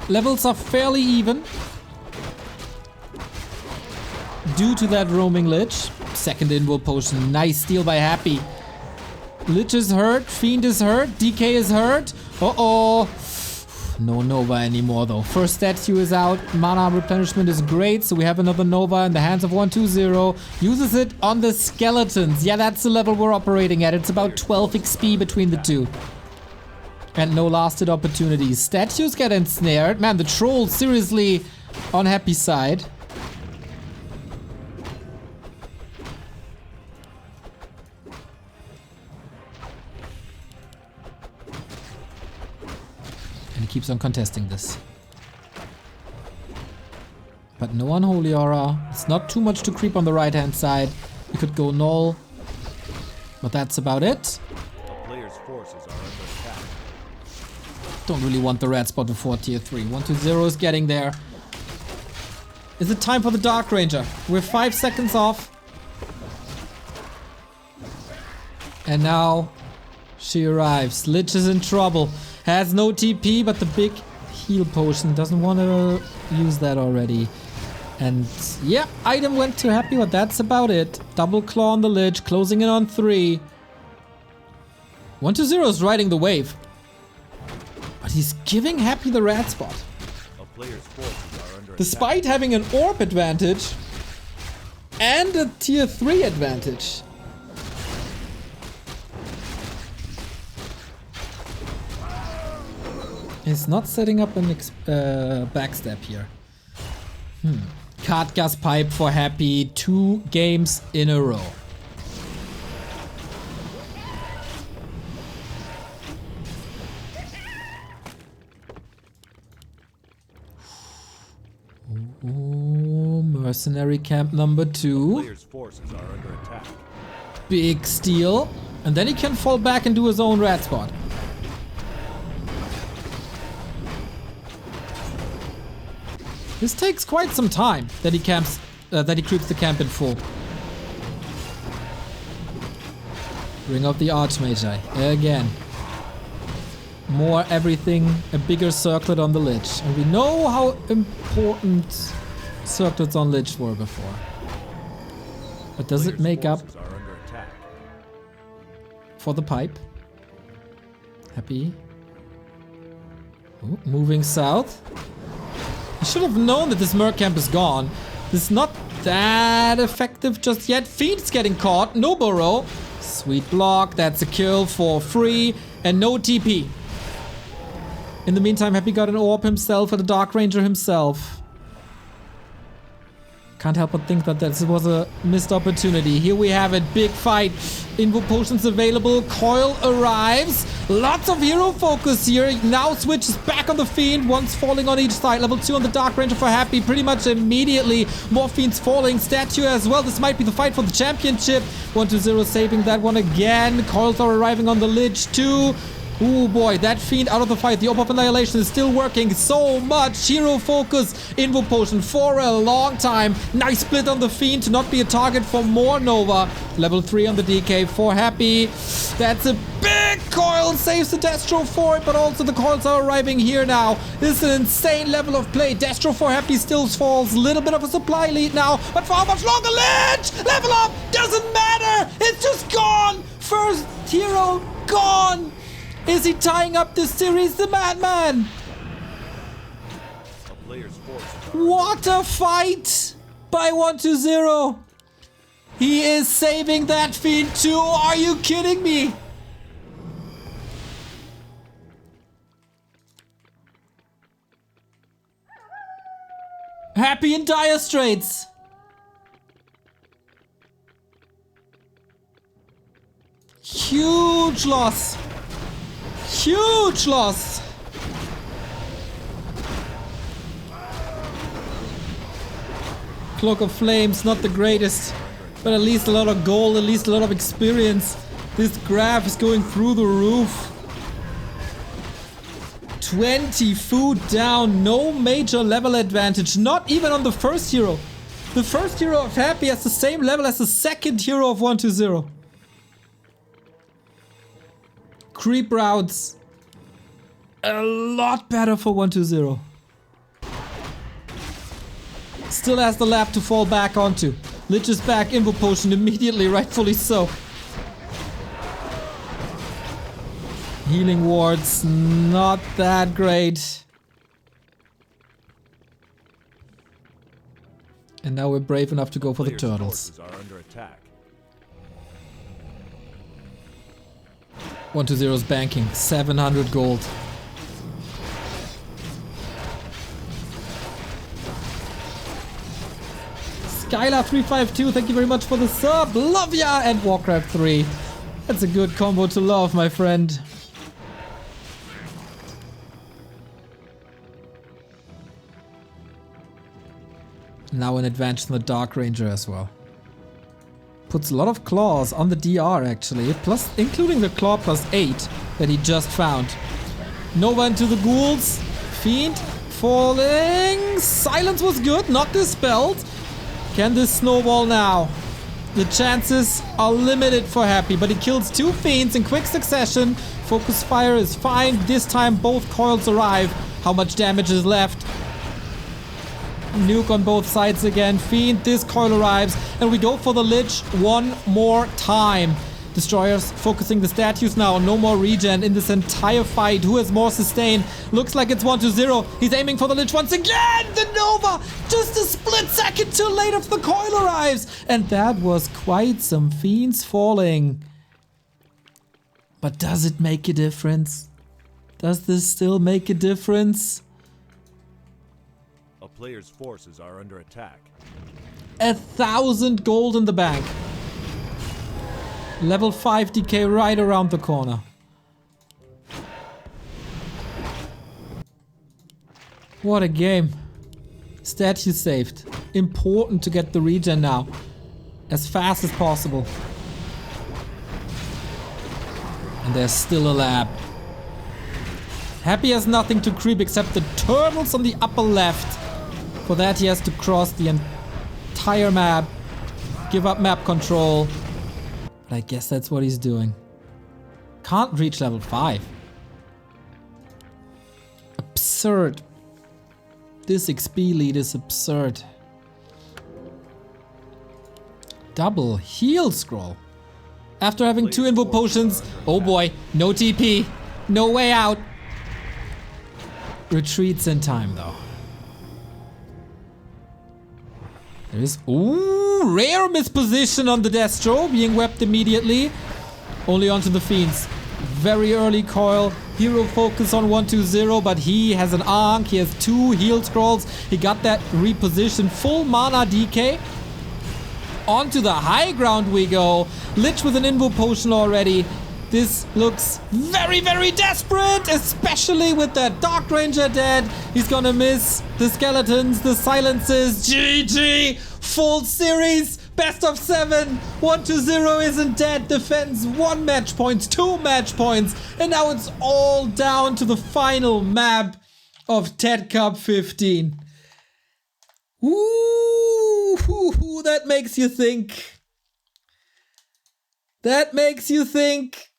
Levels are fairly even. Due to that roaming Lich. Second invul potion. Nice steal by Happy. Lich is hurt, Fiend is hurt, DK is hurt. Uh-oh. No Nova anymore though. First statue is out, mana replenishment is great, so we have another Nova in the hands of 120. Uses it on the skeletons. Yeah, that's the level we're operating at. It's about 12 XP between the two. And no lasted opportunities. Statues get ensnared. Man, the troll seriously on Happy's side. Keeps on contesting this. But no Unholy Aura. It's not too much to creep on the right hand side. You could go null. But that's about it. The player's forces are under attack. Don't really want the red spot before tier 3. 120 is getting there. Is it time for the Dark Ranger? We're 5 seconds off. And now she arrives. Lich is in trouble. Has no TP, but the big heal potion. Doesn't want to use that already. And yeah, item went to Happy, but that's about it. Double claw on the Lich, closing in on 3. 120 is riding the wave. But he's giving Happy the red spot. A player's forces are under Despite attack. having an orb advantage and a tier 3 advantage. He's not setting up an backstab here. Card gas pipe for Happy 2 games in a row. Oh, mercenary camp number 2. Player's forces are under attack. Big steal. And then he can fall back and do his own red spot. This takes quite some time that he camps, that he creeps the camp in full. Bring up the Archmage again. More everything, a bigger circlet on the Lich. And we know how important circlets on Lich were before. But does it make up Forces are under attack. for the pipe? Happy. Ooh, moving south. I should have known that this Merc camp is gone. This is not that effective just yet. Fiend's getting caught. No burrow. Sweet block. That's a kill for free. And no TP. In the meantime, Happy got an orb himself and a Dark Ranger himself. Can't help but think that this was a missed opportunity. Here we have it. Big fight. Invo potions available. Coil arrives. Lots of hero focus here. Now switches back on the Fiend. One's falling on each side. Level 2 on the Dark Ranger for Happy. Pretty much immediately. More Fiends falling. Statue as well. This might be the fight for the championship. 120 saving that one again. Coils are arriving on the Lich too. Ooh boy, that Fiend out of the fight. The Orb of Annihilation is still working so much. Hero focus, Invo Potion for a long time. Nice split on the Fiend to not be a target for more Nova. Level 3 on the DK for Happy. That's a big coil. Saves the Destro for it, but also the coils are arriving here now. This is an insane level of play. Destro for Happy still falls. Little bit of a supply lead now, but for how much longer? Lich! Level up! Doesn't matter! It's just gone! First hero gone! Is he tying up this series, the madman? A player's forces are What a fight by 120. He is saving that Fiend too. Are you kidding me? Happy in dire straits. Huge loss. Huge loss. Cloak of Flames, not the greatest, but at least a lot of gold, at least a lot of experience. This graph is going through the roof. 20 food down, no major level advantage, not even on the first hero. The first hero of Happy has the same level as the second hero of 120. Creep routes, a lot better for 120. Still has the lab to fall back onto. Lich is back, Invo Potion immediately, rightfully so. Healing wards, not that great. And now we're brave enough to go for the player's turtles. forces are under attack. 120's banking, 700 gold. Skylar352, thank you very much for the sub. Love ya! And Warcraft 3. That's a good combo to love, my friend. Now an advantage on the Dark Ranger as well. Puts a lot of claws on the DR actually, plus including the claw plus 8 that he just found. Nova into the ghouls. Fiend falling. Silence was good, not dispelled. Can this snowball now? The chances are limited for Happy, but he kills 2 fiends in quick succession. Focus fire is fine. This time both coils arrive. How much damage is left? Nuke on both sides again. Fiend, this coil arrives, and we go for the Lich one more time. Destroyers focusing the statues now. No more regen in this entire fight. Who has more sustain? Looks like it's 1-0. He's aiming for the Lich once again. The Nova! Just a split second too late if the coil arrives. And that was quite some fiends falling. But does it make a difference? Does this still make a difference? A player's forces are under attack. 1,000 gold in the bank. Level 5 DK right around the corner. What a game. Statue saved. Important to get the regen now. As fast as possible. And there's still a lab. Happy has nothing to creep except the turtles on the upper left. For that he has to cross the entire map. Give up map control. But I guess that's what he's doing. Can't reach level 5. Absurd. This XP lead is absurd. Double heal scroll. After having 2 invo potions. Oh boy, no TP. No way out. Retreats in time though. There is, ooh, rare misposition on the Destro, being wept immediately. Only onto the Fiends. Very early coil. Hero focus on 1-2-0, but he has an Ankh. He has 2 heal scrolls. He got that reposition. Full mana DK. Onto the high ground we go. Lich with an invo potion already. This looks very, very desperate, especially with that Dark Ranger dead. He's gonna miss the skeletons, the silences. GG! Full series, best of 7. 1-0 isn't dead. Defends 1 match point, 2 match points, and now it's all down to the final map of TeD Cup 15. Ooh, that makes you think. That makes you think.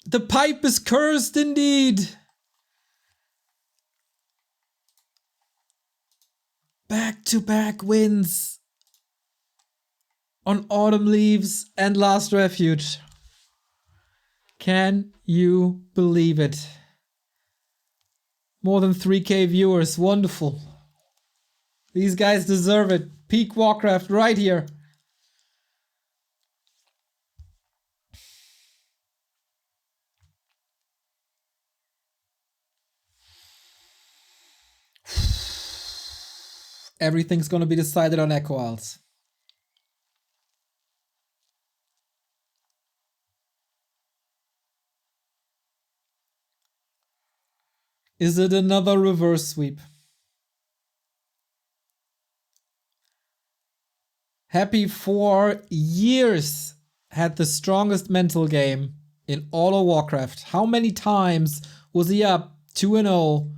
The pipe is cursed indeed. Back-to-back wins on Autumn Leaves and Last Refuge. Can you believe it? More than 3K viewers, wonderful. These guys deserve it. Peak Warcraft right here. Everything's gonna be decided on Echo Isles. Is it another reverse sweep? Happy for years had the strongest mental game in all of Warcraft. How many times was he up 2-0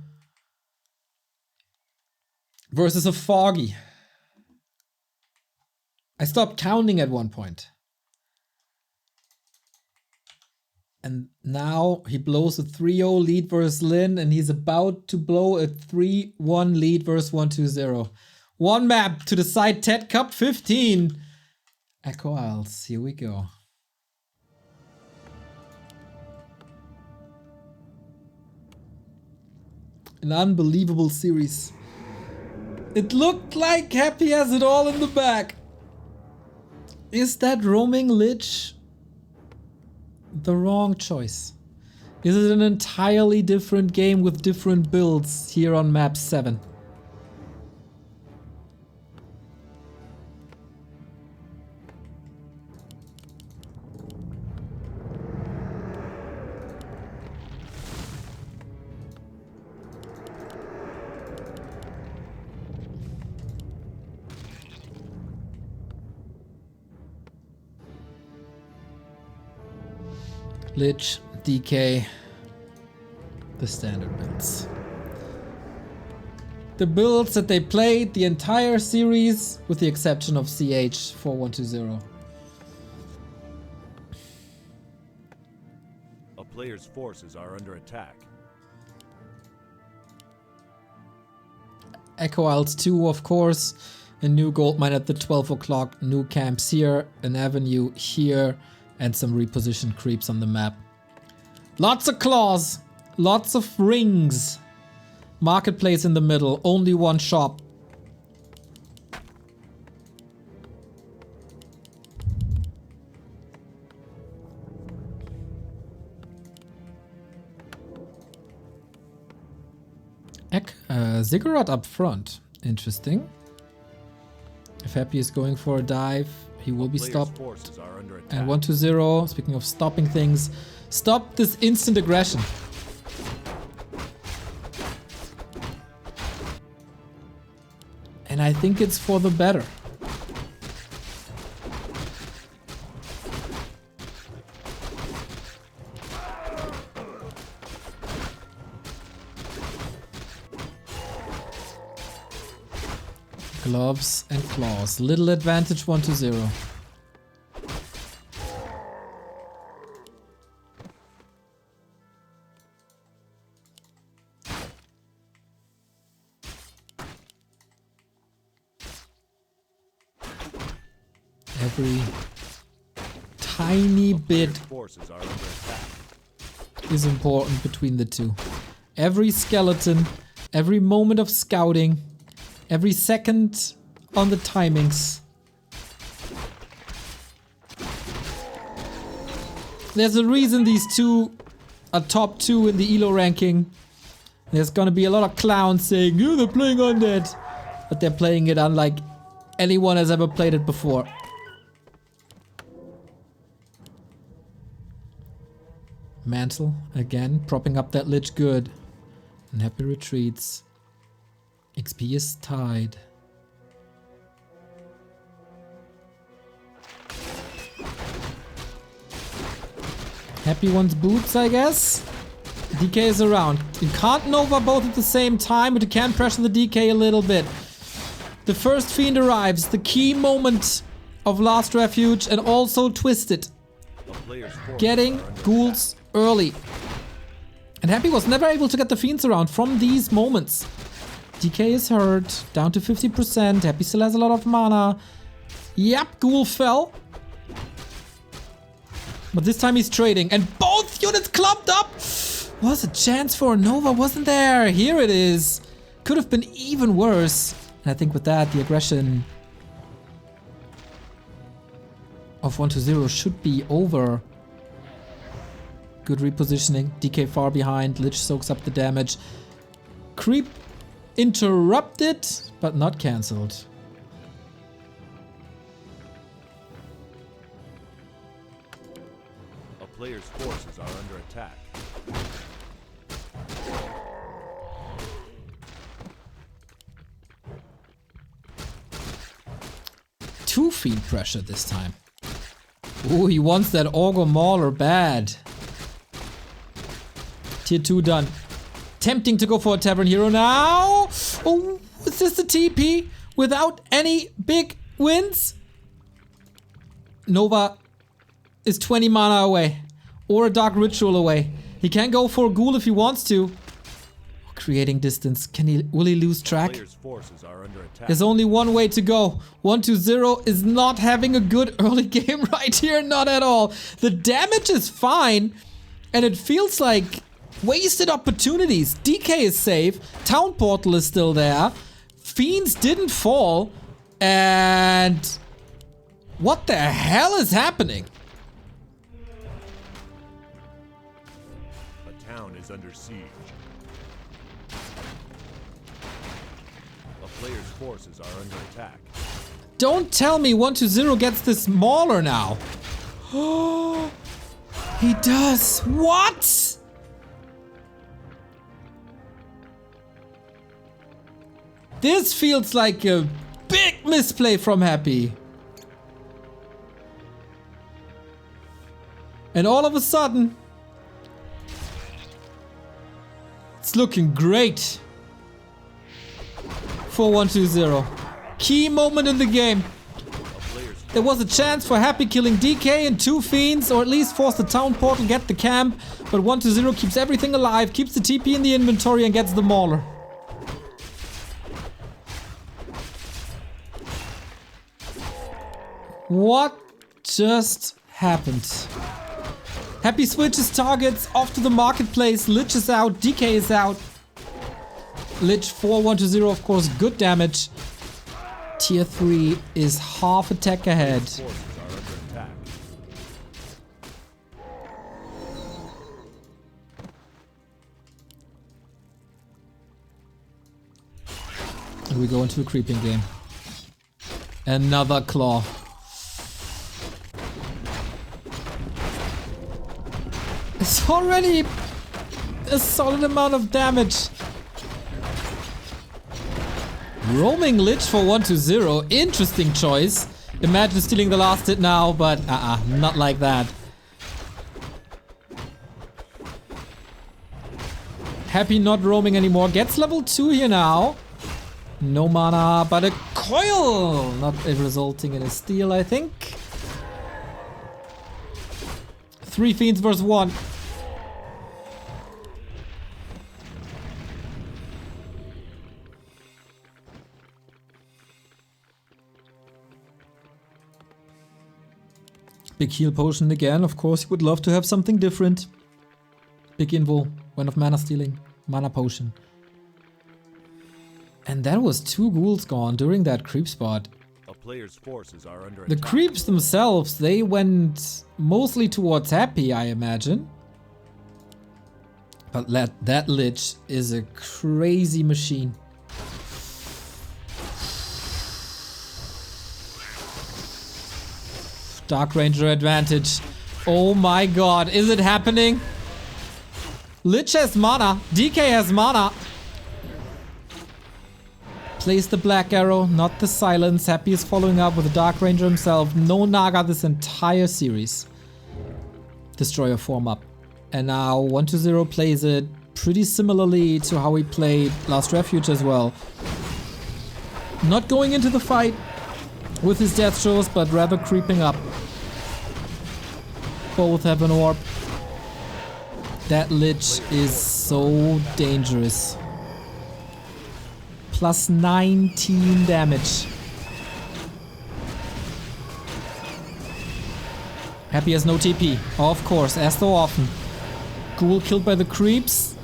versus a Foggy? I stopped counting at one point. And now he blows a 3-0 lead versus Lin, and he's about to blow a 3-1 lead versus 1-2-0. One map to decide TeD Cup 15. Echo Isles, here we go. An unbelievable series. It looked like Happy has it all in the bag. Is that roaming Lich the wrong choice? Is it an entirely different game with different builds here on map 7? Lich DK. The standard builds. The builds that they played the entire series, with the exception of CH 4120. A player's forces are under attack. Echo Isles 2, of course. A new gold mine at the 12 o'clock. New camps here. An avenue here. And some repositioned creeps on the map. Lots of claws. Lots of rings. Marketplace in the middle. Only one shop. Ziggurat up front. Interesting. If Happy is going for a dive, he will be stopped. And 120, speaking of stopping things, stop this instant aggression. And I think it's for the better. Gloves and claws. Little advantage 120. Every tiny bit is important between the two. Every skeleton, every moment of scouting, every second on the timings. There's a reason these two are top 2 in the ELO ranking. There's gonna be a lot of clowns saying, "Oh, they're playing undead," but they're playing it unlike anyone has ever played it before. Mantle again, propping up that lich good. And Happy retreats. XP is tied. Happy wants boots, I guess. DK is around. You can't Nova both at the same time, but you can pressure the DK a little bit. The first fiend arrives, the key moment of Last Refuge, and also Twisted. Getting ghouls early. And Happy was never able to get the fiends around from these moments. DK is hurt, down to 50%. Happy still has a lot of mana. Yep, ghoul fell. But this time he's trading, and both units clumped up. Was a chance for a Nova, wasn't there? Here it is. Could have been even worse. And I think with that, the aggression of 120 should be over. Good repositioning. DK far behind. Lich soaks up the damage. Creep interrupted, but not cancelled. A player's forces are under attack. Two fiend pressure this time. Ooh, he wants that Augur Mauler bad. Tier 2 done. Tempting to go for a Tavern Hero now. Oh, is this the TP without any big wins? Nova is 20 mana away. Or a Dark Ritual away. He can go for a Ghoul if he wants to. Creating distance. Will he lose track? There's only one way to go. 120 is not having a good early game right here. Not at all. The damage is fine. And it feels like wasted opportunities. DK is safe. Town Portal is still there. Fiends didn't fall. And what the hell is happening? The town is under siege. A player's forces are under attack. Don't tell me 120 gets this Mauler now. Oh, he does. What? This feels like a big misplay from Happy. And all of a sudden, It's looking great. 4-1-2-0. Key moment in the game. There was a chance for Happy killing DK and 2 Fiends, or at least force the town portal, get the camp. But 1-2-0 keeps everything alive, keeps the TP in the inventory and gets the Mauler. What just happened? Happy switches targets off to the marketplace. Lich is out, DK is out. Lich 4-1-0, of course, good damage. Tier 3 is half attack ahead. And we go into a creeping game. Another claw. It's already a solid amount of damage. Roaming Lich for 1-2-0. Interesting choice. Imagine stealing the last hit now, but not like that. Happy not roaming anymore. Gets level 2 here now. No mana, but a coil! Not resulting in a steal, I think. 3 Fiends versus 1. Big heal potion again, of course, you would love to have something different. Big invul, one of mana stealing, mana potion. And that was 2 ghouls gone during that creep spot. A player's forces are under the attack. Creeps themselves, they went mostly towards Happy, I imagine. But that Lich is a crazy machine. Dark Ranger advantage. Oh my god, is it happening? Lich has mana, DK has mana. Plays the Black Arrow, not the Silence. Happy is following up with the Dark Ranger himself. No Naga this entire series. Destroyer form up. And now 1-2-0 plays it pretty similarly to how he played Last Refuge as well. Not going into the fight with his death shows, but rather creeping up. Both have an orb. That Lich is so dangerous. Plus 19 damage. Happy has no TP. Of course, as so often. Ghoul killed by the creeps.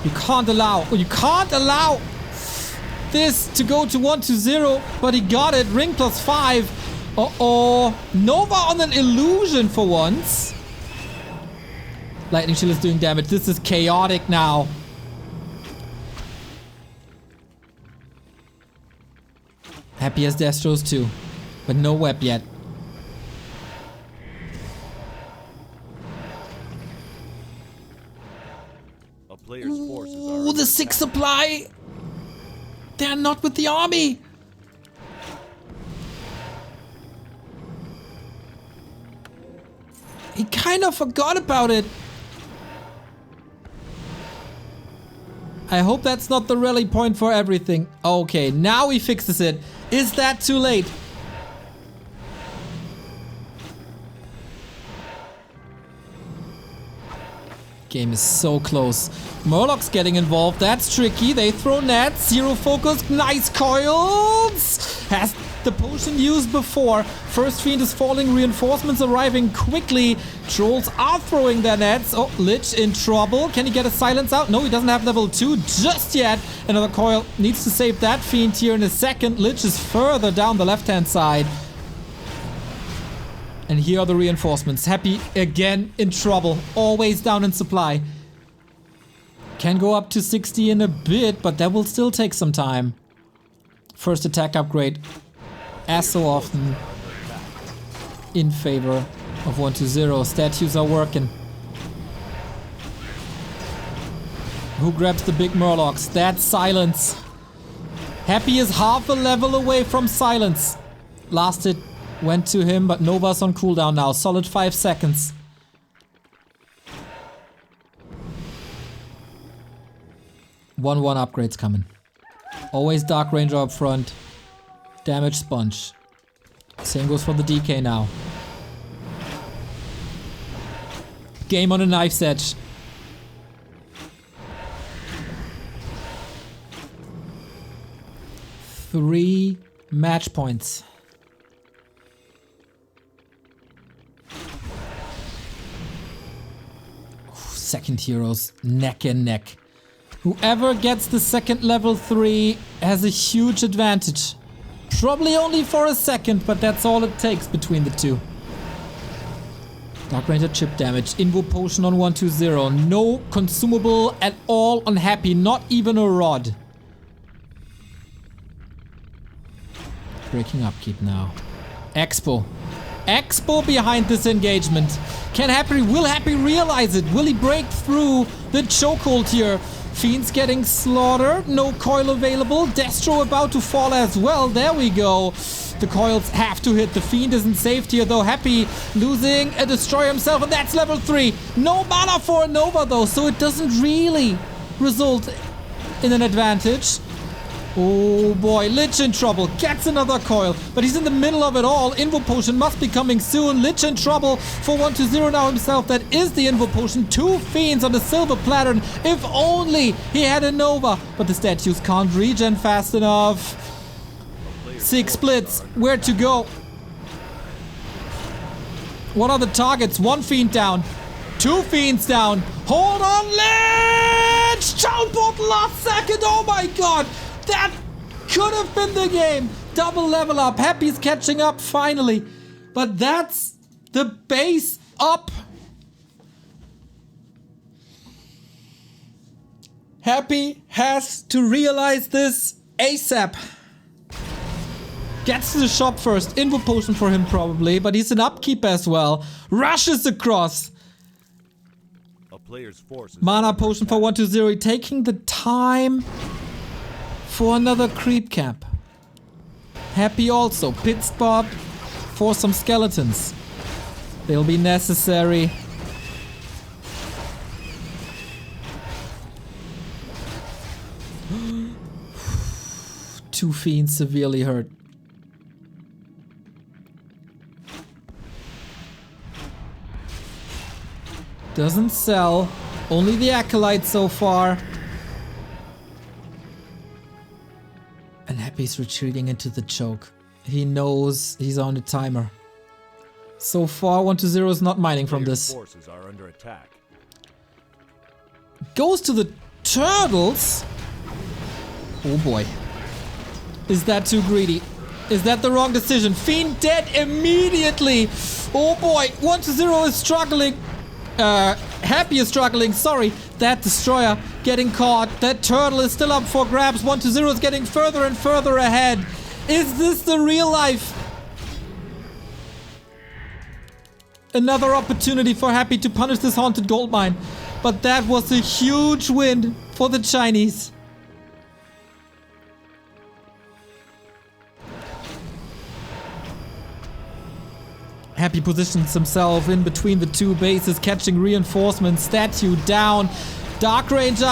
You can't allow this to go to 1-2-0, but he got it. Ring plus 5. Uh-oh. Nova on an illusion for once. Lightning Shield is doing damage. This is chaotic now. Happy has Destros too, but no web yet. A player's forces are Ooh, the 6 supply! They're not with the army! He kind of forgot about it. I hope that's not the rally point for everything. Okay, now he fixes it. Is that too late? Game is so close. Murloc's getting involved. That's tricky. They throw nets. Zero focus. Nice coils. Has the potion used before. First Fiend is falling. Reinforcements arriving quickly. Trolls are throwing their nets. Oh, Lich in trouble. Can he get a silence out? No, he doesn't have level 2 just yet. Another coil needs to save that Fiend here in a second. Lich is further down the left-hand side. And here are the reinforcements. Happy again in trouble. Always down in supply. Can go up to 60 in a bit, but that will still take some time. First attack upgrade, as so often, in favor of 1-2-0. Statues are working. Who grabs the big Murlocs? That's Silence. Happy is half a level away from Silence. Last hit went to him, but Nova's on cooldown now. Solid 5 seconds. 1-1 upgrades coming. Always Dark Ranger up front. Damage Sponge. Same goes for the DK now. Game on a knife's edge. Three match points. Second heroes neck and neck. Whoever gets the second level 3 has a huge advantage. Probably only for a second, but that's all it takes between the two. Dark Ranger chip damage. Invo potion on 120. No consumable at all on Happy. Not even a rod. Breaking upkeep now. Expo. Expo behind this engagement. Will Happy realize it? Will he break through the chokehold here? Fiend's getting slaughtered. No coil available. Destro about to fall as well. There we go. The coils have to hit. The Fiend isn't saved here though. Happy losing a Destroyer himself, and that's level 3. No mana for a Nova though, so it doesn't really result in an advantage. Oh boy, Lich in trouble. Gets another coil, but he's in the middle of it all. Invo Potion must be coming soon. Lich in trouble for 120 now himself. That is the Invo Potion. 2 Fiends on the silver platter. If only he had a Nova. But the statues can't regen fast enough. 6 splits. Where to go? What are the targets? 1 Fiend down. 2 Fiends down. Hold on, Lich! Child Portal last second. Oh my god. That could have been the game. Double level up. Happy's catching up finally. But that's the base up. Happy has to realize this ASAP. Gets to the shop first. Invo Potion for him probably. But he's in upkeep as well. Rushes across. A player's force Mana Potion for 120. Taking the time for another creep camp. Happy also. Pit stop for some skeletons. They'll be necessary. Two Fiends severely hurt. Doesn't sell. Only the Acolyte so far. And Happy's retreating into the choke. He knows he's on a timer. So far, 120 is not mining from this. Forces are under attack. Goes to the turtles. Oh boy. Is that too greedy? Is that the wrong decision? Fiend dead immediately. Oh boy, 120 is struggling. Happy is struggling, sorry. That Destroyer getting caught. That turtle is still up for grabs. 120 is getting further and further ahead. Is this the real life? Another opportunity for Happy to punish this haunted gold mine. But that was a huge win for the Chinese. Happy positions himself in between the two bases, catching reinforcements. Statue down. Dark Ranger.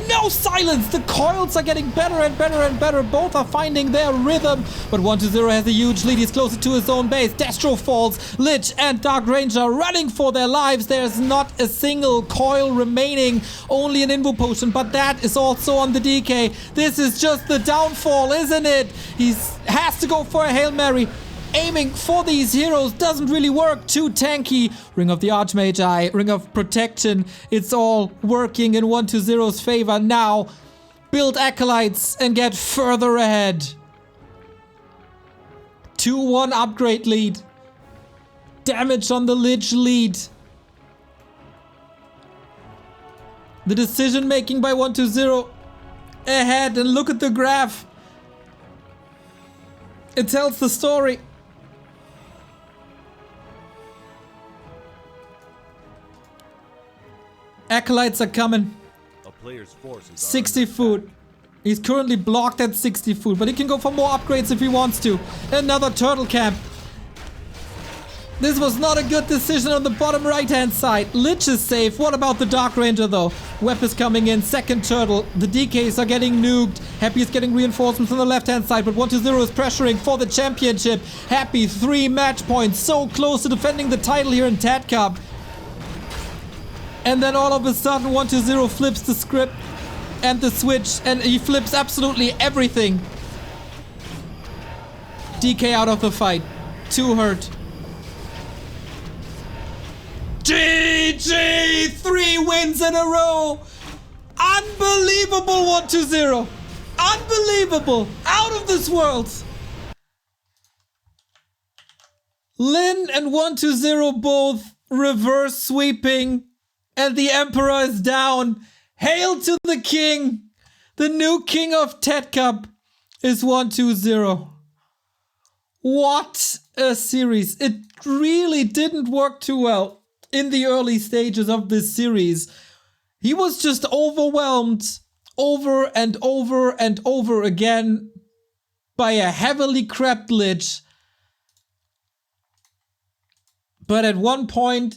No silence. The coils are getting better and better and better. Both are finding their rhythm. But 120 has a huge lead. He's closer to his own base. Destro falls. Lich and Dark Ranger running for their lives. There's not a single coil remaining. Only an Invo Potion. But that is also on the DK. This is just the downfall, isn't it? He has to go for a Hail Mary. Aiming for these heroes doesn't really work. Too tanky. Ring of the Archmagi, Ring of Protection. It's all working in 120's favor now. Build Acolytes and get further ahead. 2-1 upgrade lead. Damage on the Lich lead. The decision making by 120 ahead, and look at the graph. It tells the story. Acolytes are coming. A player's forces 60 food. He's currently blocked at 60 food, but he can go for more upgrades if he wants to. Another turtle camp. This was not a good decision on the bottom right-hand side. Lich is safe. What about the Dark Ranger, though? Web is coming in. Second turtle. The DKs are getting nuked. Happy is getting reinforcements on the left-hand side, but 120 is pressuring for the championship. Happy 3 match points. So close to defending the title here in TeD Cup. And then all of a sudden, 120 flips the script and the switch, and he flips absolutely everything. DK out of the fight. 2 hurt. GG! 3 wins in a row! Unbelievable 120! Unbelievable! Out of this world! Lin and 120 both reverse sweeping, and the Emperor is down. Hail to the king! The new king of TeD Cup is 120. What a series. It really didn't work too well in the early stages of this series. He was just overwhelmed over and over and over again by a heavily crept Lich. But at one point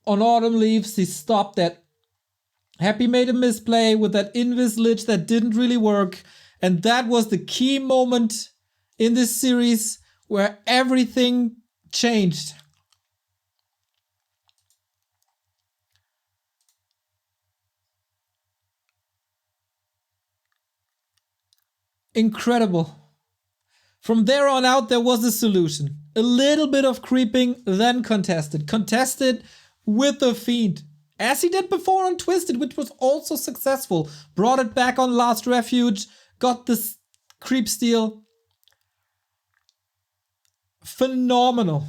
on Autumn Leaves, he stopped that. Happy made a misplay with that Invis Lich that didn't really work. And that was the key moment in this series where everything changed. Incredible. From there on out, there was a solution. A little bit of creeping, then contested. Contested with the Fiend. As he did before on Twisted, which was also successful. Brought it back on Last Refuge. Got this creep steal. Phenomenal.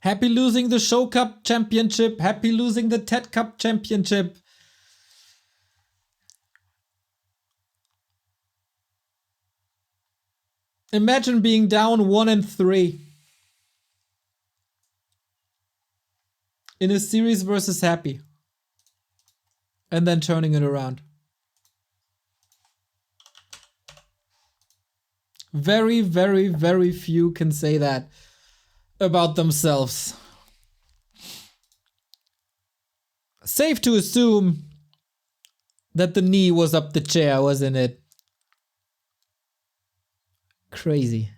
Happy losing the Show Cup Championship. Happy losing the TeD Cup Championship. Imagine being down 1-3 in a series versus Happy. And then turning it around. Very, very, very few can say that about themselves. Safe to assume that the knee was up the chair, wasn't it? Crazy.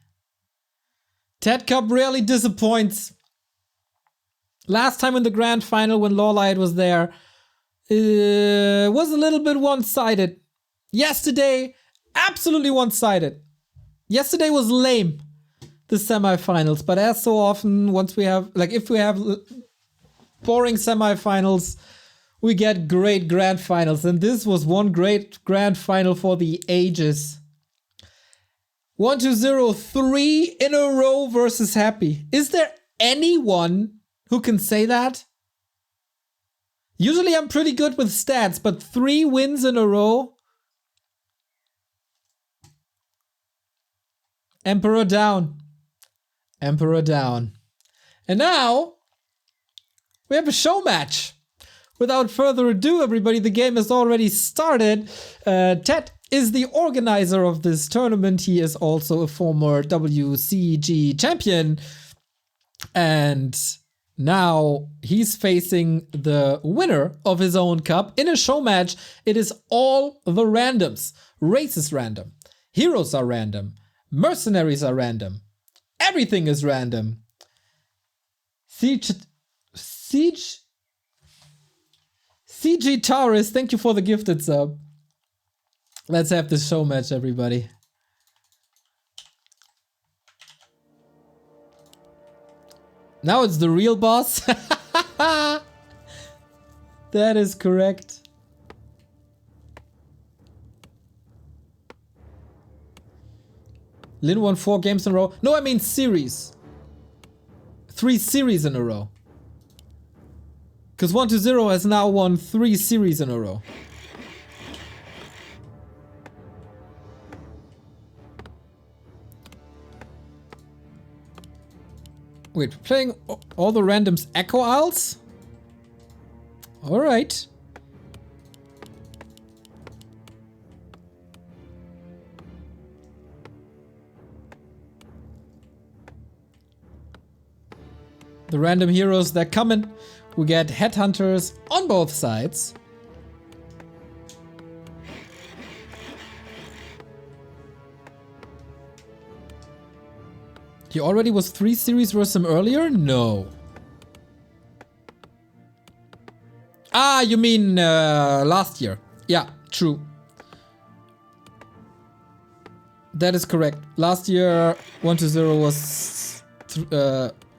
TeD Cup rarely disappoints. Last time in the Grand Final when Lawlight was there, was a little bit one-sided. Yesterday, absolutely one-sided. Yesterday was lame, the semifinals, but as so often, once we have, like, if we have boring semifinals, we get great grand finals, and this was one great grand final for the ages. 120, 3 in a row versus Happy. Is there anyone who can say that? Usually I'm pretty good with stats, but 3 wins in a row? Emperor down. Emperor down. And now, we have a show match. Without further ado, everybody, the game has already started. TeD is the organizer of this tournament. He is also a former WCG champion. And now he's facing the winner of his own cup in a show match. It is all the randoms. Race is random. Heroes are random. Mercenaries are random. Everything is random. CG Taurus, thank you for the gifted sub. Let's have this show match, everybody. Now it's the real boss. That is correct. Lin won 4 games in a row. No, I mean series. 3 series in a row. Because 120 has now won 3 series in a row. Wait, we're playing all the randoms Echo Isles? Alright. The random heroes, they're coming. We get headhunters on both sides. He already was 3 series versus him earlier? No. Ah, you mean last year. Yeah, true. That is correct. Last year, 1-0 was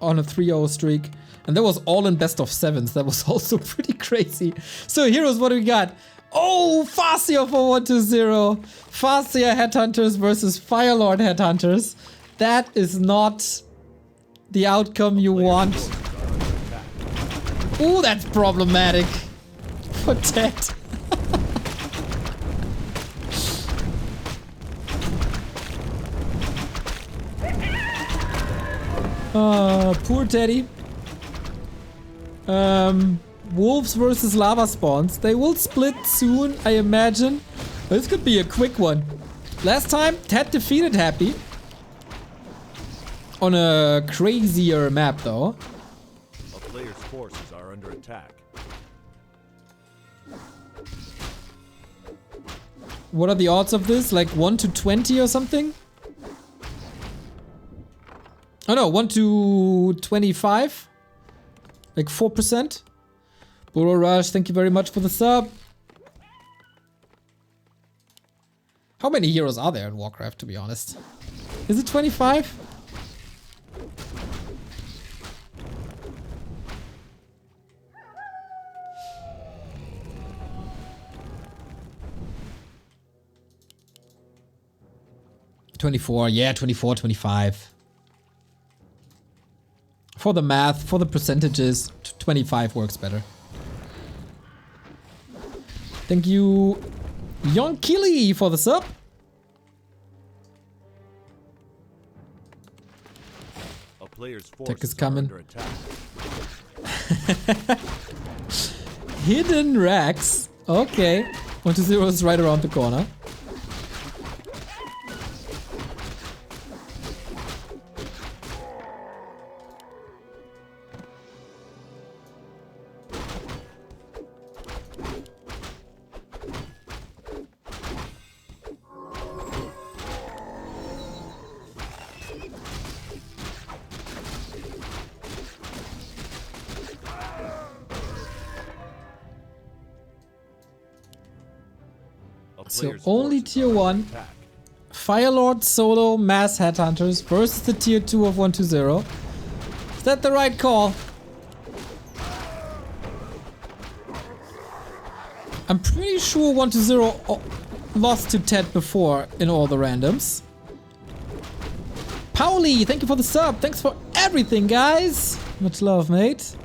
on a 3-0 streak. And that was all in best of 7s. That was also pretty crazy. So heroes, what do we got? Oh, Farseer for 1-0. Farseer Headhunters versus Firelord Headhunters. That is not the outcome you want. Ooh, that's problematic for TeD. Poor TeD. Wolves versus lava spawns. They will split soon, I imagine. This could be a quick one. Last time, TeD defeated Happy. On a crazier map, though. A player's forces are under attack. What are the odds of this? Like 1-20 or something? Oh no, 1-25? Like 4%? Burrow Rush, thank you very much for the sub. How many heroes are there in Warcraft, to be honest? Is it 25? Yeah, 24, 25. For the math, for the percentages, 25 works better. Thank you, Yonkili, for the sub. A player's Tech is forces are coming. under attack. Hidden Racks. Okay. 1-0 is right around the corner. So only tier 1 Firelord solo mass headhunters versus the tier 2 of 1-0. Is that the right call? I'm pretty sure 1-0 lost to TeD before in all the randoms. Pauli, thank you for the sub. Thanks for everything, guys. Much love, mate.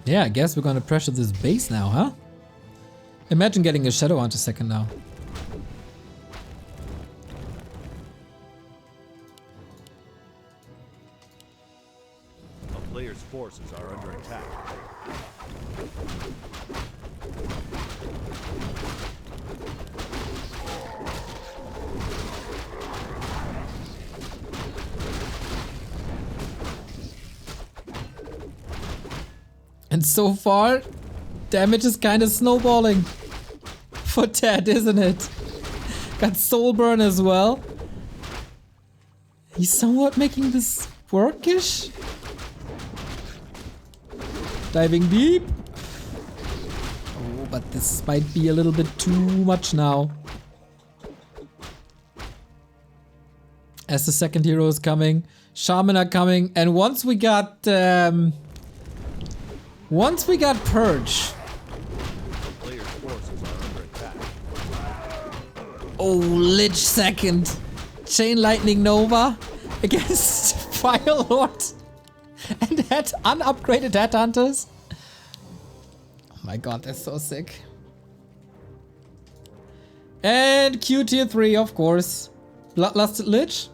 Yeah, I guess we're gonna pressure this base now, huh? Imagine getting a Shadow Hunter second now. A player's forces are under attack. And so far, damage is kind of snowballing for TeD, isn't it? Got Soul Burn as well. He's somewhat making this workish. Diving deep. Oh, but this might be a little bit too much now. As the second hero is coming, Shaman are coming, and once we got Purge. Player's forces are under attack. Oh, Lich second. Chain Lightning Nova against Firelord and that unupgraded Headhunters. Oh my god, that's so sick. And Q tier 3, of course. Bloodlusted Lich.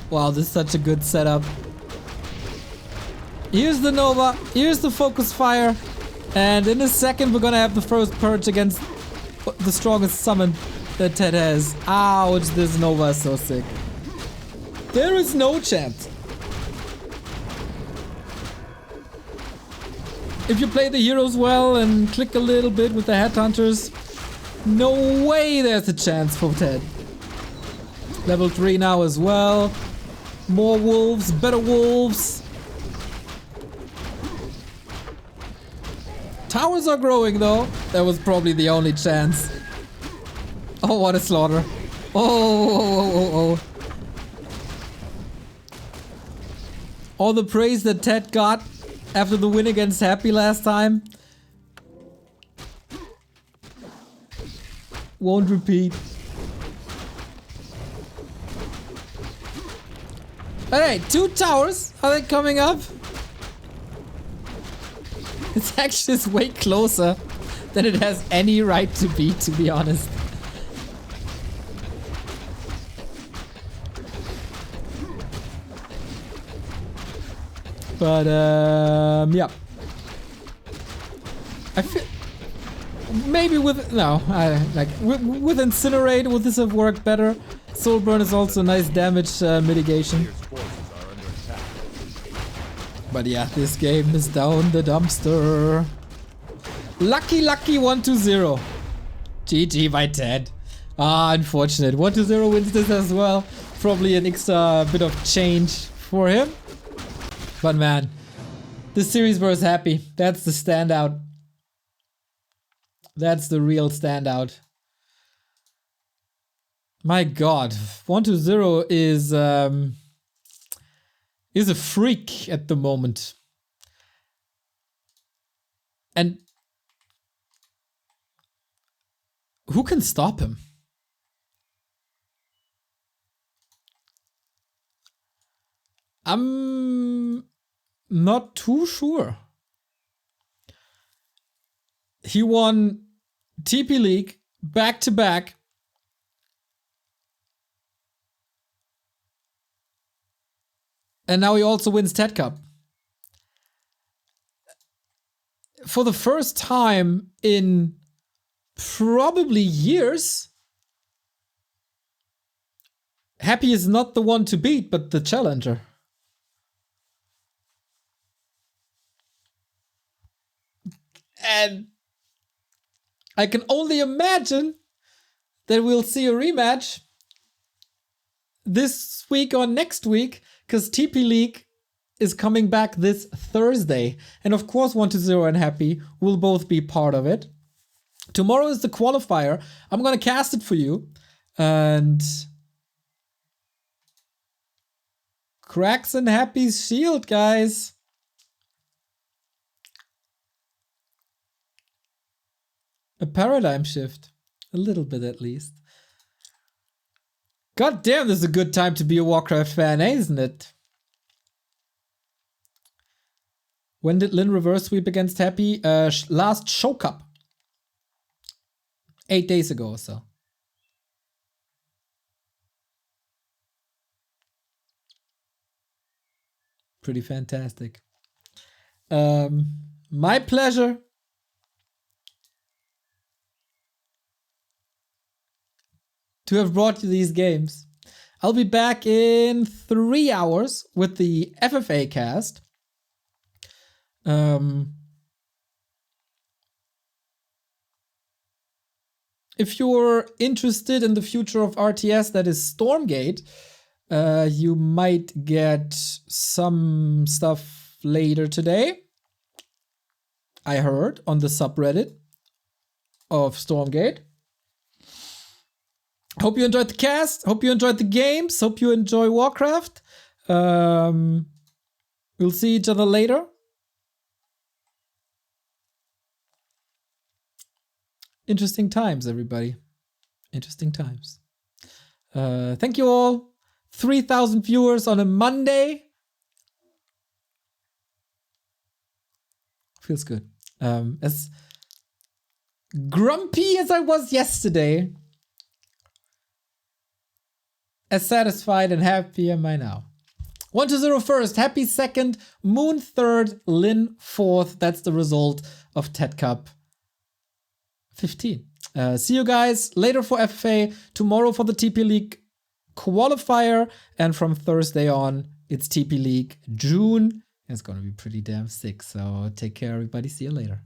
Wow, this is such a good setup. Here's the Nova, here's the focus fire, and in a second we're gonna have the first purge against the strongest summon that TeD has. Ouch, this Nova is so sick. There is no chance. If you play the heroes well and click a little bit with the headhunters, no way there's a chance for TeD. Level 3 now as well. More wolves, better wolves. Towers are growing though. That was probably the only chance. Oh, what a slaughter. Oh. All the praise that TeD got after the win against Happy last time won't repeat. Alright, 2 towers. Are they coming up? It's actually just way closer than it has any right to be honest. But yeah. I feel maybe with with Incinerate would this have worked better? Soul Burn is also nice damage mitigation. But yeah, this game is down the dumpster. Lucky 1-0. GG by TeD. Ah, unfortunate. 1-0 wins this as well. Probably an extra bit of change for him. But man, this series versus Happy, that's the standout. That's the real standout. My god, 1-0 is a freak at the moment. And who can stop him? I'm not too sure. He won TP League back to back. And now he also wins TeD Cup. For the first time in probably years, Happy is not the one to beat, but the challenger. And I can only imagine that we'll see a rematch this week or next week, because TP League is coming back this Thursday. And of course 1-0 and Happy will both be part of it. Tomorrow is the qualifier. I'm gonna cast it for you. And cracks and Happy's shield, guys. A paradigm shift. A little bit at least. God damn, this is a good time to be a Warcraft fan, isn't it? When did Lin reverse sweep against Happy? Last Show Cup. 8 days ago or so. Pretty fantastic. My pleasure. To have brought you these games. I'll be back in 3 hours with the FFA cast. If you're interested in the future of RTS, that is Stormgate, you might get some stuff later today. I heard on the subreddit of Stormgate. Hope you enjoyed the cast. Hope you enjoyed the games. Hope you enjoy Warcraft. We'll see each other later. Interesting times, everybody. Interesting times. Thank you all. 3,000 viewers on a Monday. Feels good. As grumpy as I was yesterday, as satisfied and happy am I now. 1-0 first, Happy second, Moon third, Lin fourth. That's the result of TED Cup 15. See you guys later for FFA, tomorrow for the TP League qualifier, and from Thursday on, it's TP League June. It's gonna be pretty damn sick, so take care everybody, see you later.